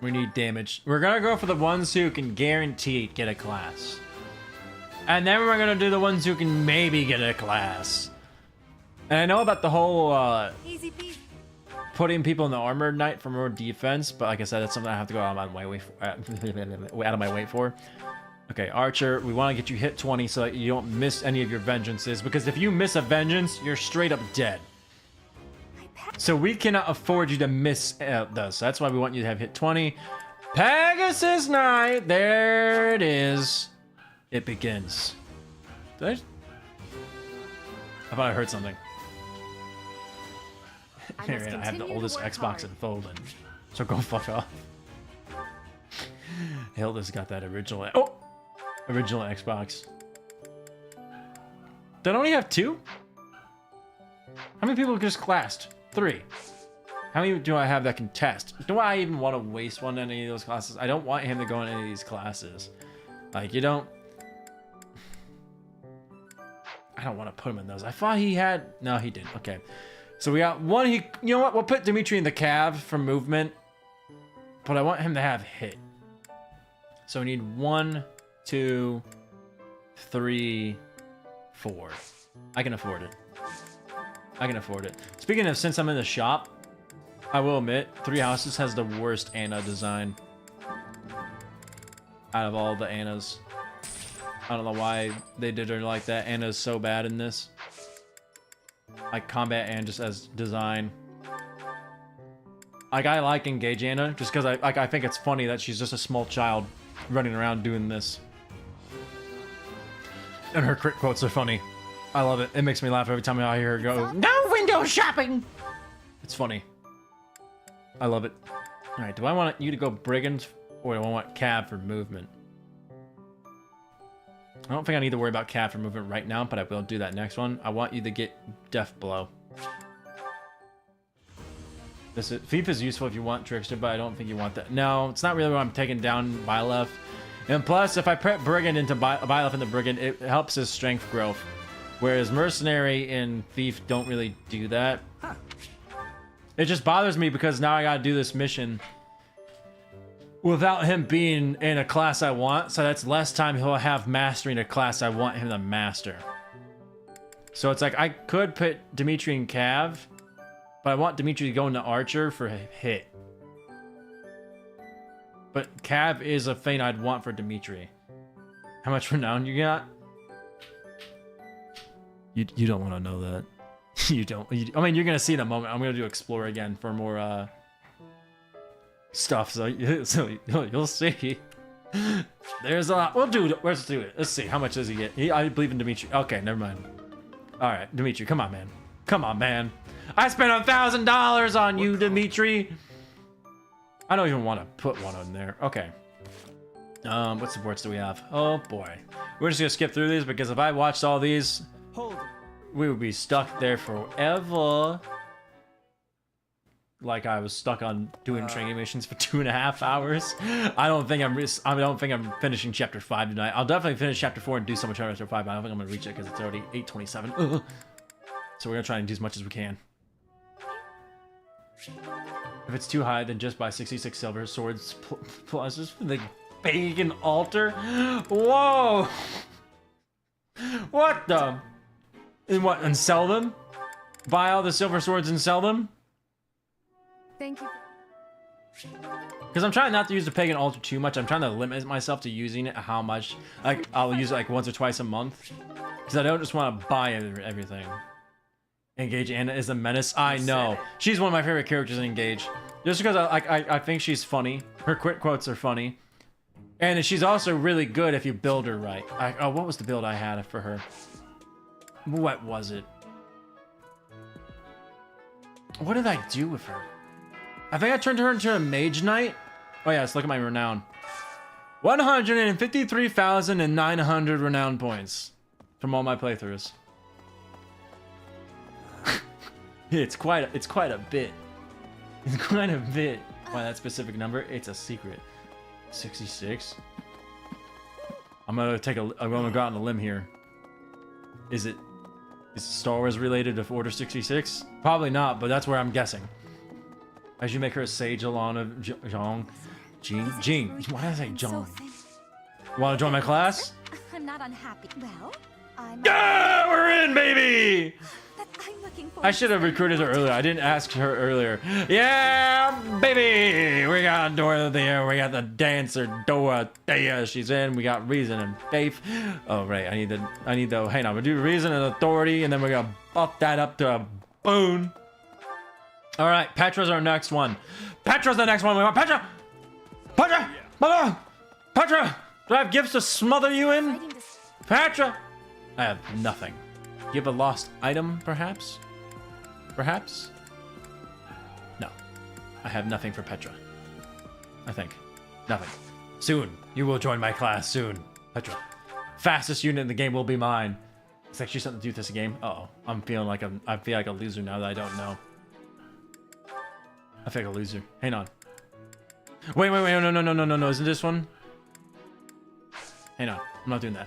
We need damage. We're gonna go for the ones who can guaranteed get a class. And then we're gonna do the ones who can maybe get a class. And I know about the whole Easy peasy. putting people in the armored knight for more defense, but like I said, that's something I have to go out of my way for, out of my way for. Okay, Archer, we want to get you hit 20 so that you don't miss any of your vengeances, because if you miss a vengeance, you're straight up dead. So we cannot afford you to miss those. So that's why we want you to have hit 20. Pegasus Knight, there it is. It begins. Did I thought I heard something. Here, I have the oldest Xbox in Folding, so go fuck off. Hilda's got that original. Oh, original Xbox. Did I only have 2? How many people just classed? 3. How many do I have that can test? Do I even want to waste one in any of those classes? I don't want him to go in any of these classes. Like, you don't... I don't want to put him in those. I thought he had... No, he didn't. Okay. So we got one... You know what? We'll put Dimitri in the cav for movement. But I want him to have hit. So we need 1, 2, 3, 4. I can afford it. I can afford it. Speaking of, since I'm in the shop, I will admit, Three Houses has the worst Anna design out of all the Annas. I don't know why they did her like that. Anna's so bad in this. Like combat and just as design. Like I like Engage Anna just because I think it's funny that she's just a small child running around doing this. And her crit quotes are funny. I love it. It makes me laugh every time I hear her go, "No window shopping!" It's funny. I love it. Alright, do I want you to go Brigand or do I want Cav for movement? I don't think I need to worry about Cav for movement right now, but I will do that next one. I want you to get Death Blow. Thief is useful if you want Trickster, but I don't think you want that. No, it's not really what I'm taking down Byleth. And plus, if I put Brigand into Byleth into Brigand, it helps his strength growth. Whereas Mercenary and Thief don't really do that. Huh. It just bothers me because now I gotta do this mission without him being in a class I want, so that's less time he'll have mastering a class I want him to master. So it's like, I could put Dimitri in Cav, but I want Dimitri to go into Archer for a hit. But Cav is a thing I'd want for Dimitri. How much renown you got? You don't want to know that. You don't. I mean, you're gonna see in a moment. I'm gonna do Explore again for more stuff. So you'll see. There's a lot. Let's do it. Let's see. How much does he get? I believe in Dimitri. Okay, never mind. All right, Dimitri, come on, man. Come on, man. I spent $1,000 on you, Dimitri. I don't even want to put one on there. Okay. What supports do we have? Oh boy. We're just gonna skip through these because if I watched all these, Hold it. we would be stuck there forever. Like I was stuck on doing training missions for 2.5 hours. I don't think I'm finishing chapter 5 tonight. I'll definitely finish chapter 4 and do so much chapter 5, but I don't think I'm gonna reach it because it's already 8:27. So we're gonna try and do as much as we can. If it's too high, then just buy 66 silver swords plus just the pagan altar. Whoa! what the? And what? And sell them? Buy all the silver swords and sell them? Thank you. Because I'm trying not to use the pagan altar too much. I'm trying to limit myself to using it how much. Like, I'll use it like once or twice a month. Because I don't just want to buy everything. Engage Anna is a menace. I know. She's one of my favorite characters in Engage. Just because I think she's funny. Her quick quotes are funny. And she's also really good if you build her right. Oh, what was the build I had for her? What was it? What did I do with her? I think I turned her into a mage knight. Oh yeah, let's look at my renown. 153,900 renown points from all my playthroughs. It's quite a bit. It's quite a bit. Why that specific number? It's a secret. 66. I'm gonna go out on a limb here. Is Star Wars related to Order 66? Probably not, but that's where I'm guessing. As you make her a sage Alana Jean. Why did I say John? Want to join my class? I'm not unhappy. Well, Yeah, we're in, baby! I'm looking forward. I should have recruited her earlier. I didn't ask her earlier. Yeah, baby! We got Dorothea. We got the dancer Dorothea. She's in. We got reason and faith. Oh right, I need the. Hang on, we'll do reason and authority, and then we're gonna buff that up to a boon. All right, Petra's our next one. Petra's the next one. We want Petra. Petra, mother, Petra. Do I have gifts to smother you in? Petra. I have nothing. You have a lost item, perhaps? Perhaps? No. I have nothing for Petra. I think. Nothing. Soon. You will join my class soon. Petra. Fastest unit in the game will be mine. It's actually something to do with this game. Uh-oh. I feel like a loser now that I don't know. I feel like a loser. Hang on. Wait. No. Isn't this one? Hang on. I'm not doing that.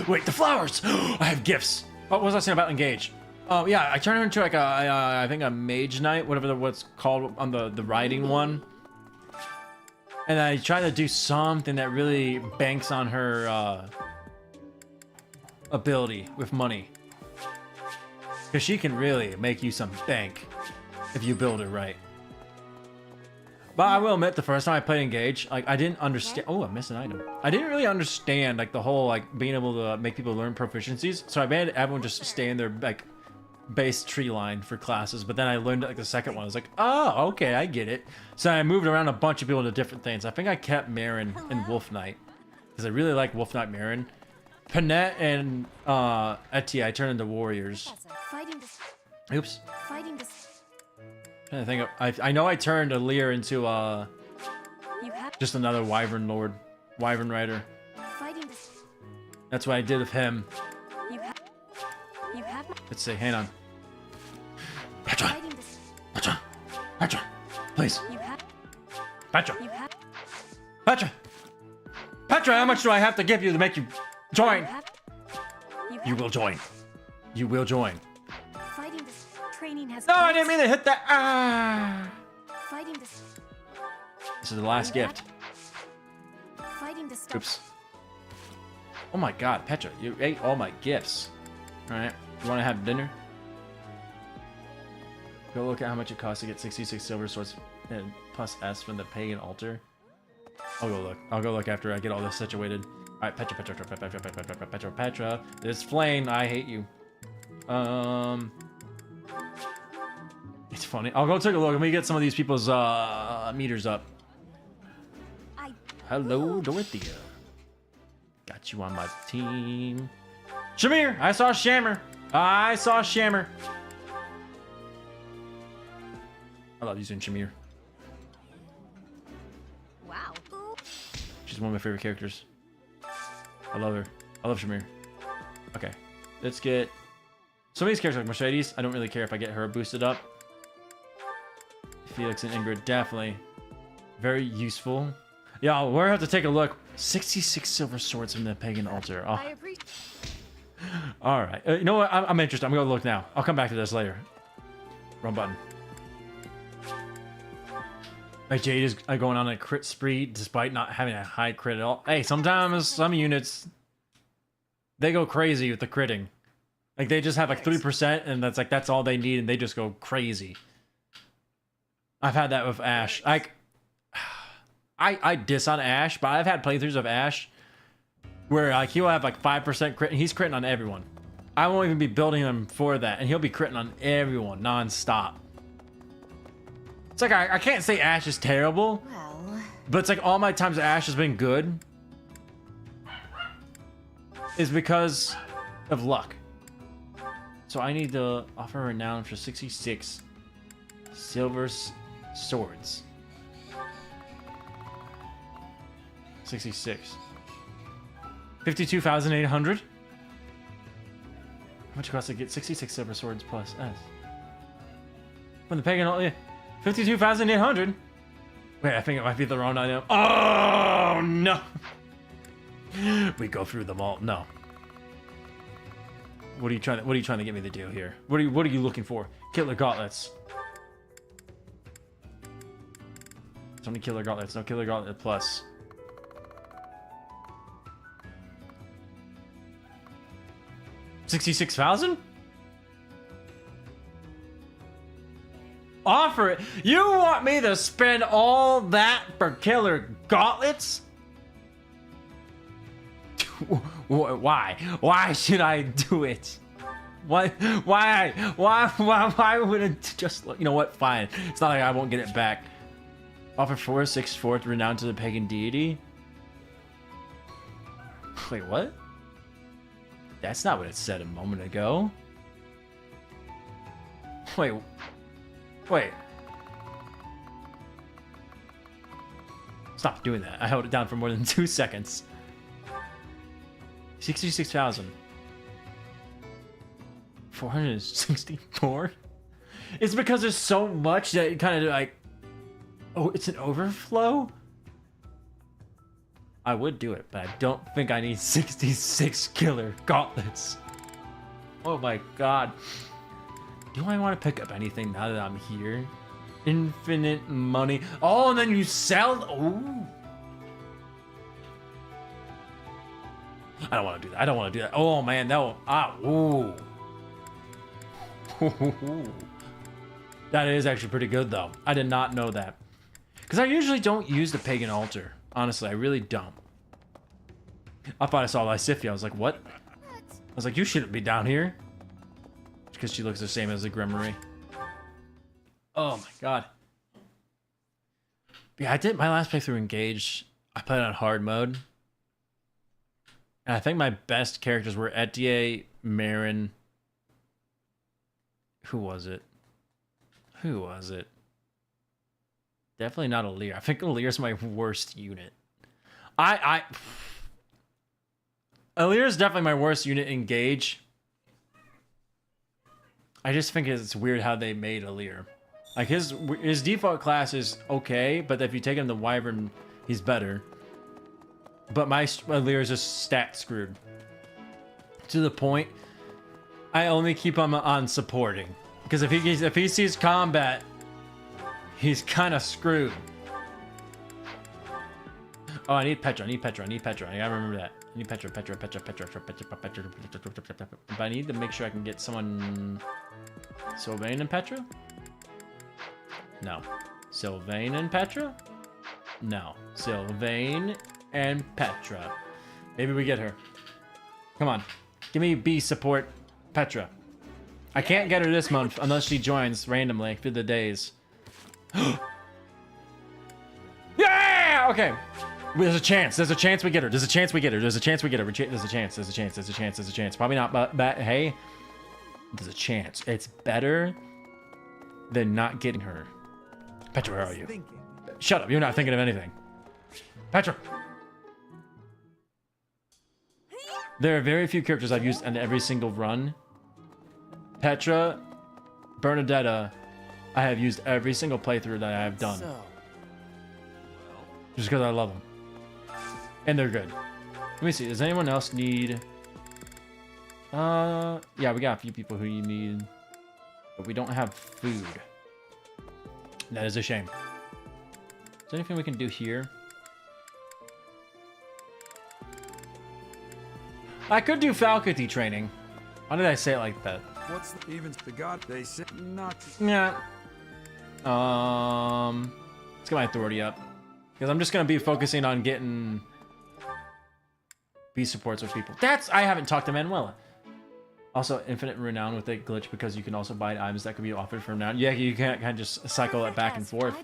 Wait, the flowers! I have gifts. What was I saying about Engage? Oh, yeah, I turned her into like I think a mage knight, whatever what's called on the riding one. And I try to do something that really banks on her ability with money. Because she can really make you some bank if you build her right. But I will admit, the first time I played Engage, like I didn't understand. Oh, I missed an item. I didn't really understand like the whole like being able to make people learn proficiencies. So I made everyone just stay in their like base tree line for classes. But then I learned like the second one. I was like, oh, okay, I get it. So I moved around a bunch of people to different things. I think I kept Marin and Wolf Knight because I really like Wolf Knight Marin. Panette and Eti I turned into warriors. Oops. I think I know I turned Alir into just another Wyvern Lord, Wyvern Rider. That's what I did with him. Let's see, hang on. Petra, please. Petra, how much do I have to give you to make you join? You will join. You will join. No, I didn't mean to hit that. Ah. This is the last gift. Oops. Oh my god, Petra, you ate all my gifts. Alright, you want to have dinner? Go look at how much it costs to get 66 silver swords and plus S from the pagan altar. I'll go look. I'll go look after I get all this situated. Alright, Petra. This flame, I hate you. It's funny. I'll go take a look. Let me get some of these people's meters up. Hello, Dorothea. Got you on my team. Shamir! I saw Shammer. I love using Shamir. Wow. She's one of my favorite characters. I love her. I love Shamir. Okay. Let's get some of these characters like Mercedes. I don't really care if I get her boosted up. Felix and Ingrid, definitely very useful. Yeah, we're gonna have to take a look. 66 silver swords from the pagan altar. Oh. I appreciate. All right. You know what? I'm interested. I'm gonna look now. I'll come back to this later. Wrong button. My Jade is going on a crit spree despite not having a high crit at all. Hey, sometimes some units They go crazy with the critting. Like they just have like 3% and that's all they need and they just go crazy. I've had that with Ash. Like I diss on Ash, but I've had playthroughs of Ash where like he'll have like 5% crit and he's critting on everyone. I won't even be building him for that and he'll be critting on everyone non-stop. It's like I can't say Ash is terrible, Well, but it's like all my times Ash has been good is because of luck. So I need to offer renown for 66 silver swords. 66. 52,800. How much costs to get 66 silver swords plus S? From the pagan, yeah, 52,800. Wait, I think it might be the wrong item. Oh no! We go through them all. No. What are you trying to get me to do here? What are you looking for? Killer gauntlets. It's only killer gauntlets. No killer gauntlet plus. $66,000? Offer it. You want me to spend all that for killer gauntlets? Why? Why should I do it? Why would it just look? You know what? Fine. It's not like I won't get it back. Offer 4/6/4 renown to the pagan deity. Wait, what? That's not what it said a moment ago. Wait. Stop doing that. I held it down for more than 2 seconds. 66,000. 464? It's because there's so much that it kind of like... Oh, it's an overflow? I would do it, but I don't think I need 66 killer gauntlets. Oh my god. Do I want to pick up anything now that I'm here? Infinite money. Oh, and then you sell... Oh. I don't want to do that. I don't want to do that. Oh man, no. Ooh. That is actually pretty good though. I did not know that. Because I usually don't use the pagan altar. Honestly, I really don't. I thought I saw Lysithia. I was like, what? I was like, you shouldn't be down here. Because she looks the same as the Grimoire. Oh my god. Yeah, I did my last playthrough Engage. I played on hard mode. And I think my best characters were Etier, Marin. Who was it? Definitely not Alear. I think Alear's my worst unit. Alear's definitely my worst unit Engage. I just think it's weird how they made Alear. Like his default class is okay, but if you take him to Wyvern, he's better. But my Alear is just stat screwed. To the point, I only keep him on supporting. Because if he sees combat, he's kind of screwed. Oh, I need Petra. I gotta remember that. I need Petra. But I need to make sure I can get someone... Sylvain and Petra? No. Sylvain and Petra? No. Sylvain and Petra. Maybe we get her. Come on. Give me B support Petra. I can't get her this month unless she joins randomly through the days. Yeah! Okay. There's a chance we get her. There's a chance we get her. Probably not, but hey, there's a chance. It's better than not getting her. Petra, where are you? Shut up. You're not thinking of anything. Petra. There are very few characters I've used in every single run. Petra, Bernadetta, I have used every single playthrough that I have done. Just because I love them. And they're good. Let me see. Does anyone else need... Yeah, we got a few people who you need. But we don't have food. That is a shame. Is there anything we can do here? I could do faculty training. Why did I say it like that? What's even the god? They said not. Yeah. Let's get my authority up. Because I'm just going to be focusing on getting B supports with people. I haven't talked to Manuela. Also, infinite renown with a glitch because you can also buy items that can be offered from renown. Yeah, you can't kind of just cycle it back and forth.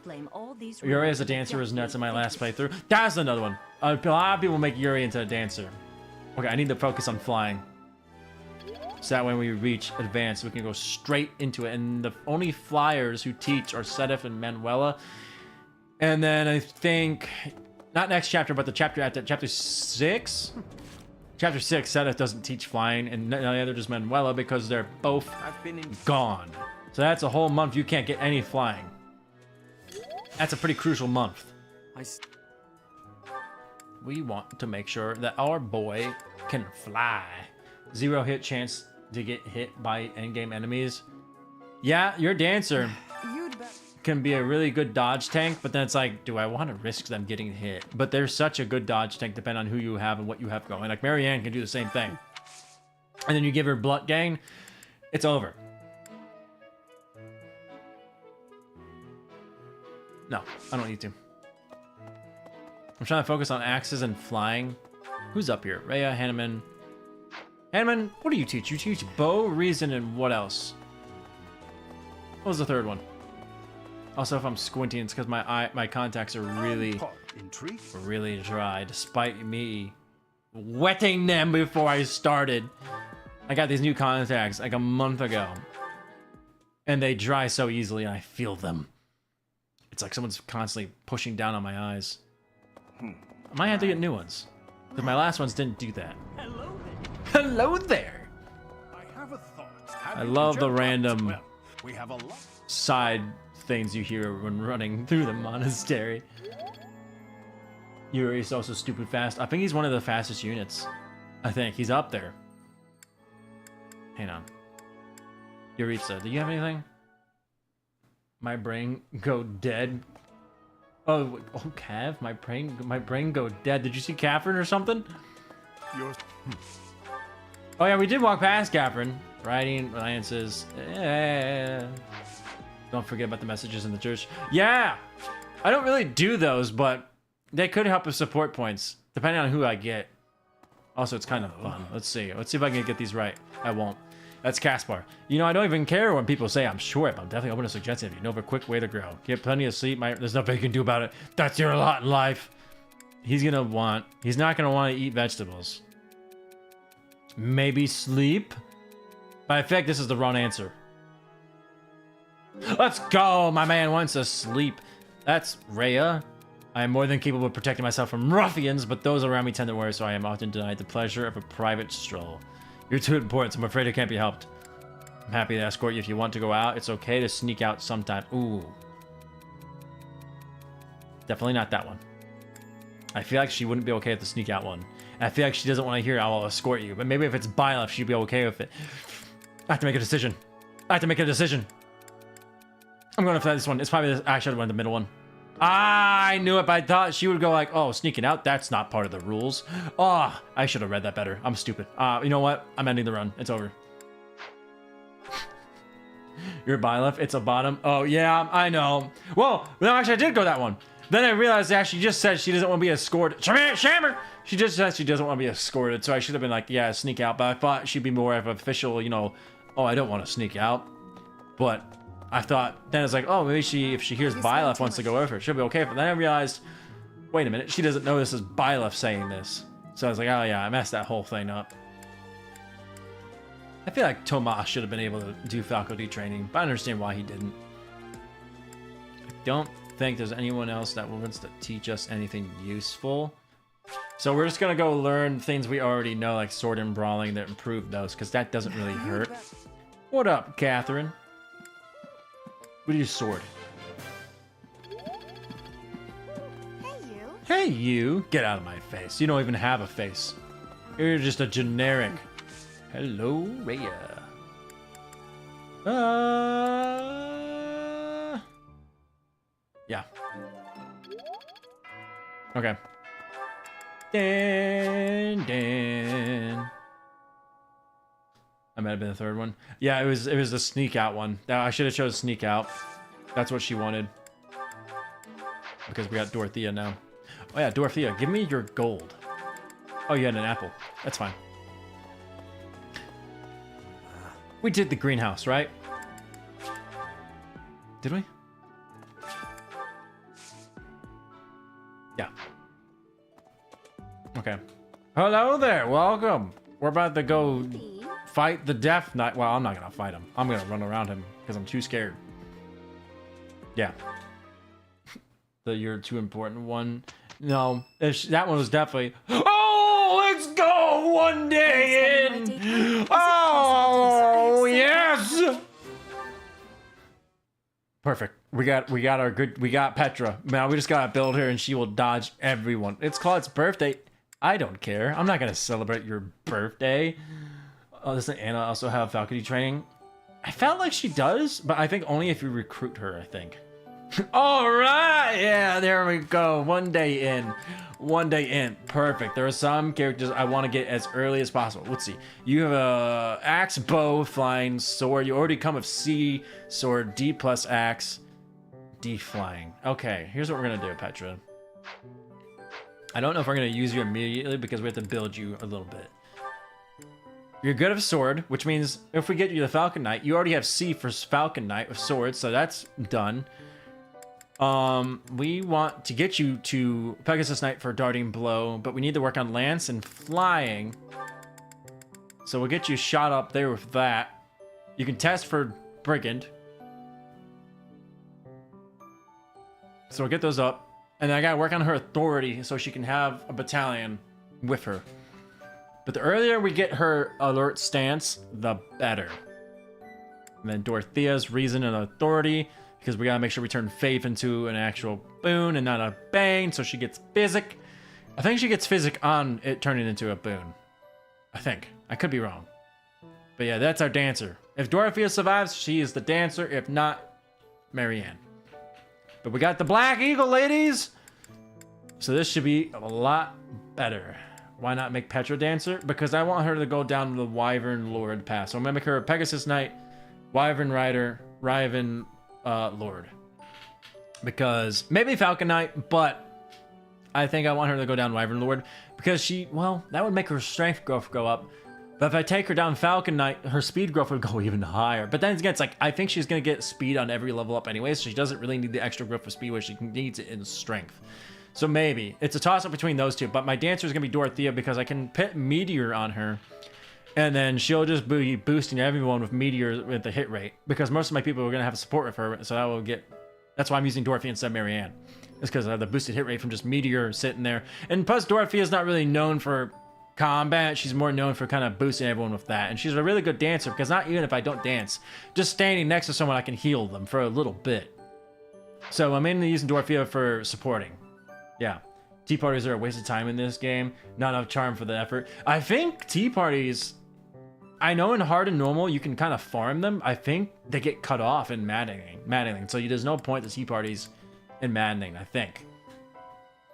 Yuri as a dancer was nuts in my last playthrough. That's another one. A lot of people make Yuri into a dancer. Okay, I need to focus on flying. So that when we reach advanced, we can go straight into it. And the only flyers who teach are Sedef and Manuela. And then I think, not next chapter, but the chapter after, chapter 6? Chapter 6, Sedef doesn't teach flying, and neither does Manuela because they're both gone. So that's a whole month you can't get any flying. That's a pretty crucial month. We want to make sure that our boy can fly. 0 hit chance to get hit by endgame enemies. Yeah, your dancer can be a really good dodge tank, but then it's like, do I want to risk them getting hit? But they're such a good dodge tank depending on who you have and what you have going. Like Marianne can do the same thing. And then you give her blunt gain, it's over. No, I don't need to. I'm trying to focus on axes and flying. Who's up here? Rhea, Hanneman. Hanneman, what do you teach? You teach bow, reason, and what else? What was the third one? Also, if I'm squinting, it's because my contacts are really dry, despite me wetting them before I started. I got these new contacts like a month ago, and they dry so easily, and I feel them. It's like someone's constantly pushing down on my eyes. I might have to get new ones, because my last ones didn't do that. Hello there. I have a thought. I love the random Well, we have a lot. side things you hear when running through the monastery. Yuri's also stupid fast. I think he's one of the fastest units. I think he's up there. Hang on. Yuritsa, do you have anything? My brain go dead. Oh, Cav, my brain go dead. Did you see Catherine or something? Oh yeah, we did walk past Catherine. Writing alliances. Don't forget about the messages in the church. Yeah, I don't really do those, but they could help with support points, depending on who I get. Also, it's kind of fun. Let's see. Let's see if I can get these right. I won't. That's Caspar. You know, I don't even care when people say I'm short, but I'm definitely open to suggesting if you know of a quick way to grow. Get plenty of sleep. There's nothing you can do about it. That's your lot in life. He's not gonna want to eat vegetables. Maybe sleep? But I feel like this is the wrong answer. Let's go! My man wants to sleep. That's Rhea. I am more than capable of protecting myself from ruffians, but those around me tend to worry, so I am often denied the pleasure of a private stroll. You're too important, so I'm afraid it can't be helped. I'm happy to escort you if you want to go out. It's okay to sneak out sometime. Ooh. Definitely not that one. I feel like she wouldn't be okay with the sneak out one. And I feel like she doesn't want to hear I'll escort you. But maybe if it's Byleth, she'd be okay with it. I have to make a decision. I'm going to fly this one. It's probably this. I should have went the middle one. I knew it, but I thought she would go like, oh, sneaking out, that's not part of the rules. Oh, I should have read that better. I'm stupid. You know what? I'm ending the run. It's over. You're Byleth. It's a bottom. Oh, yeah, I know. Well, no, actually, I did go that one. Then I realized that she just said she doesn't want to be escorted. Shammer! She just said she doesn't want to be escorted, so I should have been like, yeah, sneak out. But I thought she'd be more of an official, you know, oh, I don't want to sneak out. But I thought, then it's like, oh, maybe if she hears Byleth wants to go over, she'll be okay. But then I realized, wait a minute, she doesn't know this is Byleth saying this. So I was like, oh yeah, I messed that whole thing up. I feel like Tomas should have been able to do faculty training, but I understand why he didn't. I don't think there's anyone else that wants to teach us anything useful. So we're just gonna go learn things we already know, like sword and brawling, that improve those, because that doesn't really hurt. What up, Catherine? What are you sword? Hey, you. Hey, you! Get out of my face. You don't even have a face. You're just a generic. Hello, Rhea. Yeah. Okay. Dan. I might have been the third one. Yeah, it was the sneak out one. Now I should have chose sneak out. That's what she wanted. Because we got Dorothea now. Oh yeah, Dorothea, give me your gold. Oh, you had an apple. That's fine. We did the greenhouse, right? Did we? Yeah. Okay. Hello there, welcome. We're about to go fight the Death Knight. Well, I'm not gonna fight him. I'm gonna run around him because I'm too scared. Yeah. You're too important one. No, that one was definitely. Oh, let's go one day in. Oh yes. Perfect. We got Petra. Now we just gotta build her, and she will dodge everyone. It's Claude's birthday. I don't care. I'm not gonna celebrate your birthday. Oh, doesn't Anna also have falconry training? I felt like she does, but I think only if you recruit her. I think. All right, yeah, there we go. One day in, perfect. There are some characters I want to get as early as possible. Let's see. You have a axe, bow, flying, sword. You already come with C, sword, D plus axe, D flying. Okay, here's what we're gonna do, Petra. I don't know if we're gonna use you immediately because we have to build you a little bit. You're good at sword, which means if we get you the Falcon Knight, you already have C for Falcon Knight with sword, so that's done. We want to get you to Pegasus Knight for darting blow, but we need to work on lance and flying. So we'll get you shot up there with that. You can test for brigand. So we'll get those up. And then I gotta work on her authority so she can have a battalion with her. But the earlier we get her alert stance, the better. And then Dorothea's reason and authority, because we gotta make sure we turn faith into an actual boon and not a bane, so she gets physic. I think she gets physic on it turning into a boon. I think. I could be wrong. But yeah, that's our dancer. If Dorothea survives, she is the dancer. If not, Marianne. But we got the Black Eagle, ladies! So this should be a lot better. Why not make Petra dancer? Because I want her to go down the Wyvern Lord path. So I'm gonna make her a Pegasus Knight, Wyvern Rider, Wyvern Lord. Because maybe Falcon Knight, but I think I want her to go down Wyvern Lord because she, well, that would make her strength growth go up. But if I take her down Falcon Knight, her speed growth would go even higher. But then again, it's like, I think she's going to get speed on every level up anyway, so she doesn't really need the extra growth for speed where she needs it in strength. So maybe. It's a toss-up between those two. But my dancer is going to be Dorothea because I can pit Meteor on her. And then she'll just be boosting everyone with Meteor with the hit rate. Because most of my people are going to have support with her, so that will get... That's why I'm using Dorothea instead of Marianne. It's because I have the boosted hit rate from just Meteor sitting there. And plus, Dorothea is not really known for combat. She's more known for kind of boosting everyone with that. And she's a really good dancer because not even if I don't dance, just standing next to someone, I can heal them for a little bit. So I'm mainly using Dorothea for supporting. Yeah. Tea parties are a waste of time in this game. Not enough charm for the effort. I think tea parties... I know in hard and normal you can kind of farm them. I think they get cut off in maddening. So there's no point to tea parties in maddening. I think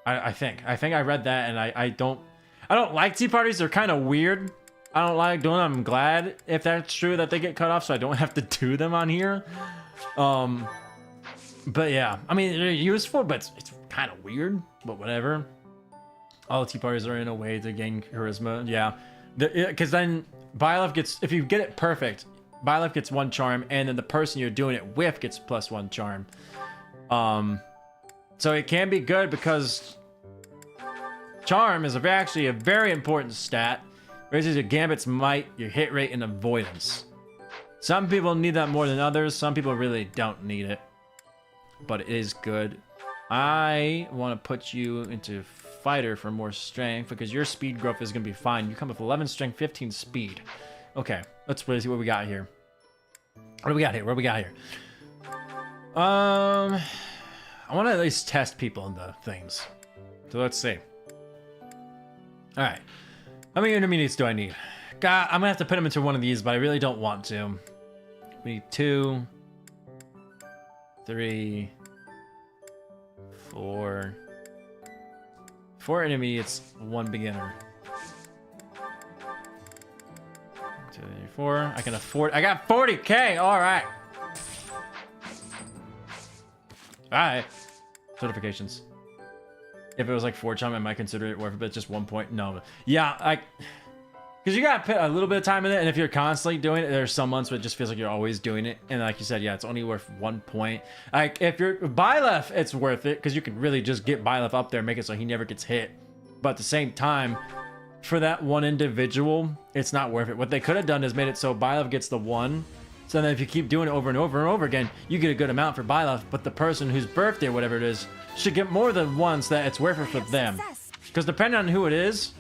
I read that, and I don't like tea parties. They're kind of weird. I don't like doing them. I'm glad if that's true that they get cut off, so I don't have to do them on here. But yeah, I mean they're useful, but it's kind of weird. But whatever. All tea parties are in a way to gain charisma. Yeah, because then. Byleth gets, if you get it perfect, Byleth gets 1 charm, and then the person you're doing it with gets +1 charm. So it can be good because charm is actually a very important stat. Raises your gambit's might, your hit rate, and avoidance. Some people need that more than others. Some people really don't need it, but it is good. I want to put you into fighter for more strength because your speed growth is going to be fine. You come with 11 strength, 15 speed. Okay, let's see what we got here. What do we got here? I want to at least test people in the things. So let's see. All right. How many intermediates do I need? God, I'm going to have to put them into one of these, but I really don't want to. We need 2, 3, 4... 4 intermediates, 1 beginner. 284. I can afford. I got 40K. All right. All right. Certifications. If it was like 4 chum, I might consider it worth it, but just 1 point. No. Yeah, because you got to put a little bit of time in it, and if you're constantly doing it, there's some months where it just feels like you're always doing it. And like you said, yeah, it's only worth 1 point. Like if you're Byleth, it's worth it because you can really just get Byleth up there, make it so he never gets hit. But at the same time, for that one individual, it's not worth it. What they could have done is made it so Byleth gets the 1. So then if you keep doing it over and over and over again, you get a good amount for Byleth, but the person whose birthday or whatever it is should get more than once that it's worth it for them. Because depending on who it is,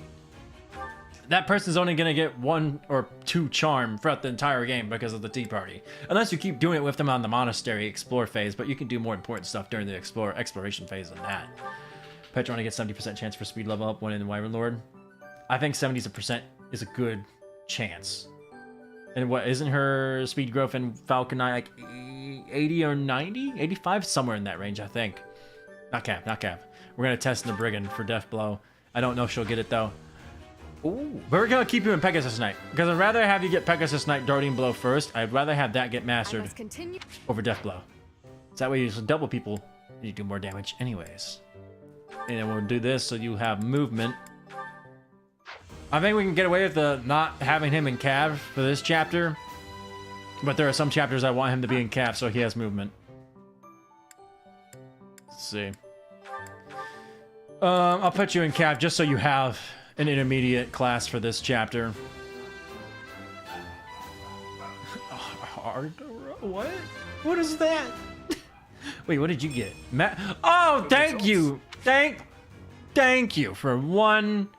that person's only going to get 1 or 2 charm throughout the entire game because of the tea party. Unless you keep doing it with them on the monastery explore phase, but you can do more important stuff during the exploration phase than that. Petra only gets 70% chance for speed level up when in the Wyvern Lord. I think 70% is a good chance. And what, isn't her speed growth in Falcon Knight like 80 or 90? 85? Somewhere in that range, I think. Not cap, not cap. We're going to test the Brigand for Death Blow. I don't know if she'll get it, though. Ooh. But we're going to keep you in Pegasus Knight. Because I'd rather have you get Pegasus Knight Darting Blow first. I'd rather have that get mastered over Death Blow. So that way you just double people, you do more damage anyways. And then we'll do this so you have movement. I think we can get away with the not having him in Cav for this chapter. But there are some chapters I want him to be in Cav so he has movement. Let's see. I'll put you in Cav just so you have an intermediate class for this chapter. What? What is that? Wait, what did you get? Oh, thank you. Thank you for 1...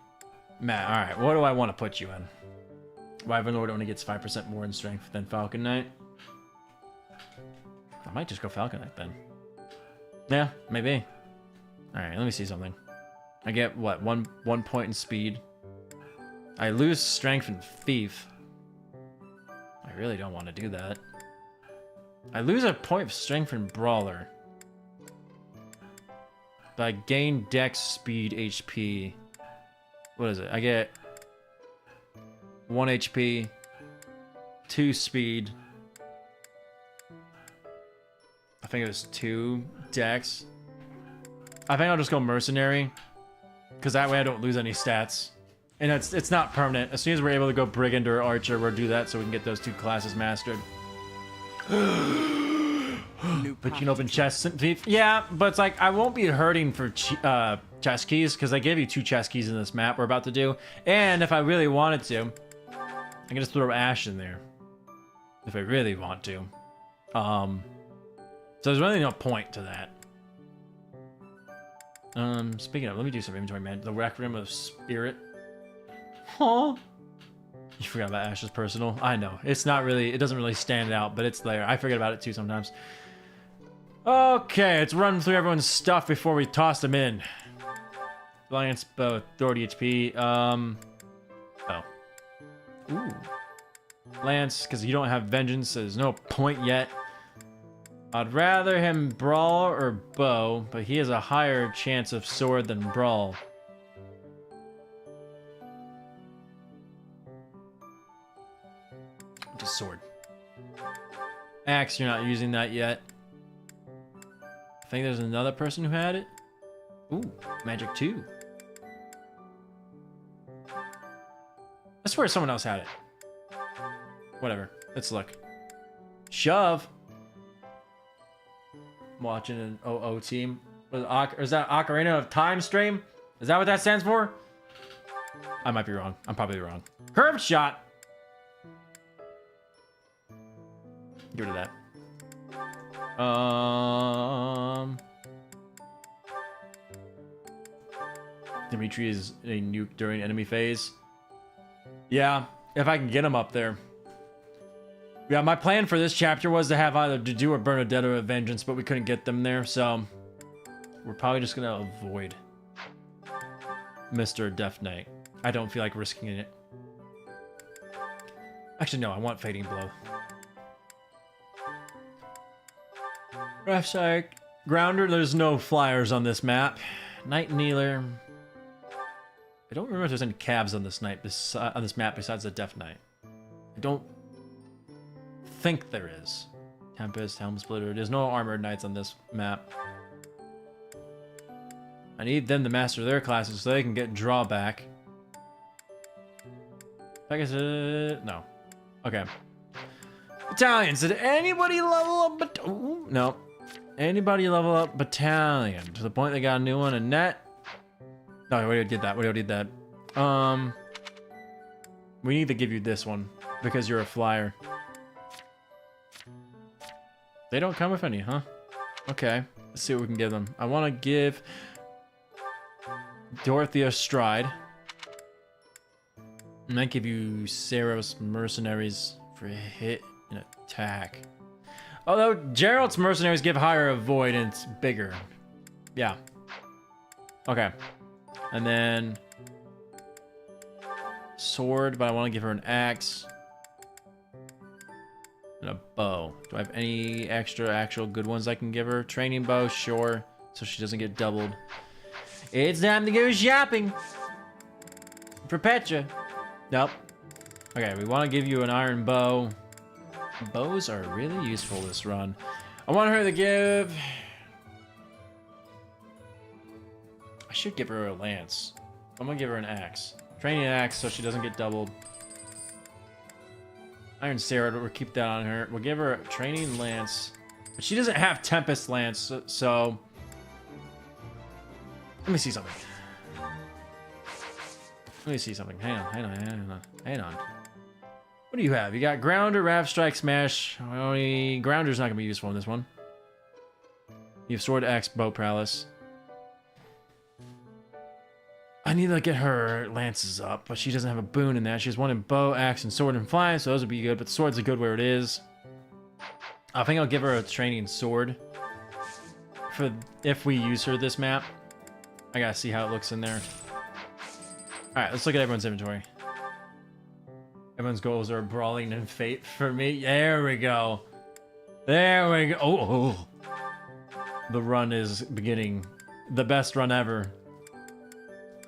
Matt, alright, what do I want to put you in? Wyvern Lord only gets 5% more in strength than Falcon Knight. I might just go Falcon Knight then. Yeah, maybe. Alright, let me see something. I get, what, one point in speed. I lose strength and thief. I really don't want to do that. I lose a point of strength in Brawler. But I gain Dex, Speed, HP. What is it? I get 1 HP, 2 speed. I think it was 2 Dex. I think I'll just go Mercenary. Because that way I don't lose any stats. And it's not permanent. As soon as we're able to go Brigand or Archer, we'll do that so we can get those 2 classes mastered. But you can open chests and thief. Yeah, but it's like I won't be hurting for chest keys because I gave you 2 chest keys in this map we're about to do. And if I really wanted to, I can just throw Ash in there. If I really want to. So there's really no point to that. Speaking of, let me do some inventory, man. The Requiem of Spirit. Huh? You forgot about Ash's personal. I know. It's not really, it doesn't really stand out, but it's there. I forget about it too sometimes. Okay, let's run through everyone's stuff before we toss them in. Alliance bow, authority HP. Oh. Ooh. Lance, because you don't have vengeance, so there's no point yet. I'd rather him brawl or bow, but he has a higher chance of sword than brawl. Just sword. Axe, you're not using that yet. I think there's another person who had it. Ooh, magic 2. I swear someone else had it. Whatever. Let's look. Shove. I'm watching an OO team. Is that Ocarina of Time stream? Is that what that stands for? I might be wrong. I'm probably wrong. Curved shot. Get rid of that. Dimitri is a nuke during enemy phase. Yeah, if I can get him up there. Yeah, my plan for this chapter was to have either Dedu or Bernadette or Vengeance, but we couldn't get them there, so we're probably just gonna avoid Mr. Death Knight. I don't feel like risking it. Actually, no, I want Fading Blow. Rough Shark. Grounder, there's no flyers on this map. Night Kneeler. I don't remember if there's any cabs on this map besides the Death Knight. I don't think there is. Tempest, Helm Splitter. There's no Armored Knights on this map. I need them to master their classes so they can get drawback. Pegasus... No. Okay. Battalions. Did anybody level up... Ooh, no. Anybody level up Battalion? To the point they got a new one. A net. No, we already did that. We already did that. We need to give you this one. Because you're a flyer. They don't come with any, huh? Okay. Let's see what we can give them. I want to give... Dorothea Stride. I might give you Saros Mercenaries for hit and attack. Although Gerald's Mercenaries give higher avoidance, bigger. Yeah. Okay. And then sword, but I want to give her an axe and a bow. Do I have any extra actual good ones I can give her? Training bow, sure, so she doesn't get doubled. It's time to go shopping for Petra. Nope. Okay, we want to give you an iron bow. Bows are really useful this run. I want her to give... I should give her a lance. I'm gonna give her an axe. Training axe so she doesn't get doubled. Iron Sarah, we'll keep that on her. We'll give her a training lance. But she doesn't have Tempest Lance, so... Let me see something. Let me see something. Hang on. What do you have? You got Grounder, Rav Strike, Smash. Only Grounder's not gonna be useful in this one. You have Sword, Axe, Bow, Prowess. I need to get her lances up, but she doesn't have a boon in that. She has one in Bow, Axe, and Sword and Flying, so those would be good, but Sword's a good where it is. I think I'll give her a training sword for if we use her this map. I gotta see how it looks in there. Alright, let's look at everyone's inventory. Everyone's goals are brawling and fate for me. There we go. There we go. Oh. The run is beginning. The best run ever.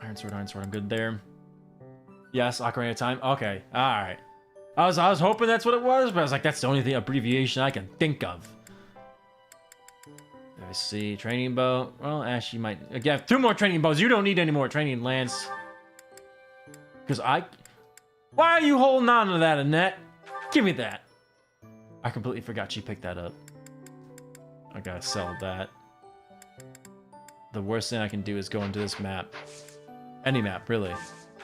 Iron sword, I'm good there. Yes, Ocarina of Time. Okay, alright. I was hoping that's what it was, but I was like, that's the only abbreviation I can think of. Let's see, training bow. Well, Ashy might. Again, 2 more training bows. You don't need any more training lance. Because why are you holding on to that, Annette? Give me that. I completely forgot she picked that up. I gotta sell that. The worst thing I can do is go into this map. Any map, really.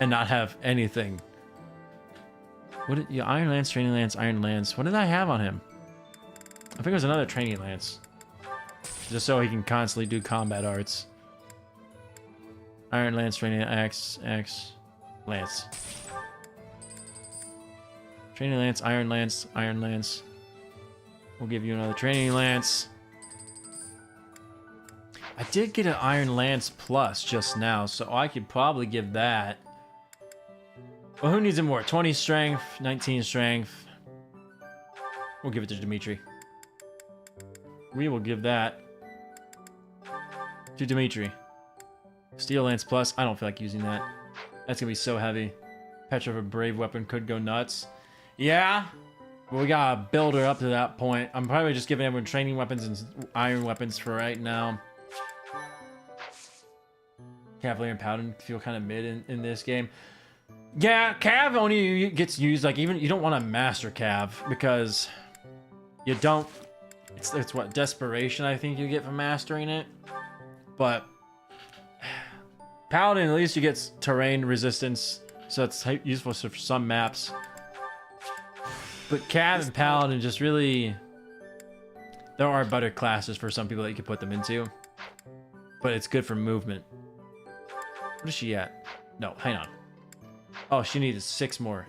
And not have anything. What did you... Iron Lance, Training Lance, Iron Lance. What did I have on him? I think it was another Training Lance. Just so he can constantly do combat arts. Iron Lance, Training Axe, Lance. Training Lance, Iron Lance, Iron Lance. We'll give you another Training Lance. I did get an Iron Lance Plus just now, so I could probably give that. Well, who needs it more? 20 strength, 19 strength. We'll give it to Dimitri. We will give that to Dimitri. Steel Lance Plus. I don't feel like using that. That's gonna be so heavy. Petra of a brave weapon could go nuts. Yeah, but we gotta build her up to that point. I'm probably just giving everyone training weapons and iron weapons for right now. Cavalier and Paladin feel kind of mid in this game. Yeah, Cav only gets used, like, even you don't want to master Cav because you don't. It's what, desperation I think you get from mastering it. But Paladin, at least you get terrain resistance, so it's useful for some maps. But Cav and Paladin just really, there are better classes for some people that you can put them into. But it's good for movement. What is she at? No, hang on. Oh, she needed 6 more.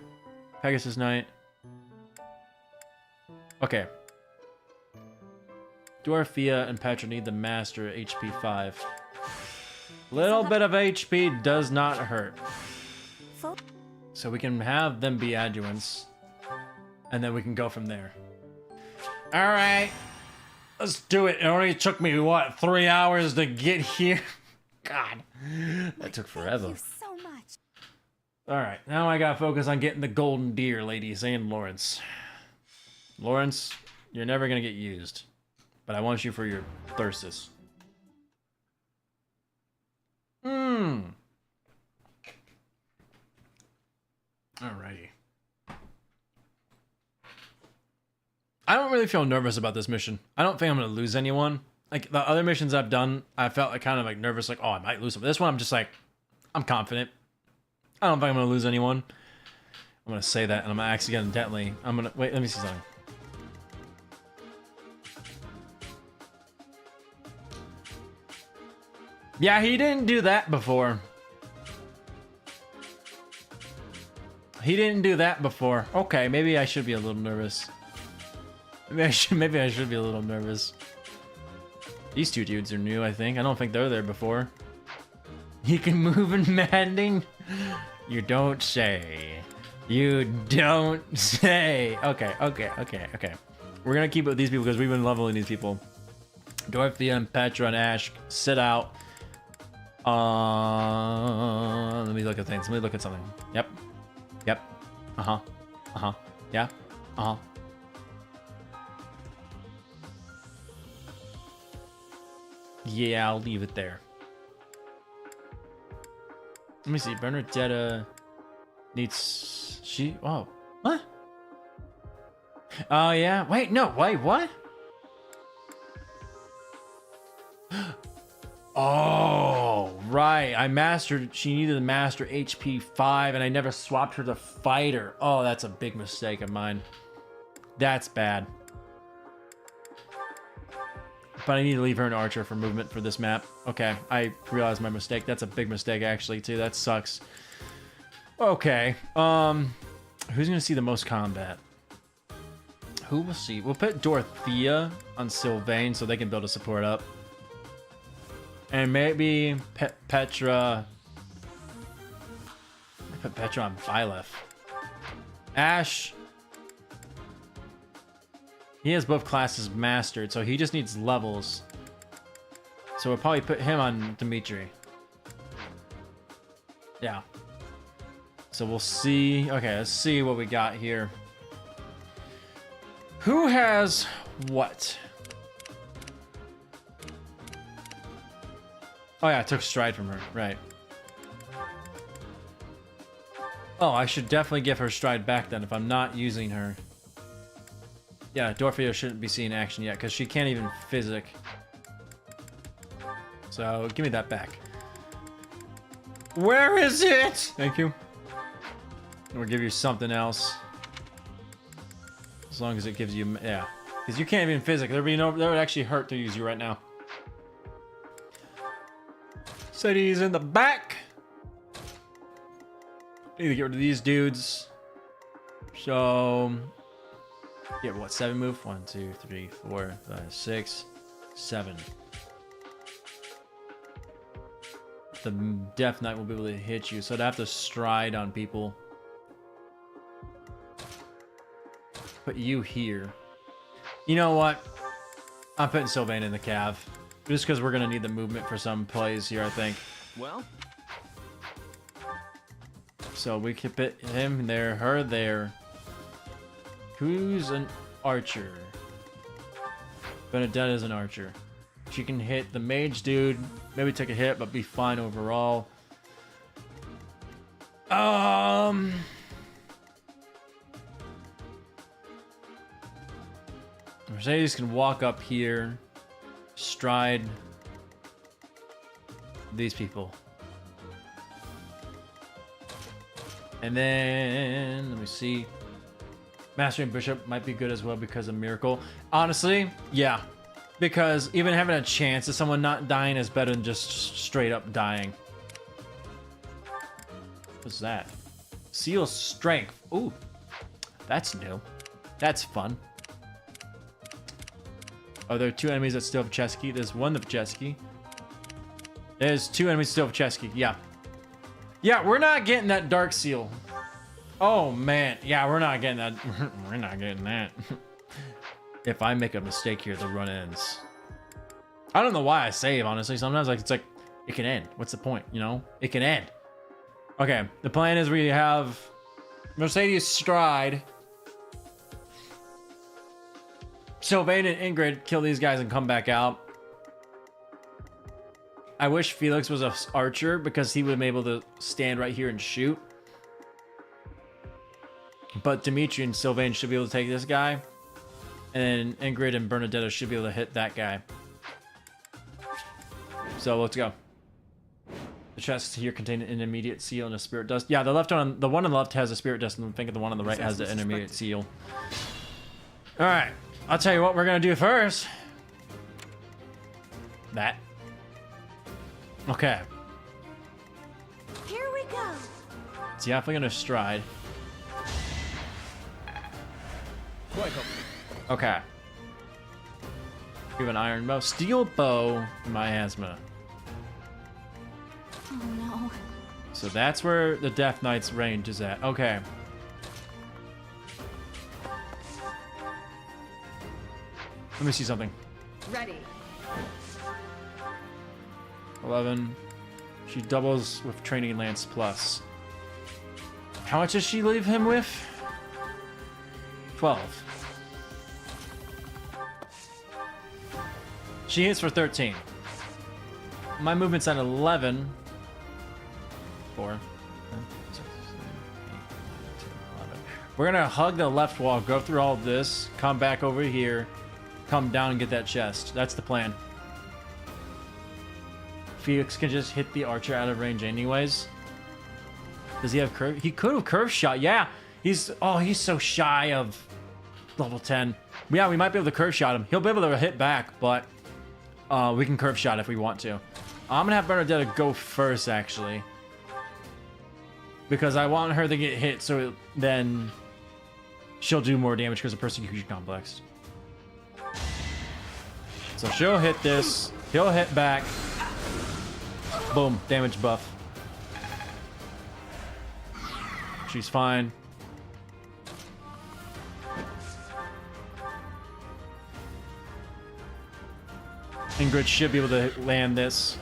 Pegasus Knight. Okay. Dorothea and Petra need the master HP 5. Little bit of HP does not hurt. So we can have them be adjuvants. And then we can go from there. Alright. Let's do it. It only took me, what, 3 hours to get here? God. That took forever. Thank you so much. All right, now I gotta focus on getting the golden deer, ladies and Lawrence. Lawrence, you're never gonna get used, but I want you for your Thyrsus. Alrighty. I don't really feel nervous about this mission. I don't think I'm gonna lose anyone. Like the other missions I've done, I felt like kind of like nervous, like, oh, I might lose them. This one, I'm just like, I'm confident. I don't think I'm gonna lose anyone. I'm gonna say that, and I'm accidentally. I'm gonna wait. Let me see something. Yeah, he didn't do that before. He didn't do that before. Okay, maybe I should be a little nervous. Maybe I should be a little nervous. These two dudes are new, I think. I don't think they're there before. He can move in Maddening? You don't say. You don't say. Okay. We're gonna keep it with these people because we've been leveling these people. Dorothea and Petra and Ash sit out. Let me look at things. Let me look at something. Yep. Yeah. Yeah, I'll leave it there. Let me see. Bernadetta needs... She... Oh. What? Oh, yeah. Wait, no. Wait, what? Oh, right. I mastered... She needed to master HP 5, and I never swapped her to fighter. Oh, that's a big mistake of mine. That's bad. But I need to leave her an archer for movement for this map. Okay, I realized my mistake. That's a big mistake, actually, too. That sucks. Okay. Who's gonna see the most combat? Who will see? We'll put Dorothea on Sylvain so they can build a support up. And maybe Petra... I put Petra on Byleth. Ash... He has both classes mastered, so he just needs levels. So we'll probably put him on Dimitri. Yeah. So we'll see. Okay, let's see what we got here. Who has what? Oh yeah, I took stride from her. Right. Oh, I should definitely give her stride back then if I'm not using her. Yeah, Dorothea shouldn't be seeing action yet because she can't even physic. So give me that back. Where is it? Thank you. We'll give you something else. As long as it gives you, yeah. Because you can't even physic. That would actually hurt to use you right now. City's in the back. Need to get rid of these dudes. So... Yeah, what, 7 move? 1, 2, 3, 4, 5, 6, 7. The Death Knight will be able to hit you, so I'd have to stride on people. Put you here. You know what? I'm putting Sylvain in the cav. Just because we're going to need the movement for some plays here, I think. Well? So we can put him there, her there. Who's an archer? Benedetta is an archer. She can hit the mage dude. Maybe take a hit, but be fine overall. Mercedes can walk up here. Stride these people. And then, let me see. Mastering Bishop might be good as well because of Miracle. Honestly, yeah. Because even having a chance of someone not dying is better than just straight up dying. What's that? Seal Strength. Ooh. That's new. That's fun. Are there 2 enemies that still have Chesky? There's one of Chesky. There's 2 enemies still have Chesky. Yeah. Yeah, we're not getting that Dark Seal. Oh man, yeah, we're not getting that. We're not getting that. If I make a mistake here, the run ends. I don't know why I save, honestly. Sometimes like it's like it can end. What's the point? You know, it can end. Okay, the plan is we have Mercedes Stride, Sylvain and Ingrid kill these guys and come back out. I wish Felix was an archer because he would have been able to stand right here and shoot. But Dimitri and Sylvain should be able to take this guy. And then Ingrid and Bernadetta should be able to hit that guy. So let's go. The chest here contain an intermediate seal and a spirit dust. Yeah, the one on the left has a spirit dust, and I think the one on the right has the intermediate seal. All right, I'll tell you what we're gonna do first. That. Okay. Here we go. It's definitely gonna stride. Okay. We have an iron bow, steel bow, miasma. Oh no. So that's where the Death Knight's range is at. Okay. Let me see something. Ready. 11. She doubles with training lance plus. How much does she leave him with? 12. She hits for 13. My movement's at 11. 4. 6, 7, 8, 9, 10, 11. We're gonna hug the left wall, go through all of this, come back over here, come down and get that chest. That's the plan. Felix can just hit the archer out of range anyways. Does he have curve? He could have curve shot. Yeah. He's so shy of level 10. Yeah, we might be able to curve shot him. He'll be able to hit back, but we can curve shot if we want to. I'm gonna have Bernadetta go first, actually, because I want her to get hit, so then she'll do more damage because of Persecution Complex. So she'll hit this. He'll hit back. Boom, damage buff. She's fine. Ingrid should be able to land this.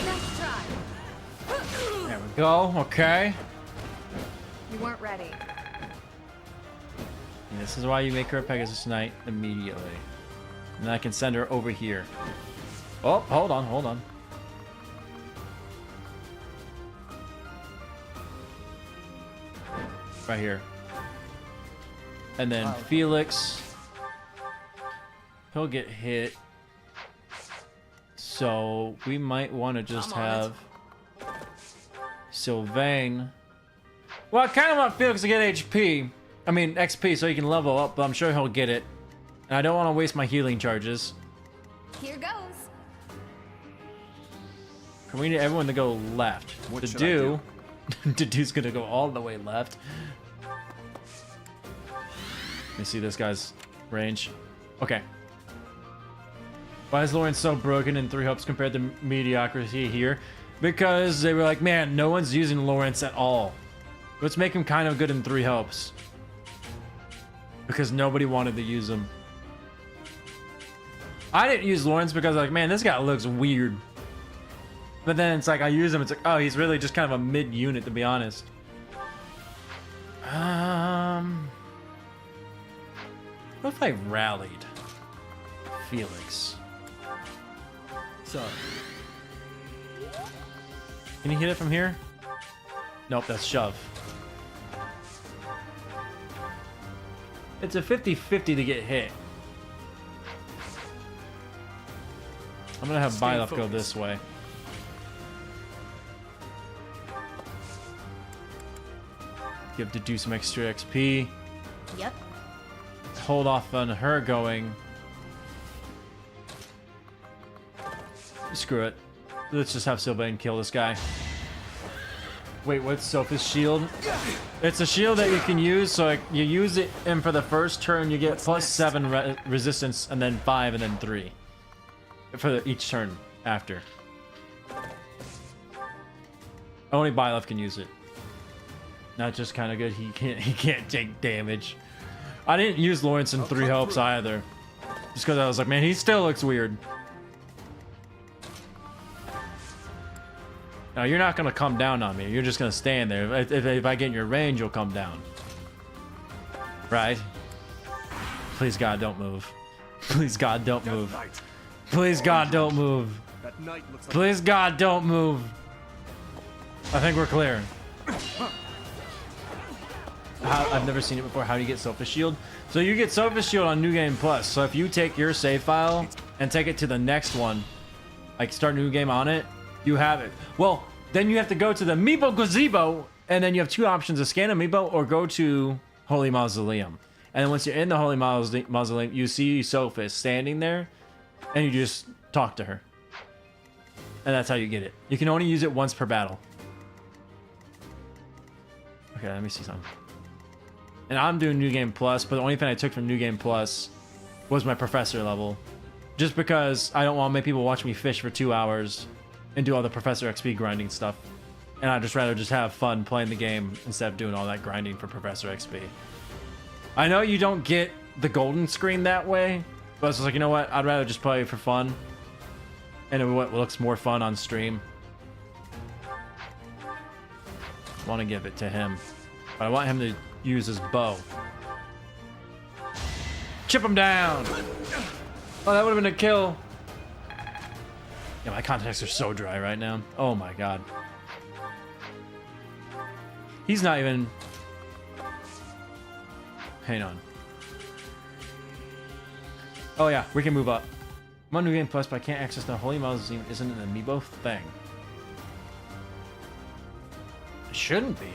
Next try. There we go, okay. You weren't ready. And this is why you make her a Pegasus Knight immediately. And I can send her over here. Oh, hold on, hold on. Right here. And then Felix. He'll get hit. So we might want to just have Sylvain. Well, I kind of want Felix to get HP. I mean, XP, so he can level up, but I'm sure he'll get it. And I don't want to waste my healing charges. Here goes. We need everyone to go left. What To should I do, Dude's gonna go all the way left. Let me see this guy's range. Okay. Why is Lauren so broken in Three Hopes compared to mediocrity here? Because they were like, man, no one's using Lawrence at all. Let's make him kind of good in Three Hopes. Because nobody wanted to use him. I didn't use Lawrence because like, man, this guy looks weird. But then it's like, I use him, it's like, oh, he's really just kind of a mid-unit, to be honest. What if I rallied Felix? Sorry. Can you hit it from here? Nope, that's shove. It's a 50-50 to get hit. I'm gonna have Byleth go this way. You have to do some extra XP. Yep. Hold off on her going. Screw it. Let's just have Sylvain kill this guy. Wait, what's Sophie's shield? It's a shield that you can use, so like, you use it, and for the first turn you get +7 resistance, and then 5, and then 3 for each turn after. Only Byleth can use it. Not just kind of good. He can't take damage. I didn't use Lawrence in Three Hopes either, just because I was like, man, he still looks weird. Now, you're not going to come down on me. You're just going to stand there. If I get in your range, you'll come down. Right? Please, God, don't move. Please, God, don't move. Please, God, don't move. That knight looks like Please, God, don't move. I think we're clear. I've never seen it before. How do you get Sophist Shield? So you get Sophist Shield on New Game Plus. So if you take your save file and take it to the next one, like start New Game on it, you have it. Well, then you have to go to the Amiibo Gazebo, and then you have two options: to scan Amiibo or go to Holy Mausoleum. And then once you're in the Holy Mausoleum, you see Sophist standing there, and you just talk to her. And that's how you get it. You can only use it once per battle. Okay, let me see something. And I'm doing New Game Plus, but the only thing I took from New Game Plus was my Professor level. Just because I don't want to make people watch me fish for 2 hours and do all the Professor XP grinding stuff. And I'd just rather just have fun playing the game instead of doing all that grinding for Professor XP. I know you don't get the golden screen that way, but it's just like, you know what? I'd rather just play for fun. And it looks more fun on stream. I want to give it to him. But I want him to use his bow. Chip him down! Oh, that would have been a kill. Yeah, my contacts are so dry right now. Oh my god. He's not even... Hang on. Oh yeah, we can move up. I'm on New Game Plus, but I can't access the Holy Mausoleum. Isn't an amiibo thing? It shouldn't be.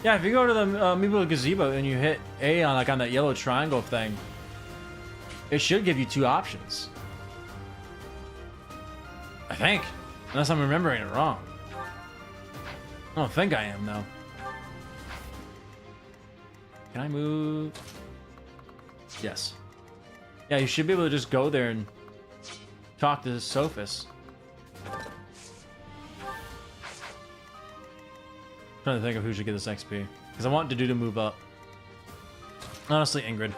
Yeah, if you go to the Amiibo Gazebo and you hit A on like on that yellow triangle thing, it should give you two options. I think, unless I'm remembering it wrong. I don't think I am though. Can I move? Yes. Yeah, you should be able to just go there and talk to the Sophist. Trying to think of who should get this XP, because I want Dudu to move up. Honestly, Ingrid.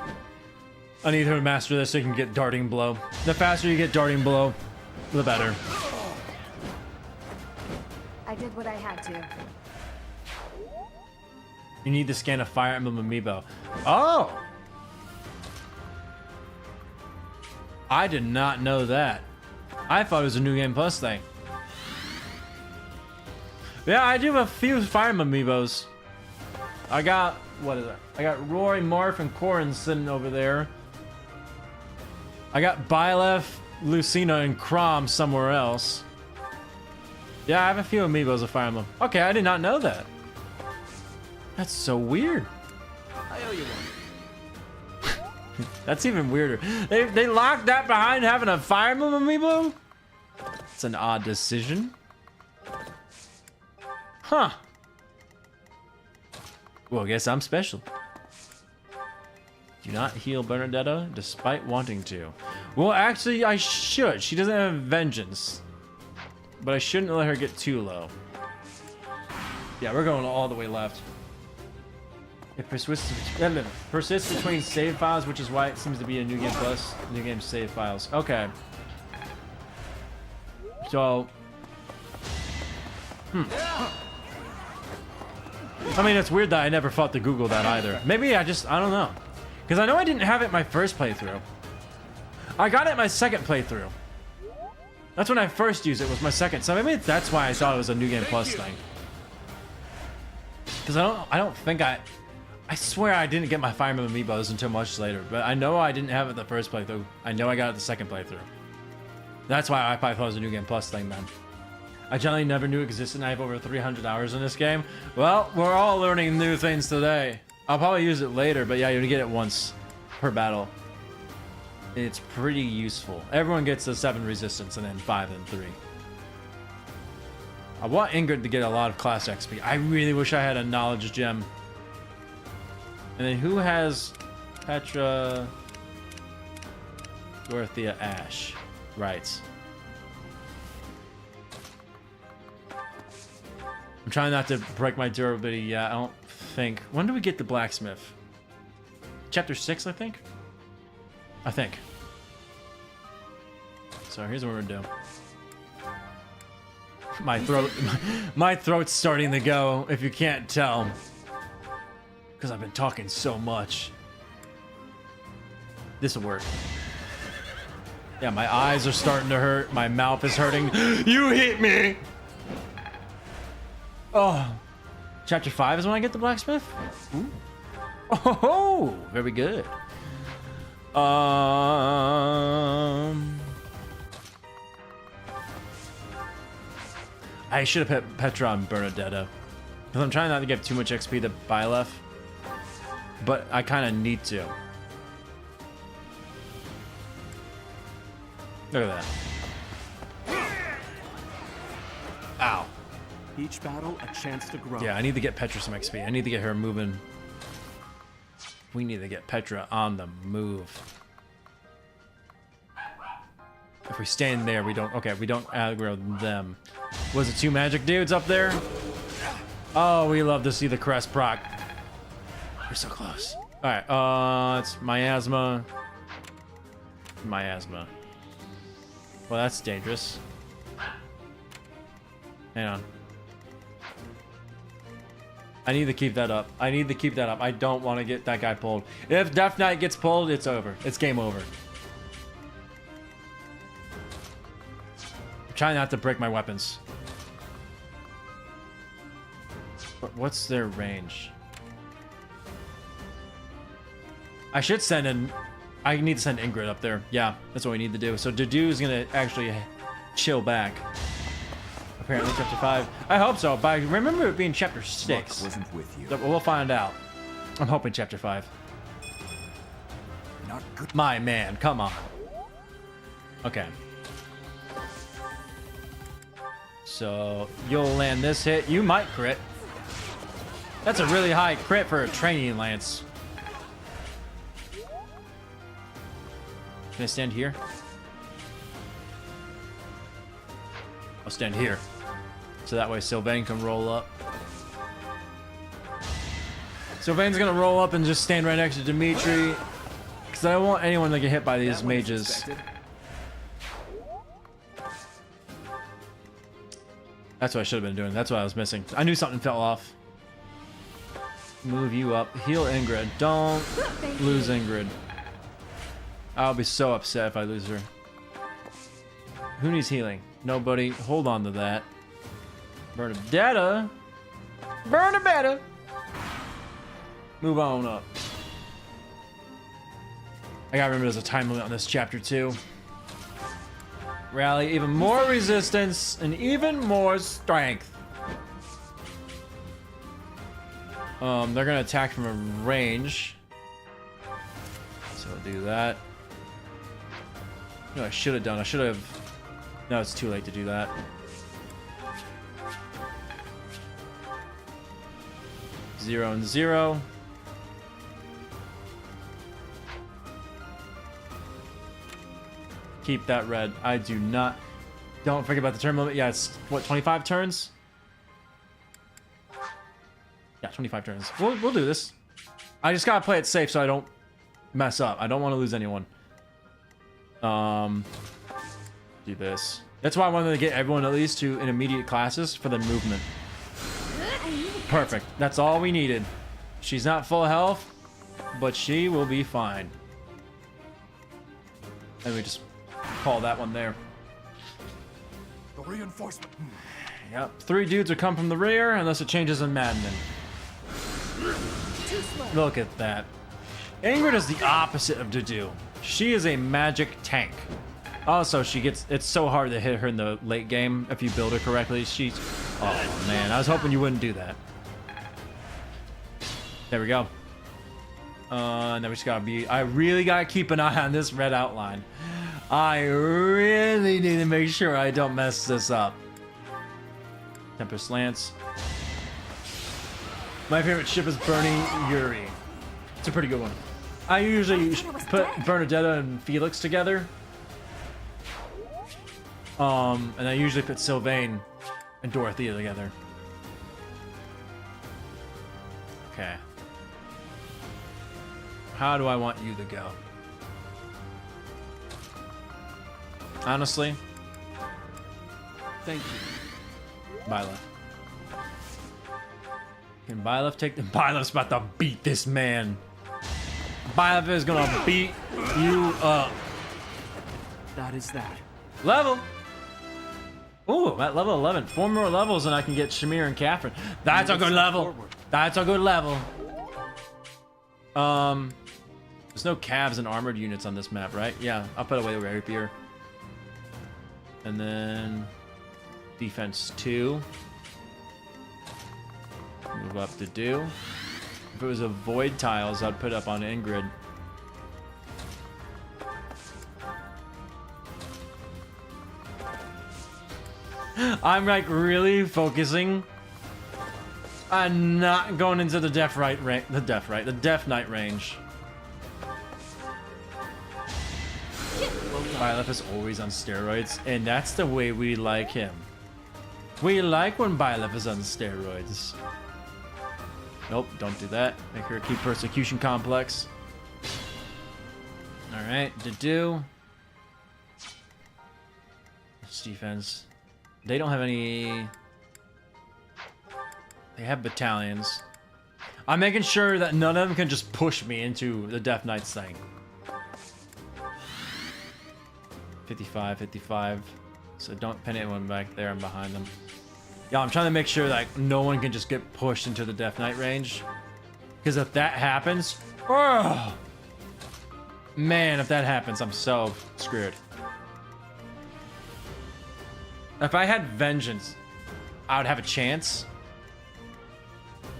I need her to master this so you can get Darting Blow. The faster you get Darting Blow, the better. I did what I had to. You need to scan a Fire Emblem amiibo. Oh! I did not know that. I thought it was a New Game Plus thing. Yeah, I do have a few Fire Emblem amiibos. I got, what is it? I got Rory, Marth, and Corrin sitting over there. I got Byleth, Lucina, and Crom somewhere else. Yeah, I have a few amiibos of Fire Emblem. Okay, I did not know that. That's so weird. I owe you one. That's even weirder. They locked that behind having a Fire Emblem amiibo? It's an odd decision. Huh. Well, I guess I'm special. Do not heal Bernadetta despite wanting to. Well, actually, I should. She doesn't have vengeance. But I shouldn't let her get too low. Yeah, we're going all the way left. It persists between save files, which is why it seems to be a New Game Plus, New Game save files. Okay. So... I mean, it's weird that I never thought to Google that either. Maybe I don't know. Because I know I didn't have it my first playthrough. I got it my second playthrough. That's when I first used it, was my second. So maybe that's why I thought it was a New Game Plus thing. Because I don't think I swear I didn't get my Fire Emblem amiibos until much later. But I know I didn't have it the first playthrough. I know I got it the second playthrough. That's why I probably thought it was a New Game Plus thing then. I generally never knew it existed, and I have over 300 hours in this game. Well, we're all learning new things today. I'll probably use it later, but yeah, you get it once per battle. It's pretty useful. Everyone gets a 7 resistance and then 5 and 3. I want Ingrid to get a lot of class XP. I really wish I had a knowledge gem. And then who has Petra, Dorothea, Ash? Right. I'm trying not to break my durability yet. I don't think. When do we get the blacksmith? Chapter 6, I think? I think. So here's what we're gonna do. My throat, my throat's starting to go, if you can't tell. Because I've been talking so much. This'll work. Yeah, my eyes are starting to hurt. My mouth is hurting. You hit me! Oh. Chapter 5 is when I get the blacksmith? Ooh. Oh, very good. I should have put Petra on Bernadetta. Because I'm trying not to give too much XP to Byleth. But I kind of need to. Look at that. Ow. Each battle, a chance to grow. Yeah, I need to get Petra some XP. I need to get her moving. We need to get Petra on the move. If we stand there, we don't... Okay, we don't aggro them. Was it 2 magic dudes up there? Oh, we love to see the crest proc. We're so close. Alright, it's miasma. Miasma. Well, that's dangerous. Hang on. I need to keep that up. I need to keep that up. I don't want to get that guy pulled. If Death Knight gets pulled, it's over. It's game over. I'm trying not to break my weapons. What's their range? I should send in... I need to send Ingrid up there. Yeah, that's what we need to do. So Dedue's gonna actually chill back. Apparently chapter 5. I hope so, but I remember it being chapter 6. Luck wasn't with you. We'll find out. I'm hoping chapter 5. Not good. My man, come on. Okay. So you'll land this hit. You might crit. That's a really high crit for a training lance. Can I stand here? I'll stand here. So that way Sylvain can roll up. Sylvain's gonna roll up and just stand right next to Dimitri. Because I don't want anyone to get hit by these mages. That's what I should have been doing. That's what I was missing. I knew something fell off. Move you up. Heal Ingrid. Don't lose Ingrid. I'll be so upset if I lose her. Who needs healing? Nobody. Hold on to that. Bernadetta. Bernadetta. Move on up. I gotta remember there's a time limit on this chapter too. Rally even more resistance and even more strength. They're gonna attack from a range. So I'll do that. No, I should have done. I should have. No, it's too late to do that. Zero and 0. Keep that red. I do not. Don't forget about the turn limit. Yeah, it's what, 25 turns? Yeah, 25 turns. We'll do this. I just gotta play it safe so I don't mess up. I don't want to lose anyone. Do this. That's why I wanted to get everyone at least to intermediate classes for the movement. Perfect. That's all we needed. She's not full health, but she will be fine. And we just call that one there. The reinforcement. Yep. 3 dudes will come from the rear unless it changes in Maddening. Look at that. Ingrid is the opposite of Dedue. She is a magic tank. Also, she gets... It's so hard to hit her in the late game if you build her correctly. She's... Oh, man. I was hoping you wouldn't do that. There we go. And then we just gotta be... I really gotta keep an eye on this red outline. I really need to make sure I don't mess this up. Tempest Lance. My favorite ship is Burning Yuri. It's a pretty good one. I usually put Bernadetta and Felix together. And I usually put Sylvain and Dorothea together. Okay. How do I want you to go? Honestly. Thank you. Byleth. Can Byleth take the... Byleth's about to beat this man. Byleth is gonna beat you up. That is that. Level. Ooh, I'm at level 11. 4 more levels and I can get Shamir and Catherine. That's a good level. That's a good level. There's no calves and armored units on this map, right? Yeah, I'll put away the rapier. And then defense 2. Move up to do. If it was a void tiles, I'd put up on Ingrid. I'm like really focusing on not going into the Death Knight range. Byleth is always on steroids, and that's the way we like him. We like when Byleth is on steroids. Nope, don't do that. Make her keep persecution complex. Alright, to do. This defense. They don't have any... They have battalions. I'm making sure that none of them can just push me into the Death Knight's thing. 55, 55. So don't pin anyone back there and behind them. Yeah, I'm trying to make sure that no one can just get pushed into the Death Knight range. Because if that happens... Oh, man, if that happens, I'm so screwed. If I had Vengeance, I would have a chance.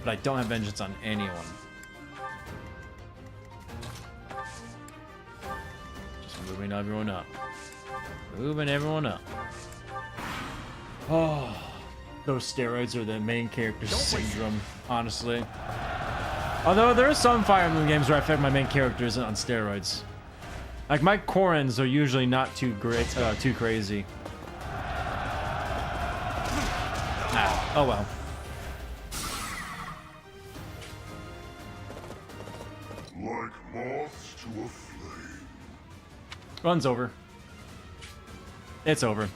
But I don't have Vengeance on anyone. Just moving everyone up. Moving everyone up. Oh, those steroids are the main character syndrome, honestly. Although there are some Fire Emblem games where I feel like my main character isn't on steroids. Like my Corins are usually not too great, too crazy. Ah, oh well. Like moths to a flame. Run's over. It's over.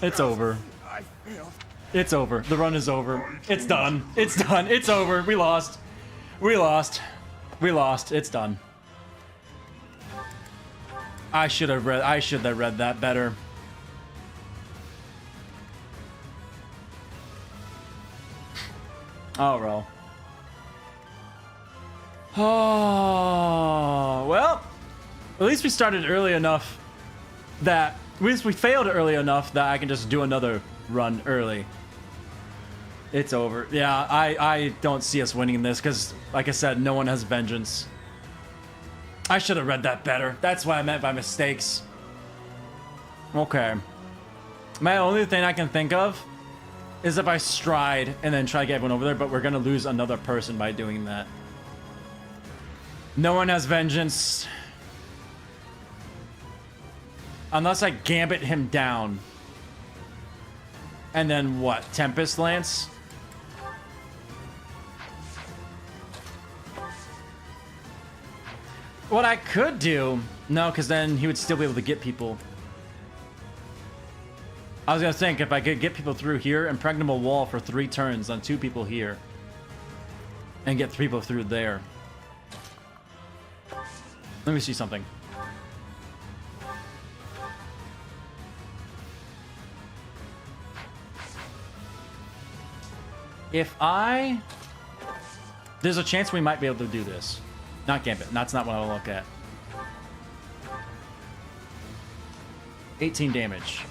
It's over. It's over. The run is over. It's done. It's done. It's over. We lost. We lost. We lost. It's done. I should have read that better. Oh, well. Oh, well. At least we started early enough that... At least we failed early enough that I can just do another run early. It's over. Yeah, I don't see us winning this because, like I said, no one has Vengeance. I should have read that better. That's what I meant by mistakes. Okay. My only thing I can think of is if I stride and then try to get everyone over there, but we're going to lose another person by doing that. No one has Vengeance. Unless I gambit him down. And then what? Tempest Lance? What I could do... No, because then he would still be able to get people. I was going to think if I could get people through here, impregnable wall for 3 turns on 2 people here. And get 3 people through there. Let me see something. If I... There's a chance we might be able to do this. Not Gambit. That's not what I'll look at. 18 damage.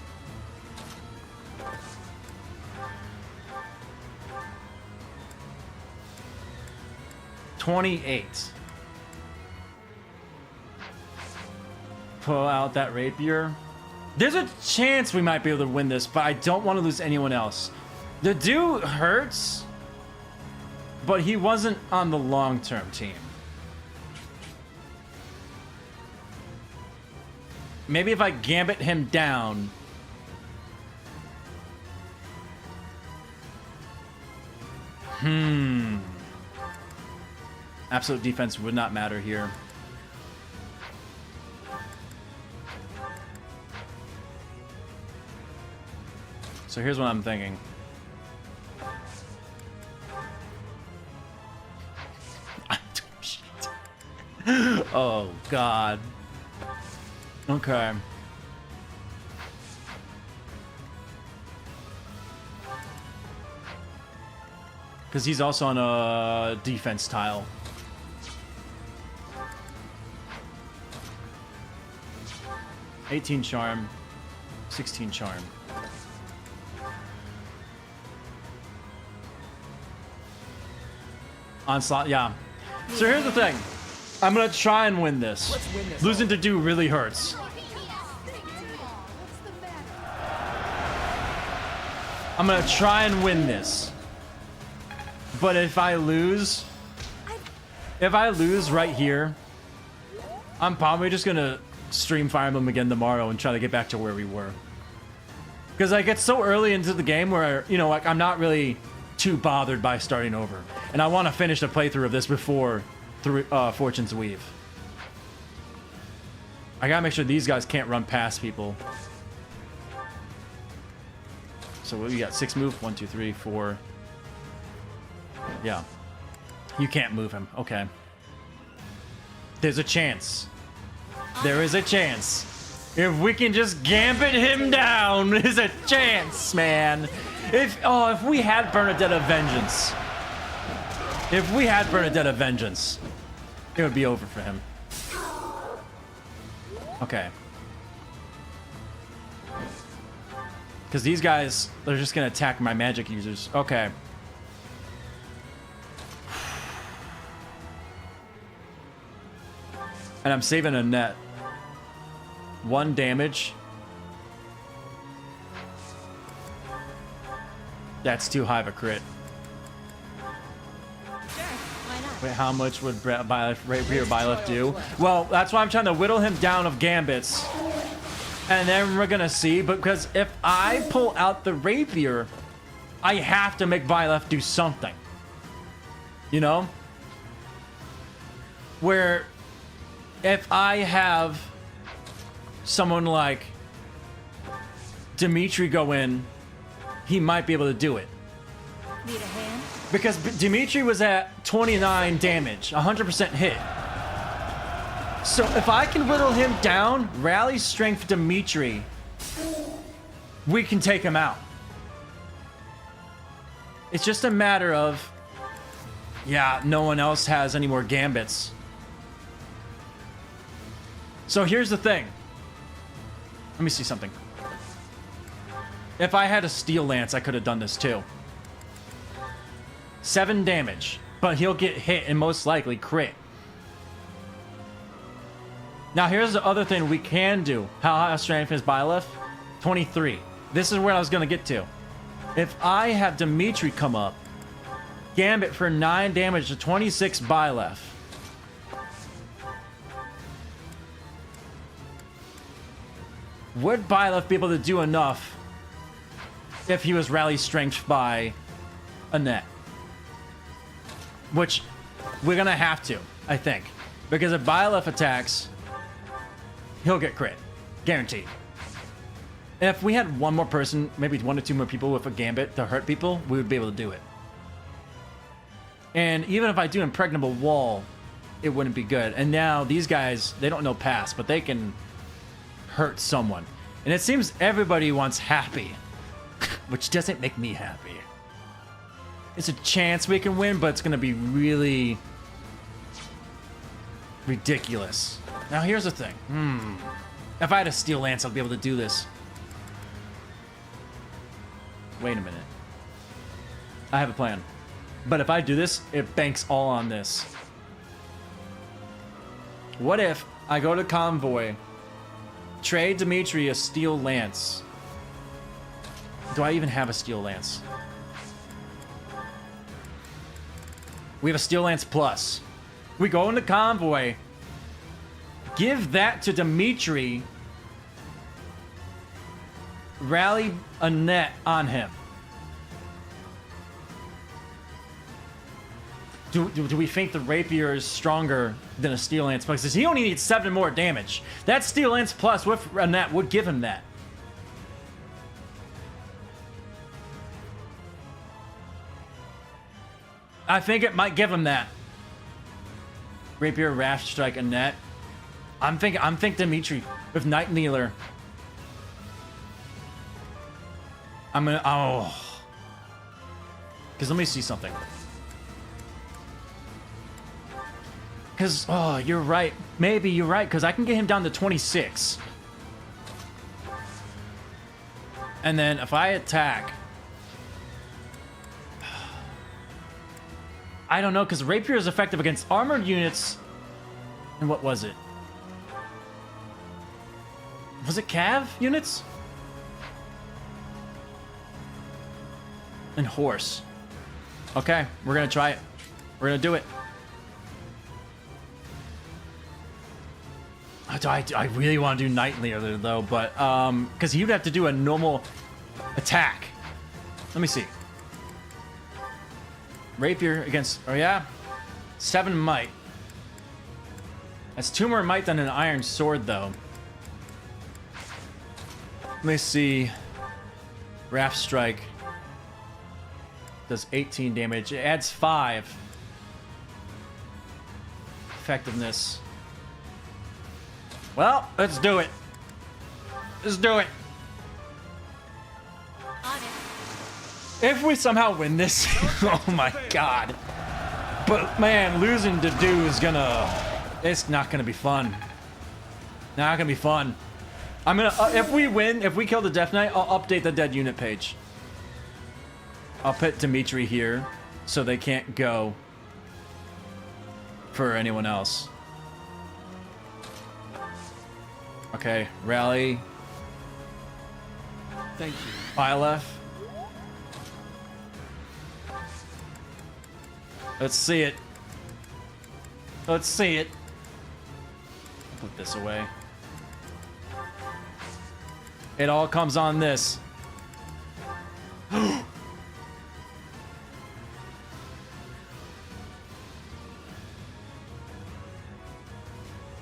$28. Pull out that rapier. There's a chance we might be able to win this, but I don't want to lose anyone else. The dude hurts, but he wasn't on the long-term team. Maybe if I gambit him down. Absolute defense would not matter here. So here's what I'm thinking. Shit. Oh, God. Okay. Because he's also on a defense tile. $18 charm, 16 charm. Onslaught, yeah. So here's the thing. I'm gonna try and win this. Let's win this. Losing to do really hurts. I'm gonna try and win this. But if I lose right here, I'm probably just gonna stream Fire Emblem again tomorrow and try to get back to where we were. Because I get so early into the game where, you know, like I'm not really too bothered by starting over. And I want to finish the playthrough of this before Fortune's Weave. I gotta make sure these guys can't run past people. So we got 6 move, 1, 2, 3, 4. Yeah. You can't move him. Okay. There's a chance. There is a chance. If we can just gambit him down, there's a chance, man. If we had Bernadetta Vengeance. If we had Bernadetta Vengeance, it would be over for him. Okay. Because these guys, they're just going to attack my magic users. Okay. And I'm saving a net. 1 damage. That's too high of a crit. Wait, how much would Rapier Byleth do? Well, that's why I'm trying to whittle him down of gambits. And then we're gonna see, because if I pull out the Rapier, I have to make Byleth do something. You know? Where if I have someone like Dimitri go in, he might be able to do it. Need a hand? Because Dimitri was at 29 damage, 100% hit. So if I can whittle him down, rally strength Dimitri, we can take him out. It's just a matter of, yeah, no one else has any more gambits. So here's the thing. Let me see something. If I had a Steel Lance, I could have done this too. 7 damage, but he'll get hit and most likely crit. Now here's the other thing we can do. How high strength is Byleth? 23. This is where I was gonna get to. If I have Dimitri come up, Gambit for 9 damage to 26 Byleth. Would Byleth be able to do enough if he was rally strength by Annette? Which we're gonna have to, I think. Because if Byleth attacks, he'll get crit. Guaranteed. And if we had one more person, maybe 1 or 2 more people with a Gambit to hurt people, we would be able to do it. And even if I do Impregnable Wall, it wouldn't be good. And now these guys, they don't know pass, but they can hurt someone. And it seems everybody wants happy, which doesn't make me happy. It's a chance we can win, but it's going to be really ridiculous. Now here's the thing. If I had a Steel Lance, I'd be able to do this. Wait a minute. I have a plan. But if I do this, it banks all on this. What if I go to Convoy, trade Dimitri a Steel Lance? Do I even have a Steel Lance? We have a Steel Lance Plus. We go into Convoy, give that to Dimitri, rally a net on him. Do we think the Rapier is stronger than a Steel Lance Plus? Because he only needs 7 more damage. That Steel Lance Plus with a net would give him that. I think it might give him that. Rapier, Raft Strike, and net. I'm thinking Dimitri with Night Kneeler. I'm gonna, oh. Because let me see something. Because, oh, you're right. Maybe you're right, because I can get him down to 26. And then if I attack... I don't know, because Rapier is effective against armored units. And what was it? Was it Cav units? And horse. Okay, we're gonna try it. We're gonna do it. I really want to do Night Leader though, but because he would have to do a normal attack. Let me see. Rapier against, oh yeah, 7 might. That's 2 more might than an iron sword though. Let me see. Raft Strike does 18 damage. It adds 5 effectiveness. Well, let's do it. Let's do it. On it. If we somehow win this, oh my god. But man, losing to do is gonna, it's not gonna be fun. Not gonna be fun. I'm gonna, if we win, if we kill the Death Knight, I'll update the dead unit page. I'll put Dimitri here so they can't go for anyone else. Okay, rally. Thank you. Byleth. Let's see it. Let's see it. Put this away. It all comes on this.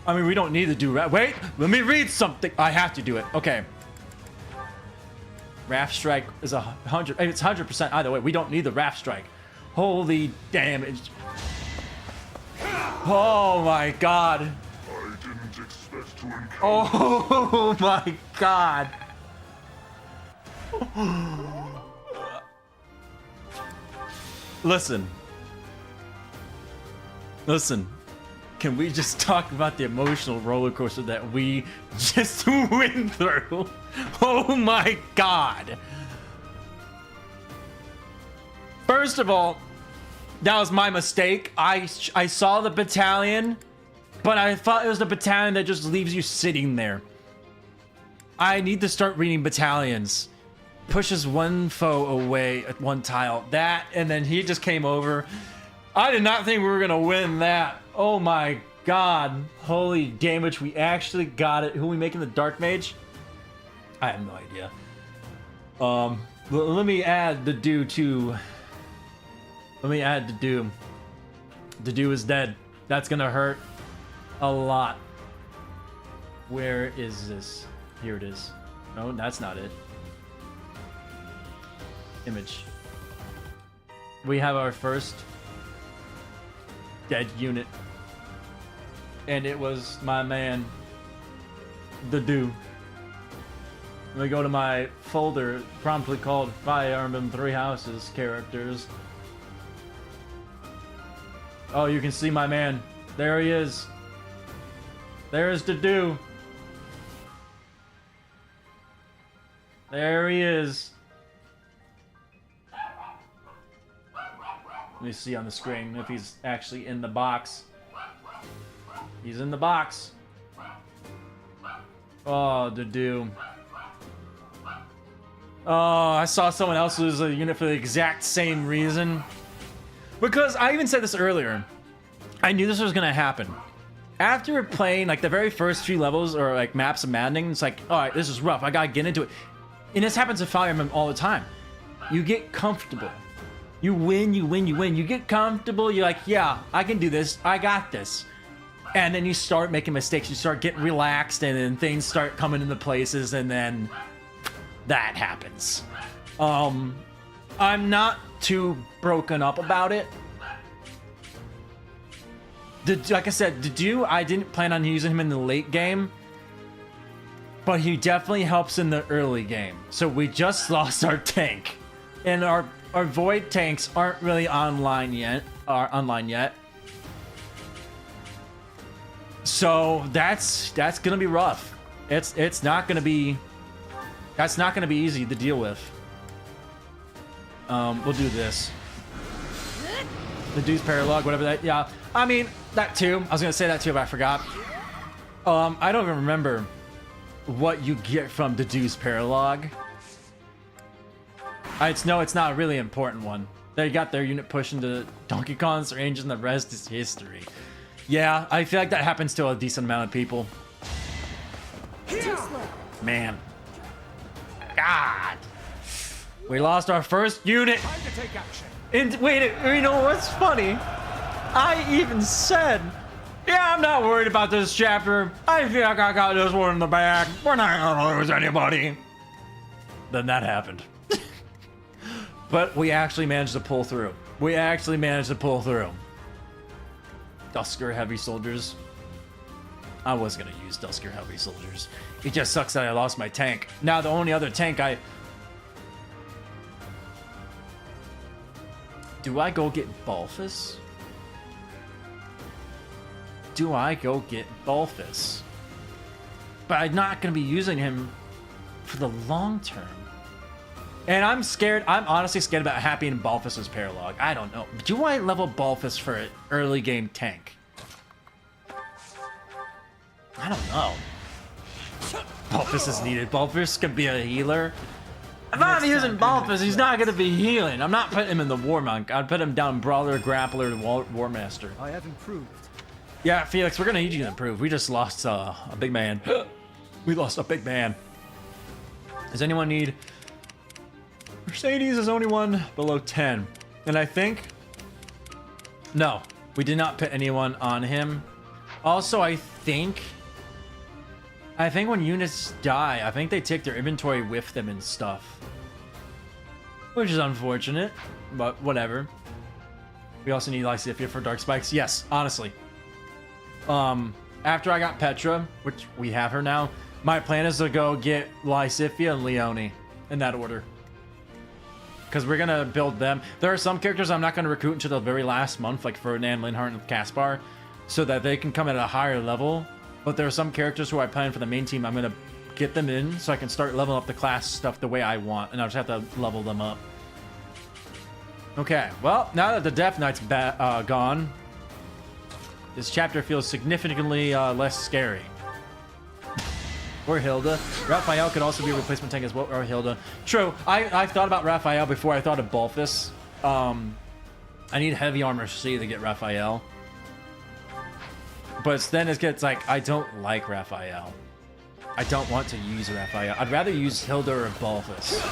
I mean, we don't need to do wait, let me read something. I have to do it. Okay. Raft Strike is 100. It's 100% either way. We don't need the Raft Strike. Holy damage. Oh my god. I didn't expect to encounter. Oh my god. Listen. Listen. Can we just talk about the emotional roller coaster that we just went through? Oh my god. First of all, that was my mistake. I saw the battalion, but I thought it was the battalion that just leaves you sitting there. I need to start reading battalions. Pushes one foe away at one tile. That, and then he just came over. I did not think we were gonna win that. Oh my god. Holy damage, we actually got it. Who are we making the Dark Mage? I have no idea. Let me add the do to... Let me add the do. The do is dead. That's gonna hurt a lot. Where is this? Here it is. No, that's not it. Image. We have our first dead unit. And it was my man, the do. Let me go to my folder, promptly called Fire Emblem Three Houses characters. Oh, you can see my man. There he is. There's the do. There he is. Let me see on the screen if he's actually in the box. He's in the box. Oh, the do. Oh, I saw someone else lose a unit for the exact same reason. Because I even said this earlier. I knew this was gonna happen. After playing like the very first few levels or like maps of Maddening, it's like, all right, this is rough. I gotta get into it. And this happens in Fire Emblem all the time. You get comfortable. You win, you win, you win. You get comfortable. You're like, yeah, I can do this. I got this. And then you start making mistakes. You start getting relaxed, and then things start coming into places, and then that happens. I'm not too broken up about it. Like I said, Dedue, I didn't plan on using him in the late game, but he definitely helps in the early game. So we just lost our tank, and our void tanks aren't really online yet. So that's gonna be rough. It's not gonna be. That's not gonna be easy to deal with. We'll do this. The Dedue's Paralog, whatever that. Yeah, I mean that too. I was gonna say that too, but I forgot. I don't even remember what you get from the Dedue's Paralog. It's not a really important one. They got their unit pushed into Donkey Kong's range, and the rest is history. Yeah, I feel like that happens to a decent amount of people. Man. God. We lost our first unit. Time to take action. And wait, you know what's funny? I even said, yeah, I'm not worried about this chapter. I feel like I got this one in the bag. We're not gonna lose anybody. Then that happened. But we actually managed to pull through. Dusker Heavy Soldiers. I was gonna use Dusker Heavy Soldiers. It just sucks that I lost my tank. Now the only other tank Do I go get Balfus? But I'm not gonna be using him for the long term. And I'm scared. I'm honestly scared about Happy and Balfus's Paralog. I don't know. Do I level Balfus for an early game tank? I don't know. Balfus is needed. Balfus could be a healer. If I'm using Balfus, he's not going to be healing. I'm not putting him in the War Monk. I'd put him down Brawler, Grappler, and War Master. I have improved. Yeah, Felix, we're going to need you to improve. We just lost a big man. We lost a big man. Does anyone need... Mercedes is only one below 10. And I think... No, we did not put anyone on him. Also, I think when units die, I think they take their inventory with them and stuff. Which is unfortunate, but whatever. We also need Lysithia for Dark Spikes. Yes, honestly. After I got Petra, which we have her now, my plan is to go get Lysithia and Leone in that order. Because we're going to build them. There are some characters I'm not going to recruit until the very last month, like Ferdinand, Linhardt, and Caspar, so that they can come at a higher level. But there are some characters who I plan for the main team. I'm going to get them in so I can start leveling up the class stuff the way I want, and I'll just have to level them up. Okay, well, now that the Death Knight's gone, this chapter feels significantly less scary. Or Hilda. Raphael could also be a replacement tank as well, or Hilda. True, I thought about Raphael before I thought of Balfus. I need Heavy Armor C to get Raphael. But then it gets like, I don't like Raphael. I don't want to use Raphael. I'd rather use Hilda or Balfus.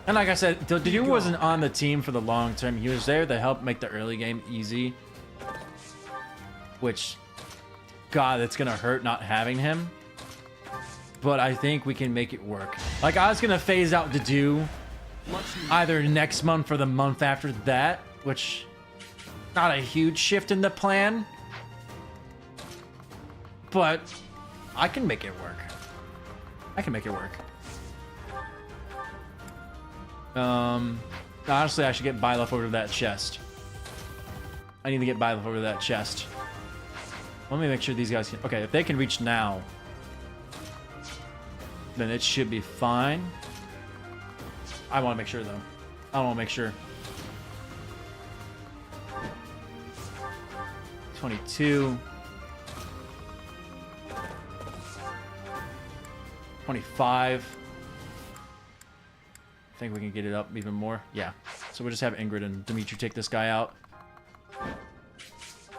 And like I said, Dedue wasn't on the team for the long term. He was there to help make the early game easy. Which, God, it's gonna hurt not having him. But I think we can make it work. Like, I was gonna phase out Dedue either next month or the month after that, which, not a huge shift in the plan. But I can make it work. Honestly, I should get Byleth over to that chest. I need to get Byleth over to that chest. Let me make sure these guys can... Okay, if they can reach now, then it should be fine. I want to make sure, though. I want to make sure. 22. 25. I think we can get it up even more. Yeah. So we'll just have Ingrid and Dimitri take this guy out.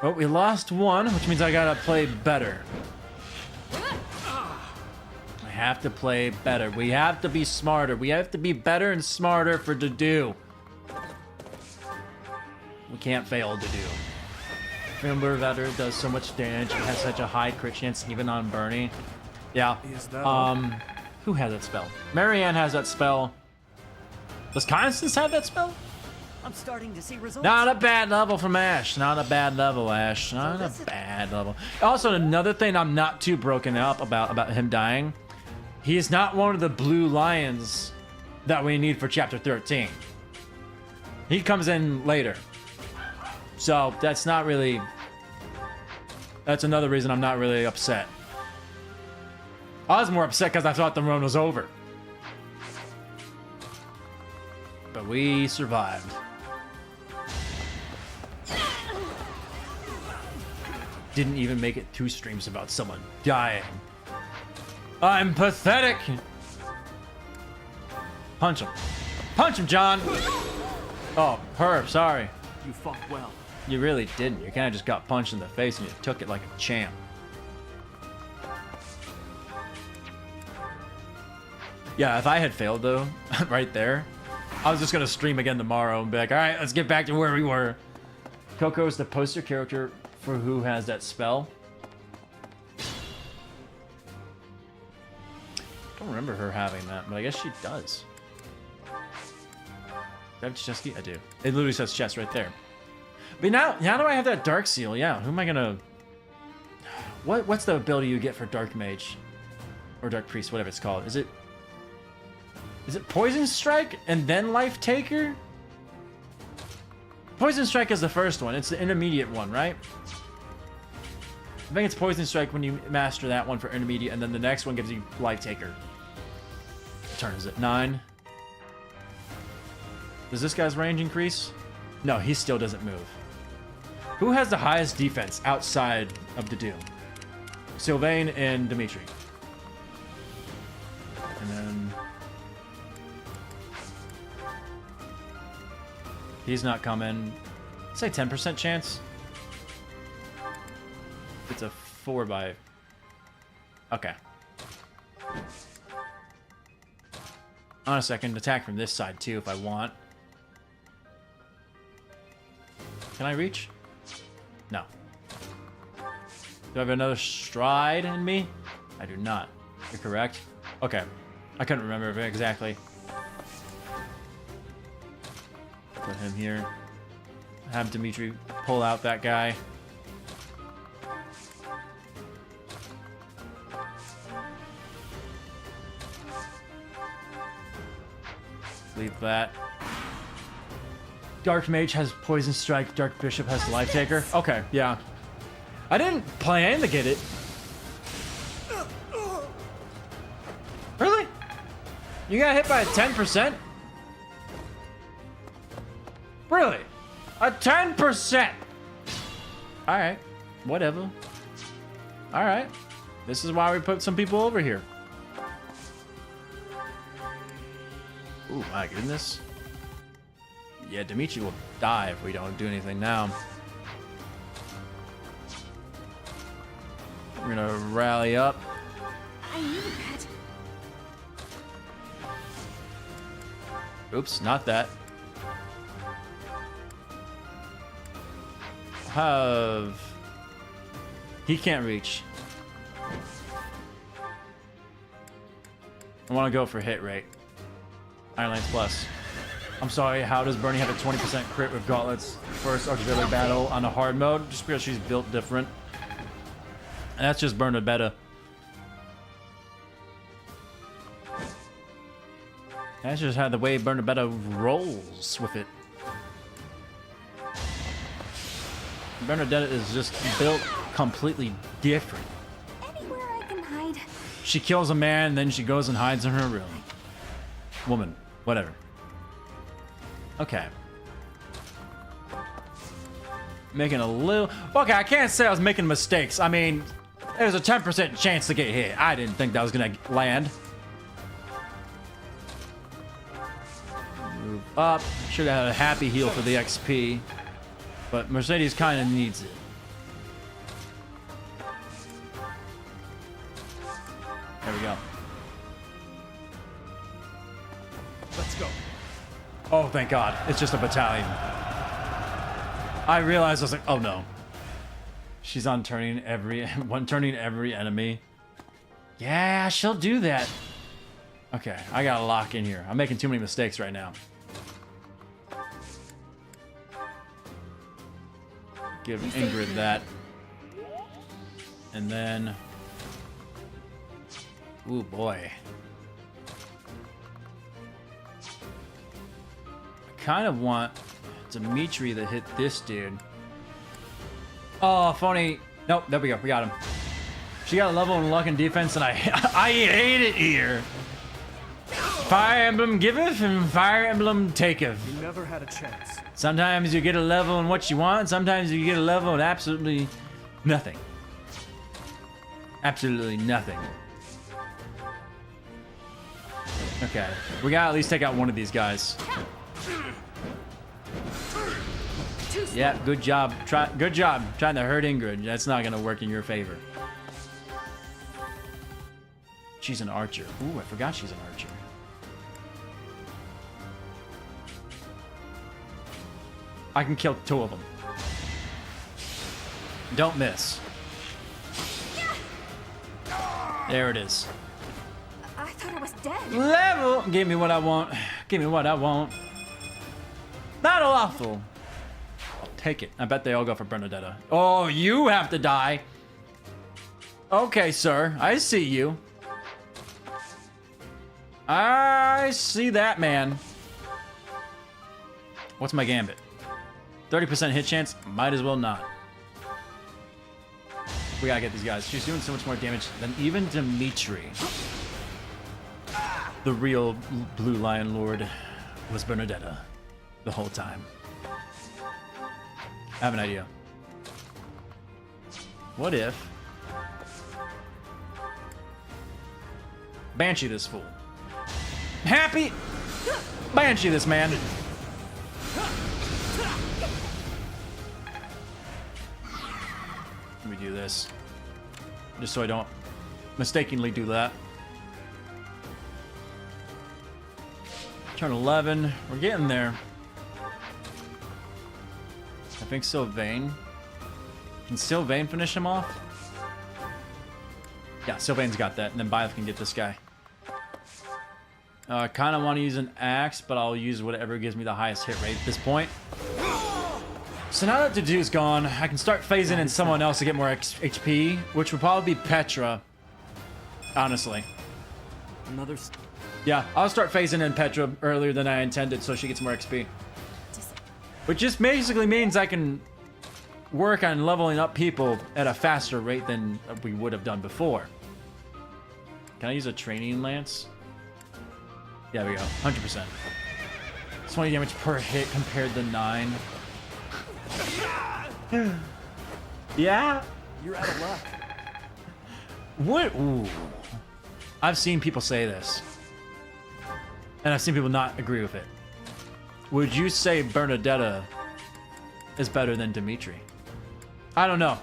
Oh, we lost one, which means I gotta play better. I have to play better. We have to be smarter. We have to be better and smarter for Dedue. We can't fail Dedue. Remember, Vetter does so much damage and has such a high crit chance even on Bernie. Yeah. Who has that spell? Marianne has that spell. Does Constance have that spell? I'm starting to see results. Not a bad level from Ash. Not a bad level, Ash. Not a bad level. Also, another thing I'm not too broken up about him dying. He is not one of the blue lions that we need for chapter 13. He comes in later. So that's not really... That's another reason I'm not really upset. I was more upset because I thought the run was over. But we survived. Didn't even make it 2 streams about someone dying. I'm pathetic. Punch him. Punch him, John. Oh, Herb, sorry. You fought well. You really didn't. You kind of just got punched in the face and you took it like a champ. Yeah, if I had failed though, right there, I was just gonna stream again tomorrow and be like, all right, let's get back to where we were. Coco is the poster character for who has that spell. Don't remember her having that, but I guess she does. Do I have chest key? I do. It literally says chest right there. But now that I have that dark seal, yeah, who am I gonna... What's the ability you get for Dark Mage? Or Dark Priest, whatever it's called. Is it Poison Strike and then Life Taker? Poison Strike is the first one. It's the intermediate one, right? I think it's Poison Strike when you master that one for intermediate, and then the next one gives you Life Taker. What turn is it? 9. Does this guy's range increase? No, he still doesn't move. Who has the highest defense outside of the Doom? Sylvain and Dimitri. And then... He's not coming. Say 10% chance. It's a 4 by... Okay. Honestly, I can attack from this side too if I want. Can I reach? No. Do I have another stride in me? I do not. You're correct. Okay. I couldn't remember exactly. Put him here. Have Dimitri pull out that guy. Leave that. Dark Mage has Poison Strike. Dark Bishop has Life Taker. Okay, yeah. I didn't plan to get it. Really? You got hit by a 10%? Really? A 10%? Alright. Whatever. Alright. This is why we put some people over here. Oh my goodness. Yeah, Dimitri will die if we don't do anything now. We're gonna rally up. I knew that. Oops, not that. Have... He can't reach. I want to go for hit rate. Iron Lance Plus. I'm sorry, how does Bernie have a 20% crit with Gauntlets first auxiliary battle on a hard mode? Just because she's built different. And that's just Berna Beta. That's just how the way Berna Beta rolls with it. Bernadette is just built completely different. Anywhere I can hide. She kills a man, then she goes and hides in her room. Woman, whatever. Okay. Making a little... Okay, I can't say I was making mistakes. I mean, there's a 10% chance to get hit. I didn't think that was gonna land. Move up. Should have had a happy heal for the XP. But Mercedes kind of needs it. There we go. Let's go. Oh, thank God. It's just a battalion. I realized, I was like, oh no. She's on turning turning every enemy. Yeah, she'll do that. Okay, I gotta lock in here. I'm making too many mistakes right now. give Ingrid that. And then... Ooh, boy. I kind of want Dimitri to hit this dude. Oh, phony. Nope, there we go. We got him. She got a level in luck and defense, and I hate it here. Fire Emblem giveth and Fire Emblem taketh. You never had a chance. Sometimes you get a level in what you want, sometimes you get a level in absolutely nothing. Absolutely nothing. Okay, we gotta at least take out one of these guys. Yeah, good job. Good job trying to hurt Ingrid. That's not gonna work in your favor. She's an archer. Ooh, I forgot she's an archer. I can kill 2 of them. Don't miss. There it is. I thought I was dead. Level! Give me what I want. Give me what I want. Not awful. I'll take it. I bet they all go for Bernadetta. Oh, you have to die. Okay, sir. I see you. I see that, man. What's my gambit? 30% hit chance? Might as well not. We gotta get these guys. She's doing so much more damage than even Dimitri. The real Blue Lion Lord was Bernadetta the whole time. I have an idea. What if... Banshee this fool. Happy... Banshee this man. Let me do this. Just so I don't mistakenly do that. Turn 11. We're getting there. I think Sylvain. Can Sylvain finish him off? Yeah, Sylvain's got that. And then Bioth can get this guy. I kind of want to use an axe, but I'll use whatever gives me the highest hit rate at this point. So now that Dedu's gone, I can start phasing in someone else to get more HP, which would probably be Petra. Honestly. Another... Yeah, I'll start phasing in Petra earlier than I intended so she gets more XP. Which just basically means I can work on leveling up people at a faster rate than we would have done before. Can I use a training lance? Yeah, we go. 100%. 20 damage per hit compared to 9. Yeah? You're out of luck. What? Ooh. I've seen people say this. And I've seen people not agree with it. Would you say Bernadetta is better than Dimitri? I don't know.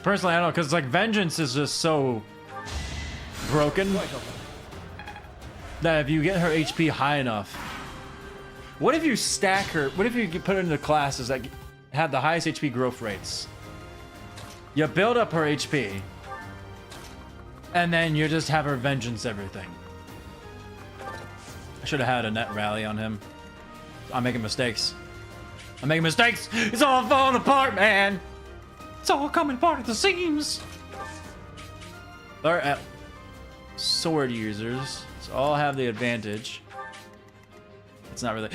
Personally, I don't know, because like Vengeance is just so broken that if you get her HP high enough, what if you stack her? What if you put her into classes that have the highest HP growth rates? You build up her HP, and then you just have her Vengeance everything. I should have had a net rally on him. I'm making mistakes. I'm making mistakes. It's all falling apart, man. It's all coming apart at the seams. They're sword users, so all have the advantage. It's not really...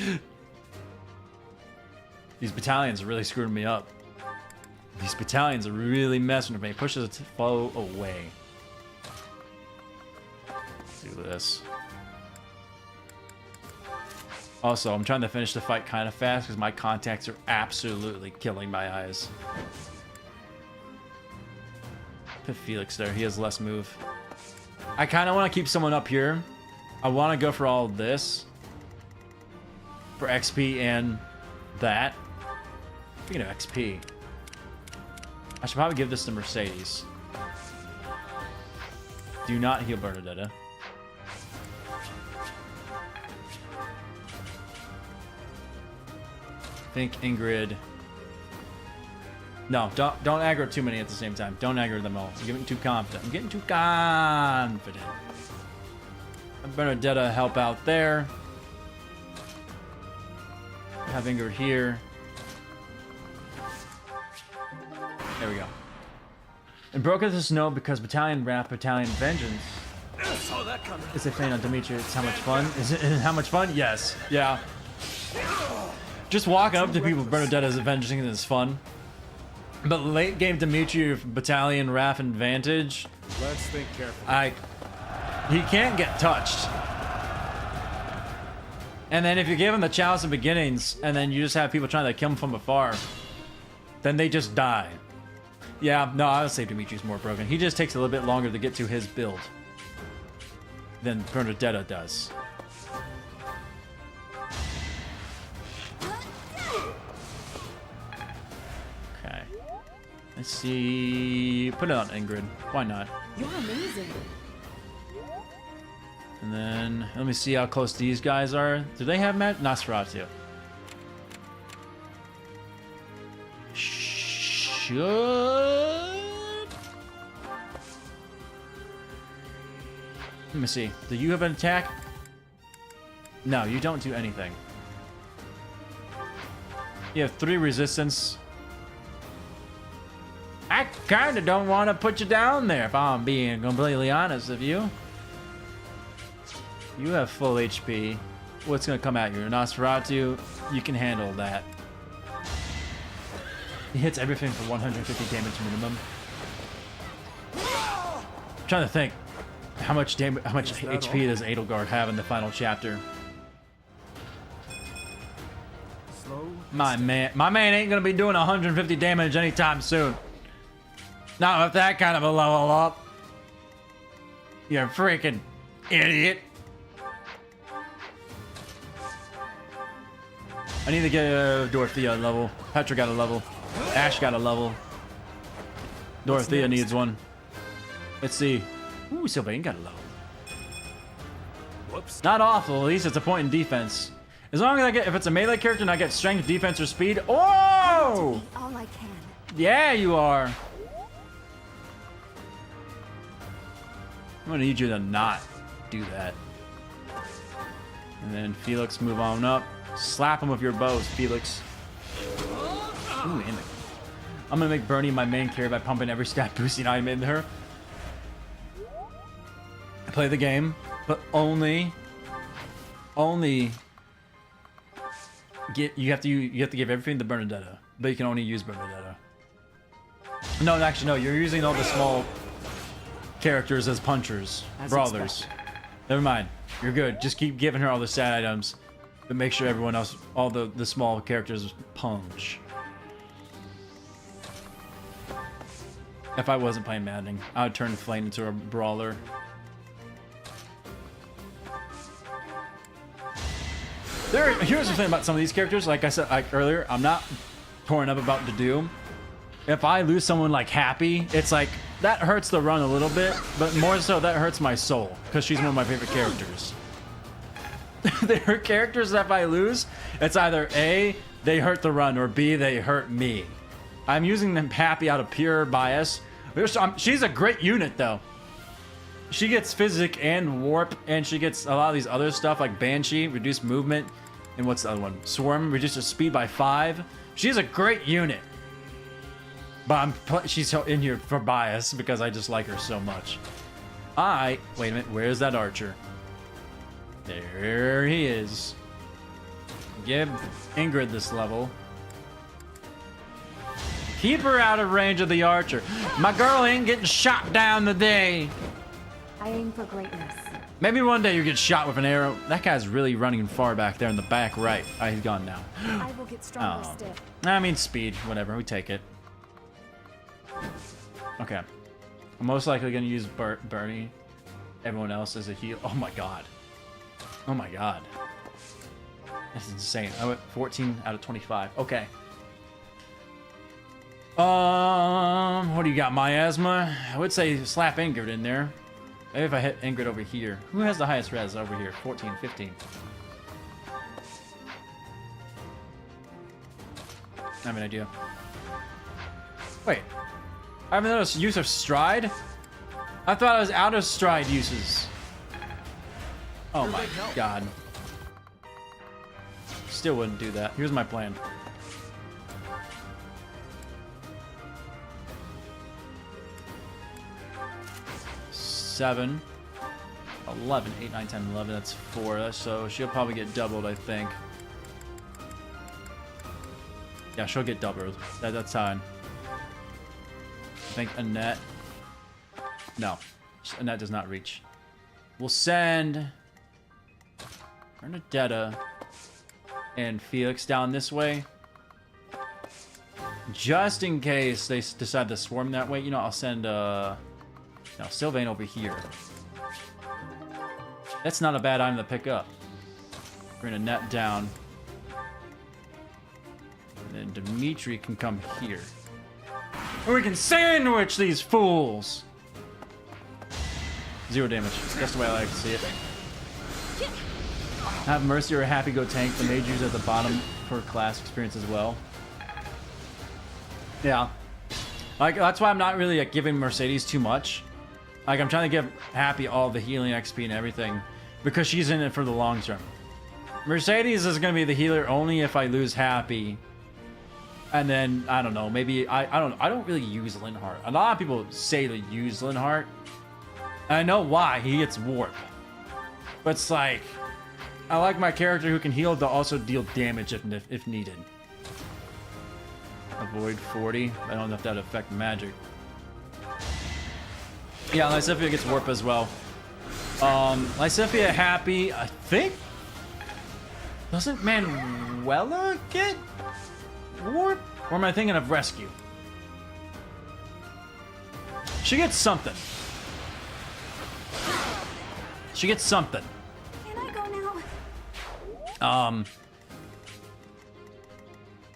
These battalions are really screwing me up. These battalions are really messing with me. Pushes a foe away. Let's do this. Also, I'm trying to finish the fight kind of fast because my contacts are absolutely killing my eyes. Put Felix there. He has less move. I kind of want to keep someone up here. I want to go for all of this. For XP and that. Speaking of XP, I should probably give this to Mercedes. Do not heal Bernadetta. I think Ingrid... No, don't aggro too many at the same time. Don't aggro them all. I'm getting too confident. I'm getting too confident. Bernadetta help out there. Have Ingrid here. There we go. And broke into the snow because Battalion Wrath, Battalion Vengeance. Saw that coming. It's a fan on Dimitri. It's how much fun. Is it how much fun? Yes. Yeah. Just walking up to people with Bernadetta's Avenging is fun. But late game Dimitri with Battalion Wrath Advantage, Let's think carefully. he can't get touched. And then if you give him the chalice of beginnings, and then you just have people trying to kill him from afar, then they just die. Yeah, no, I would say Dimitri's more broken. He just takes a little bit longer to get to his build than Bernadetta does. Okay. Let's see. Put it on Ingrid. Why not? You're amazing. And then let me see how close these guys are. Do they have Nosferatu? Should. Let me see. Do you have an attack? No, you don't do anything. You have 3 resistance. I kinda don't want to put you down there if I'm being completely honest with you. You have full HP. What's gonna come at you? Nosferatu, you can handle that. He hits everything for 150 damage minimum. I'm trying to think. How much HP does Edelgard have in the final chapter? Slow. My man ain't gonna be doing 150 damage anytime soon. Not with that kind of a level up. You're a freaking idiot. I need to get Dorothea a level. Petra got a level. Ash got a level. Dorothea needs one. Let's see. Ooh, Sylvain got a level. Whoops. Not awful. At least it's a point in defense. As long as I get, if it's a melee character and I get strength, defense, or speed. Oh! All I can. Yeah, you are. I'm gonna need you to not do that. And then Felix, move on up. Slap him with your bows, Felix. Ooh, and I'm gonna make Bernie my main carry by pumping every stat boosting item into her. Play the game, but only you have to give everything to Bernadetta, but you can only use Bernadetta. No, actually, no. You're using all the small characters as punchers, brawlers. Never mind. You're good. Just keep giving her all the stat items, but make sure everyone else, all the small characters, punch. If I wasn't playing Maddening, I would turn Flame into a brawler. Here's the thing about some of these characters. Like I said earlier, I'm not pouring up about Doom. If I lose someone like Happy, it's like that hurts the run a little bit, but more so that hurts my soul because she's one of my favorite characters. There are characters that if I lose, it's either A, they hurt the run, or B, they hurt me. I'm using them Happy out of pure bias. She's a great unit though. She gets Physic and Warp, and she gets a lot of these other stuff like Banshee, reduced movement, and what's the other one? Swarm, reduces speed by 5. She's a great unit. But she's in here for bias because I just like her so much. Wait a minute, where's that archer? There he is. Give Ingrid this level. Keep her out of range of the archer. My girl ain't getting shot down today. I aim for greatness. Maybe one day you get shot with an arrow. That guy's really running far back there in the back right. Oh, he's gone now. I will get stronger still. I mean, speed, whatever. We take it. Okay. I'm most likely going to use Bernie. Everyone else is a heal. Oh my god. Oh my god. That's insane. I went 14 out of 25. Okay. What do you got? Miasma? I would say slap Ingrid in there. Maybe if I hit Ingrid over here. Who has the highest res over here? 14, 15. I have an idea. Wait. I haven't noticed use of stride? I thought I was out of stride uses. Oh my god. Still wouldn't do that. Here's my plan. 7, 11, 8, 9, 10, 11. That's 4. So she'll probably get doubled, I think. Yeah, she'll get doubled. That's fine. I think Annette. No, Annette does not reach. We'll send Bernadetta and Felix down this way. Just in case they decide to swarm that way, you know, I'll send Sylvain over here. That's not a bad item to pick up. Bring Annette down. And then Dimitri can come here. And we can sandwich these fools! 0 damage. That's the way I like to see it. Have Mercy or Happy go tank. The mage use at the bottom for class experience as well. Yeah. Like, that's why I'm not really like, giving Mercedes too much. Like, I'm trying to give Happy all the healing XP and everything. Because she's in it for the long term. Mercedes is going to be the healer only if I lose Happy. And then, I don't know, maybe, I don't really use Linhardt. A lot of people say to use Linhardt. And I know why, he gets warp. But it's like, I like my character who can heal to also deal damage if needed. Avoid 40. I don't know if that would affect magic. Yeah, Lysithea gets warp as well. Lysithea Happy, I think? Doesn't Manuela get warp? Or am I thinking of rescue? She gets something. She gets something. Can I go now?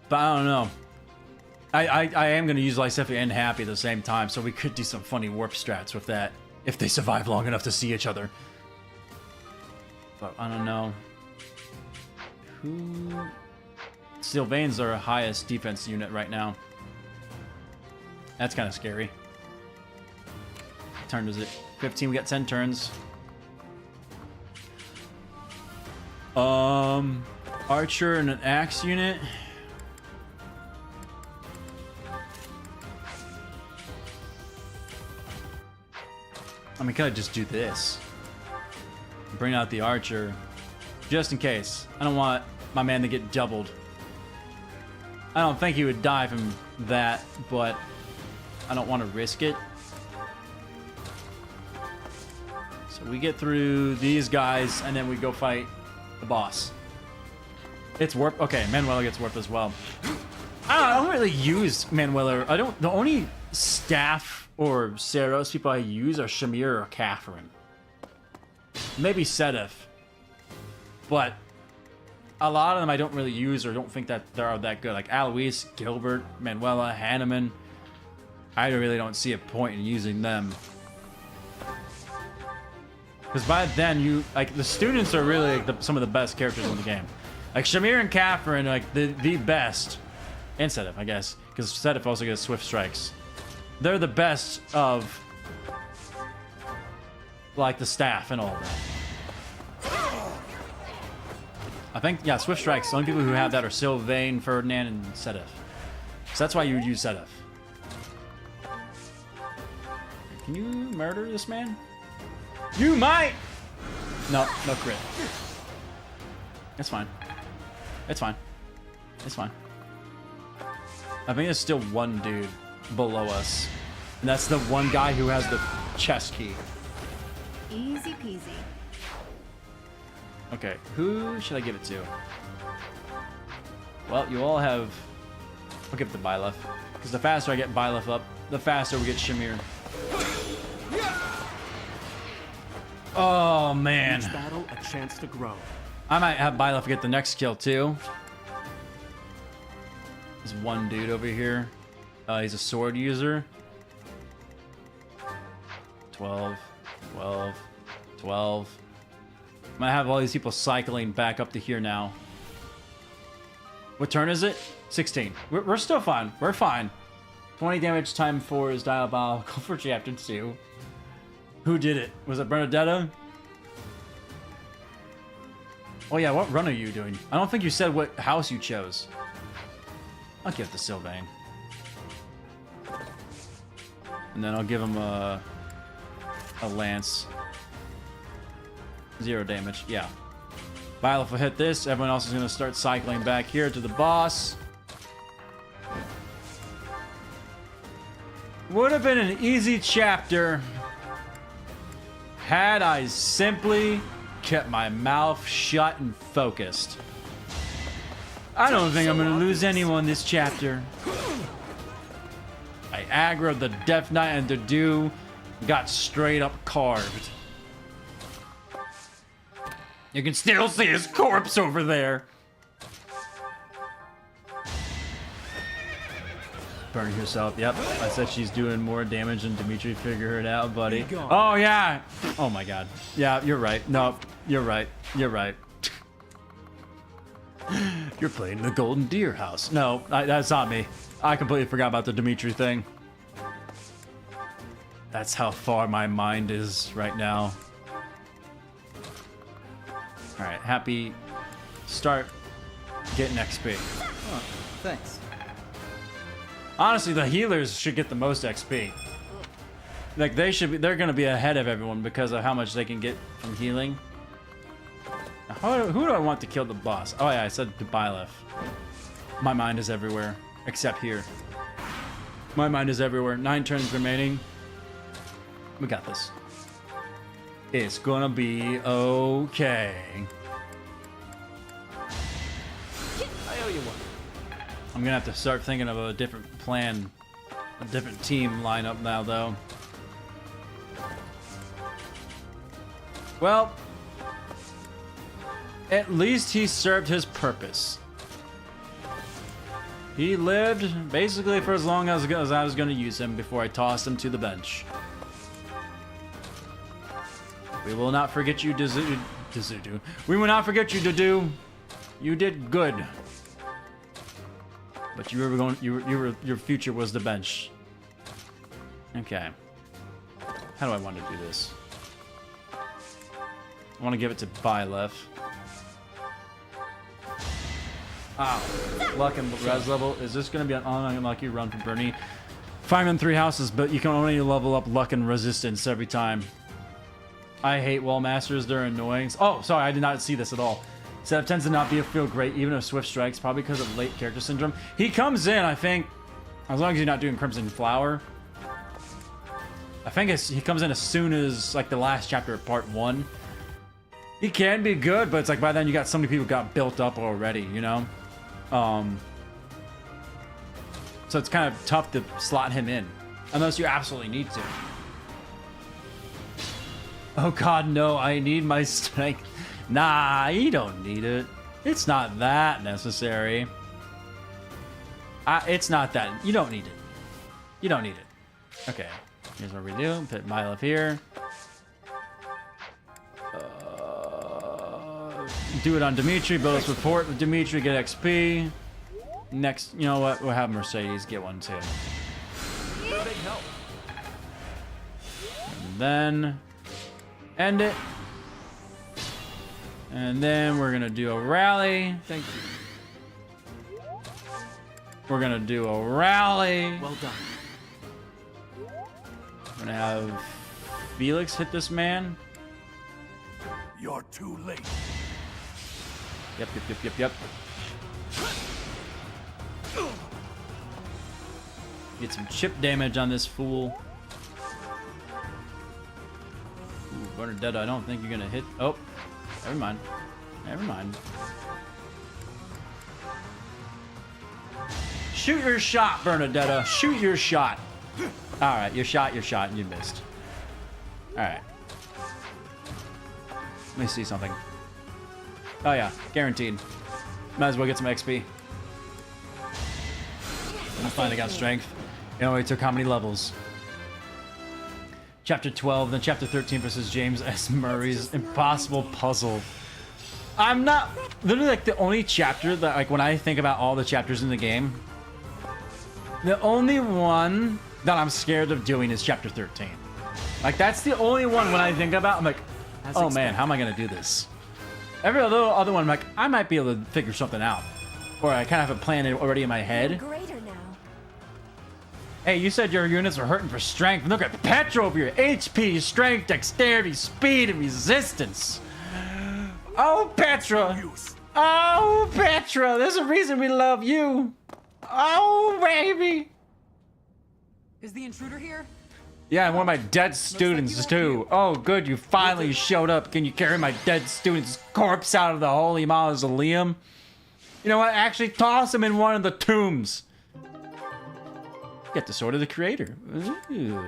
But I don't know. I am going to use Lysithea and Happy at the same time, so we could do some funny warp strats with that if they survive long enough to see each other. But I don't know. Who... Sylvain's our highest defense unit right now. That's kind of scary. What turn is it? 15, we got 10 turns. Archer and an axe unit. I mean, could I just do this? Bring out the archer. Just in case. I don't want my man to get doubled. I don't think he would die from that, but I don't want to risk it. So we get through these guys, and then we go fight the boss. It's warp. Okay, Manuela gets warp as well. I don't really use Manuela. The only staff or Saros people I use are Shamir or Catherine. Maybe Sedef. But a lot of them I don't really use or don't think that they're that good. Like Alois, Gilbert, Manuela, Hanneman. I really don't see a point in using them. Because by then, the students are really like some of the best characters in the game. Like Shamir and Catherine are like the best. And Sedef, I guess. Because Sedef also gets Swift Strikes. They're the best of like the staff and all of that. I think, yeah, Swift Strikes. The only people who have that are Sylvain, Ferdinand, and Sedef. So that's why you would use Sedef. Can you murder this man? You might! No crit. It's fine. It's fine. It's fine. I think there's still one dude below us. And that's the one guy who has the chest key. Easy peasy. Okay, who should I give it to? Well, you all have... I'll give it to Byleth. Because the faster I get Byleth up, the faster we get Shamir. Oh, man. Each battle, a chance to grow. I might have Byleth get the next kill, too. There's one dude over here. He's a sword user. 12, 12, 12. I'm gonna have all these people cycling back up to here now. What turn is it? 16. We're still fine. We're fine. 20 damage time 4 is diabolical for chapter 2. Who did it? Was it Bernadetta? Oh yeah, what run are you doing? I don't think you said what house you chose. I'll give it to Sylvain. And then I'll give him a a lance. 0 damage. Yeah. Byleth will hit this. Everyone else is going to start cycling back here to the boss. Would have been an easy chapter had I simply kept my mouth shut and focused. I don't think I'm going to lose anyone this chapter. I aggroed the Death Knight and the Dew, got straight up carved. You can still see his corpse over there. Burn yourself. Yep, I said she's doing more damage than Dimitri. Figure it out, buddy. Oh, yeah. Oh, my God. Yeah, you're right. No, you're right. You're right. You're playing the Golden Deer House. No, that's not me. I completely forgot about the Dimitri thing. That's how far my mind is right now. All right, happy. Start getting XP. Oh, thanks. Honestly, the healers should get the most XP. Like they should be. They're gonna be ahead of everyone because of how much they can get from healing. Now, who do I want to kill the boss? Oh yeah, I said to Byleth. My mind is everywhere except here. My mind is everywhere. 9 turns remaining. We got this. It's gonna be okay. I owe you one. I'm gonna have to start thinking of a different plan, a different team lineup now, though. Well, at least he served his purpose. He lived basically for as long as I was gonna use him before I tossed him to the bench. We will not forget you, Dizudu. We will not forget you, Dudu. You did good. But your future was the bench. Okay. How do I want to do this? I want to give it to Byleth. Ow. Luck and res level. Is this going to be an unlucky run for Bernie? Fire Emblem Three Houses, but you can only level up luck and resistance every time. I hate wall masters. They're annoying. Oh, sorry. I did not see this at all. Setup tends to not feel great, even if Swift strikes, probably because of late character syndrome. He comes in, I think, as long as you're not doing Crimson Flower. I think he comes in as soon as, like, the last chapter of Part 1. He can be good, but it's like by then you got so many people got built up already, you know? So it's kind of tough to slot him in, unless you absolutely need to. Oh god, no, I need my strength. Nah, you don't need it. It's not that necessary. It's not that. You don't need it. You don't need it. Okay, here's what we do. Put Byleth here. Do it on Dimitri. Build a support with Dimitri. Get XP. Next, you know what? We'll have Mercedes get one too. Big help. And then end it. And then we're gonna do a rally. Thank you. We're gonna do a rally. Well done. We're gonna have Felix hit this man. You're too late. Yep. Get some chip damage on this fool. Ooh, Bernadetta, I don't think you're gonna hit. Oh, never mind. Never mind. Shoot your shot, Bernadetta. Shoot your shot. All right, you shot, and you missed. All right. Let me see something. Oh yeah, guaranteed. Might as well get some XP. And I finally got strength. It only took how many levels? Chapter 12, then Chapter 13 versus James S. Murray's Impossible Puzzle. I'm not... Literally, like, the only chapter that, like, when I think about all the chapters in the game, the only one that I'm scared of doing is Chapter 13. Like, that's the only one when I think about, I'm like, oh man, how am I going to do this? Every other one, I'm like, I might be able to figure something out. Or I kind of have a plan already in my head. Greater now. Hey, you said your units were hurting for strength. Look at Petra over here. HP, strength, dexterity, speed, and resistance. Oh, Petra. Oh, Petra. There's a reason we love you. Oh, baby. Is the intruder here? Yeah, and one of my dead students, too. Oh, good. You finally showed up. Can you carry my dead student's corpse out of the holy mausoleum? You know what? Actually, toss him in one of the tombs. Get the sword of the creator. Ooh.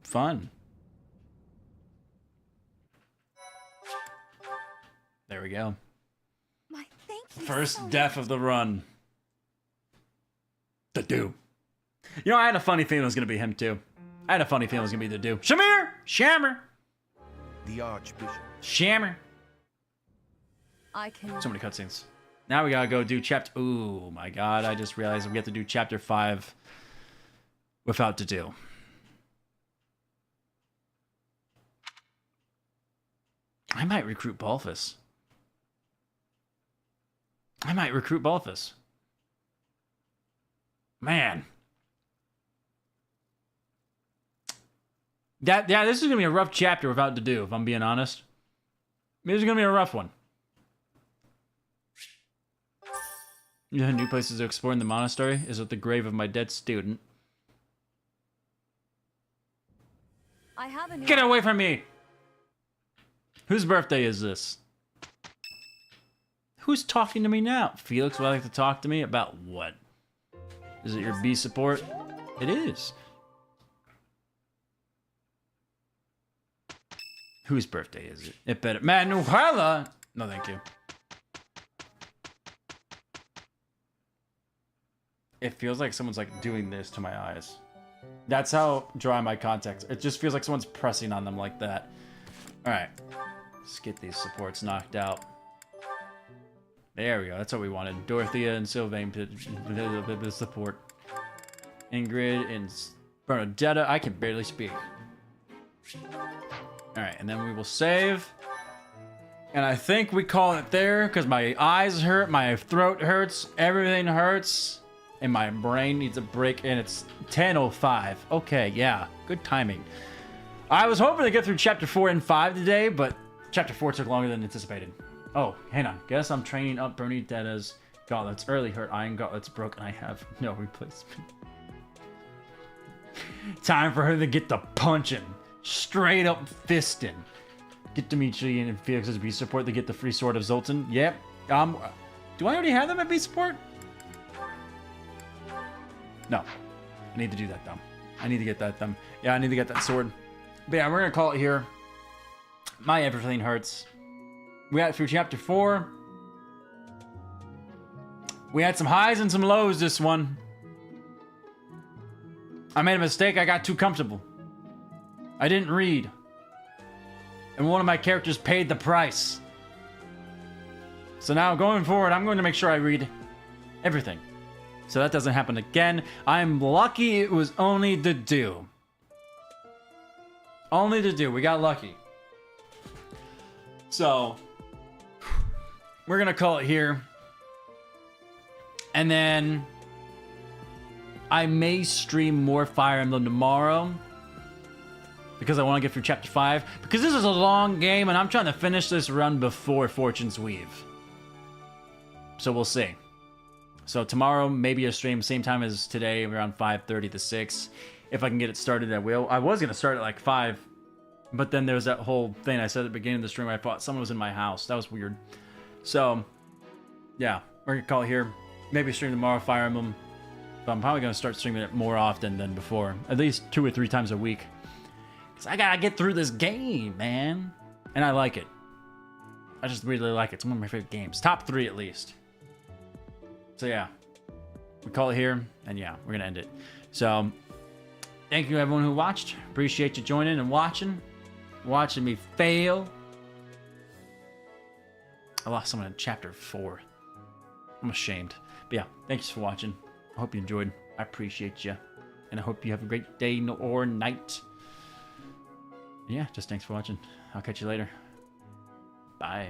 Fun. There we go. My thank you. First so death of the run. The do. You know, I had a funny feeling it was going to be him, too. I had a funny feeling it was going to be the do. Shamir! Shammer! The Archbishop. Shammer! I can. So many cutscenes. Now we gotta go do chapter... Ooh, my god, I just realized we have to do chapter 5 without to do. I might recruit Balthus. Man. Yeah, this is gonna be a rough chapter without to do, if I'm being honest. This is gonna be a rough one. You know, new places to explore in the monastery is at the grave of my dead student. I have a new. Get away from me! Whose birthday is this? Who's talking to me now? Felix would like to talk to me about what? Is it your B support? It is. Whose birthday is it? It better. Manuela! No, thank you. It feels like someone's like doing this to my eyes. That's how dry my contacts. It just feels like someone's pressing on them like that. Alright. Let's get these supports knocked out. There we go. That's what we wanted. Dorothea and Sylvain support. Ingrid and Bernadetta. I can barely speak. Alright, and then we will save. And I think we call it there because my eyes hurt, my throat hurts, everything hurts. And my brain needs a break, and it's 10:05. Okay, yeah, good timing. I was hoping to get through chapter 4 and 5 today, but chapter 4 took longer than anticipated. Oh, hang on. Guess I'm training up Berniedetta's gauntlets. Early her iron gauntlets broke, and I have no replacement. Time for her to get the punching. Straight up fisting. Get Dimitri and Felix's B support to get the free sword of Zoltan. Yep. Do I already have them at B support? No. I need to do that, though. I need to get that, Yeah, I need to get that sword. But yeah, we're going to call it here. My everything hurts. We got through chapter 4. We had some highs and some lows this one. I made a mistake. I got too comfortable. I didn't read. And one of my characters paid the price. So now, going forward, I'm going to make sure I read everything. So that doesn't happen again. I'm lucky it was only the do. Only the do. We got lucky. So, we're going to call it here. And then, I may stream more Fire Emblem tomorrow. Because I want to get through chapter 5. Because this is a long game and I'm trying to finish this run before Fortune's Weave. So we'll see. So tomorrow, maybe a stream, same time as today, around 5:30 to 6. If I can get it started, I will. I was going to start at like 5. But then there was that whole thing I said at the beginning of the stream where I thought someone was in my house. That was weird. So, yeah. We're going to call it here. Maybe stream tomorrow, Fire Emblem. But I'm probably going to start streaming it more often than before. At least 2 or 3 times a week. Because I got to get through this game, man. And I like it. I just really like it. It's one of my favorite games. Top 3 at least. So yeah, we call it here, and yeah, we're gonna end it. So, thank you everyone who watched. Appreciate you joining and watching me fail. I lost someone in chapter 4. I'm ashamed. But yeah, thanks for watching. I hope you enjoyed. I appreciate you, and I hope you have a great day or night. Yeah, just thanks for watching. I'll catch you later. Bye.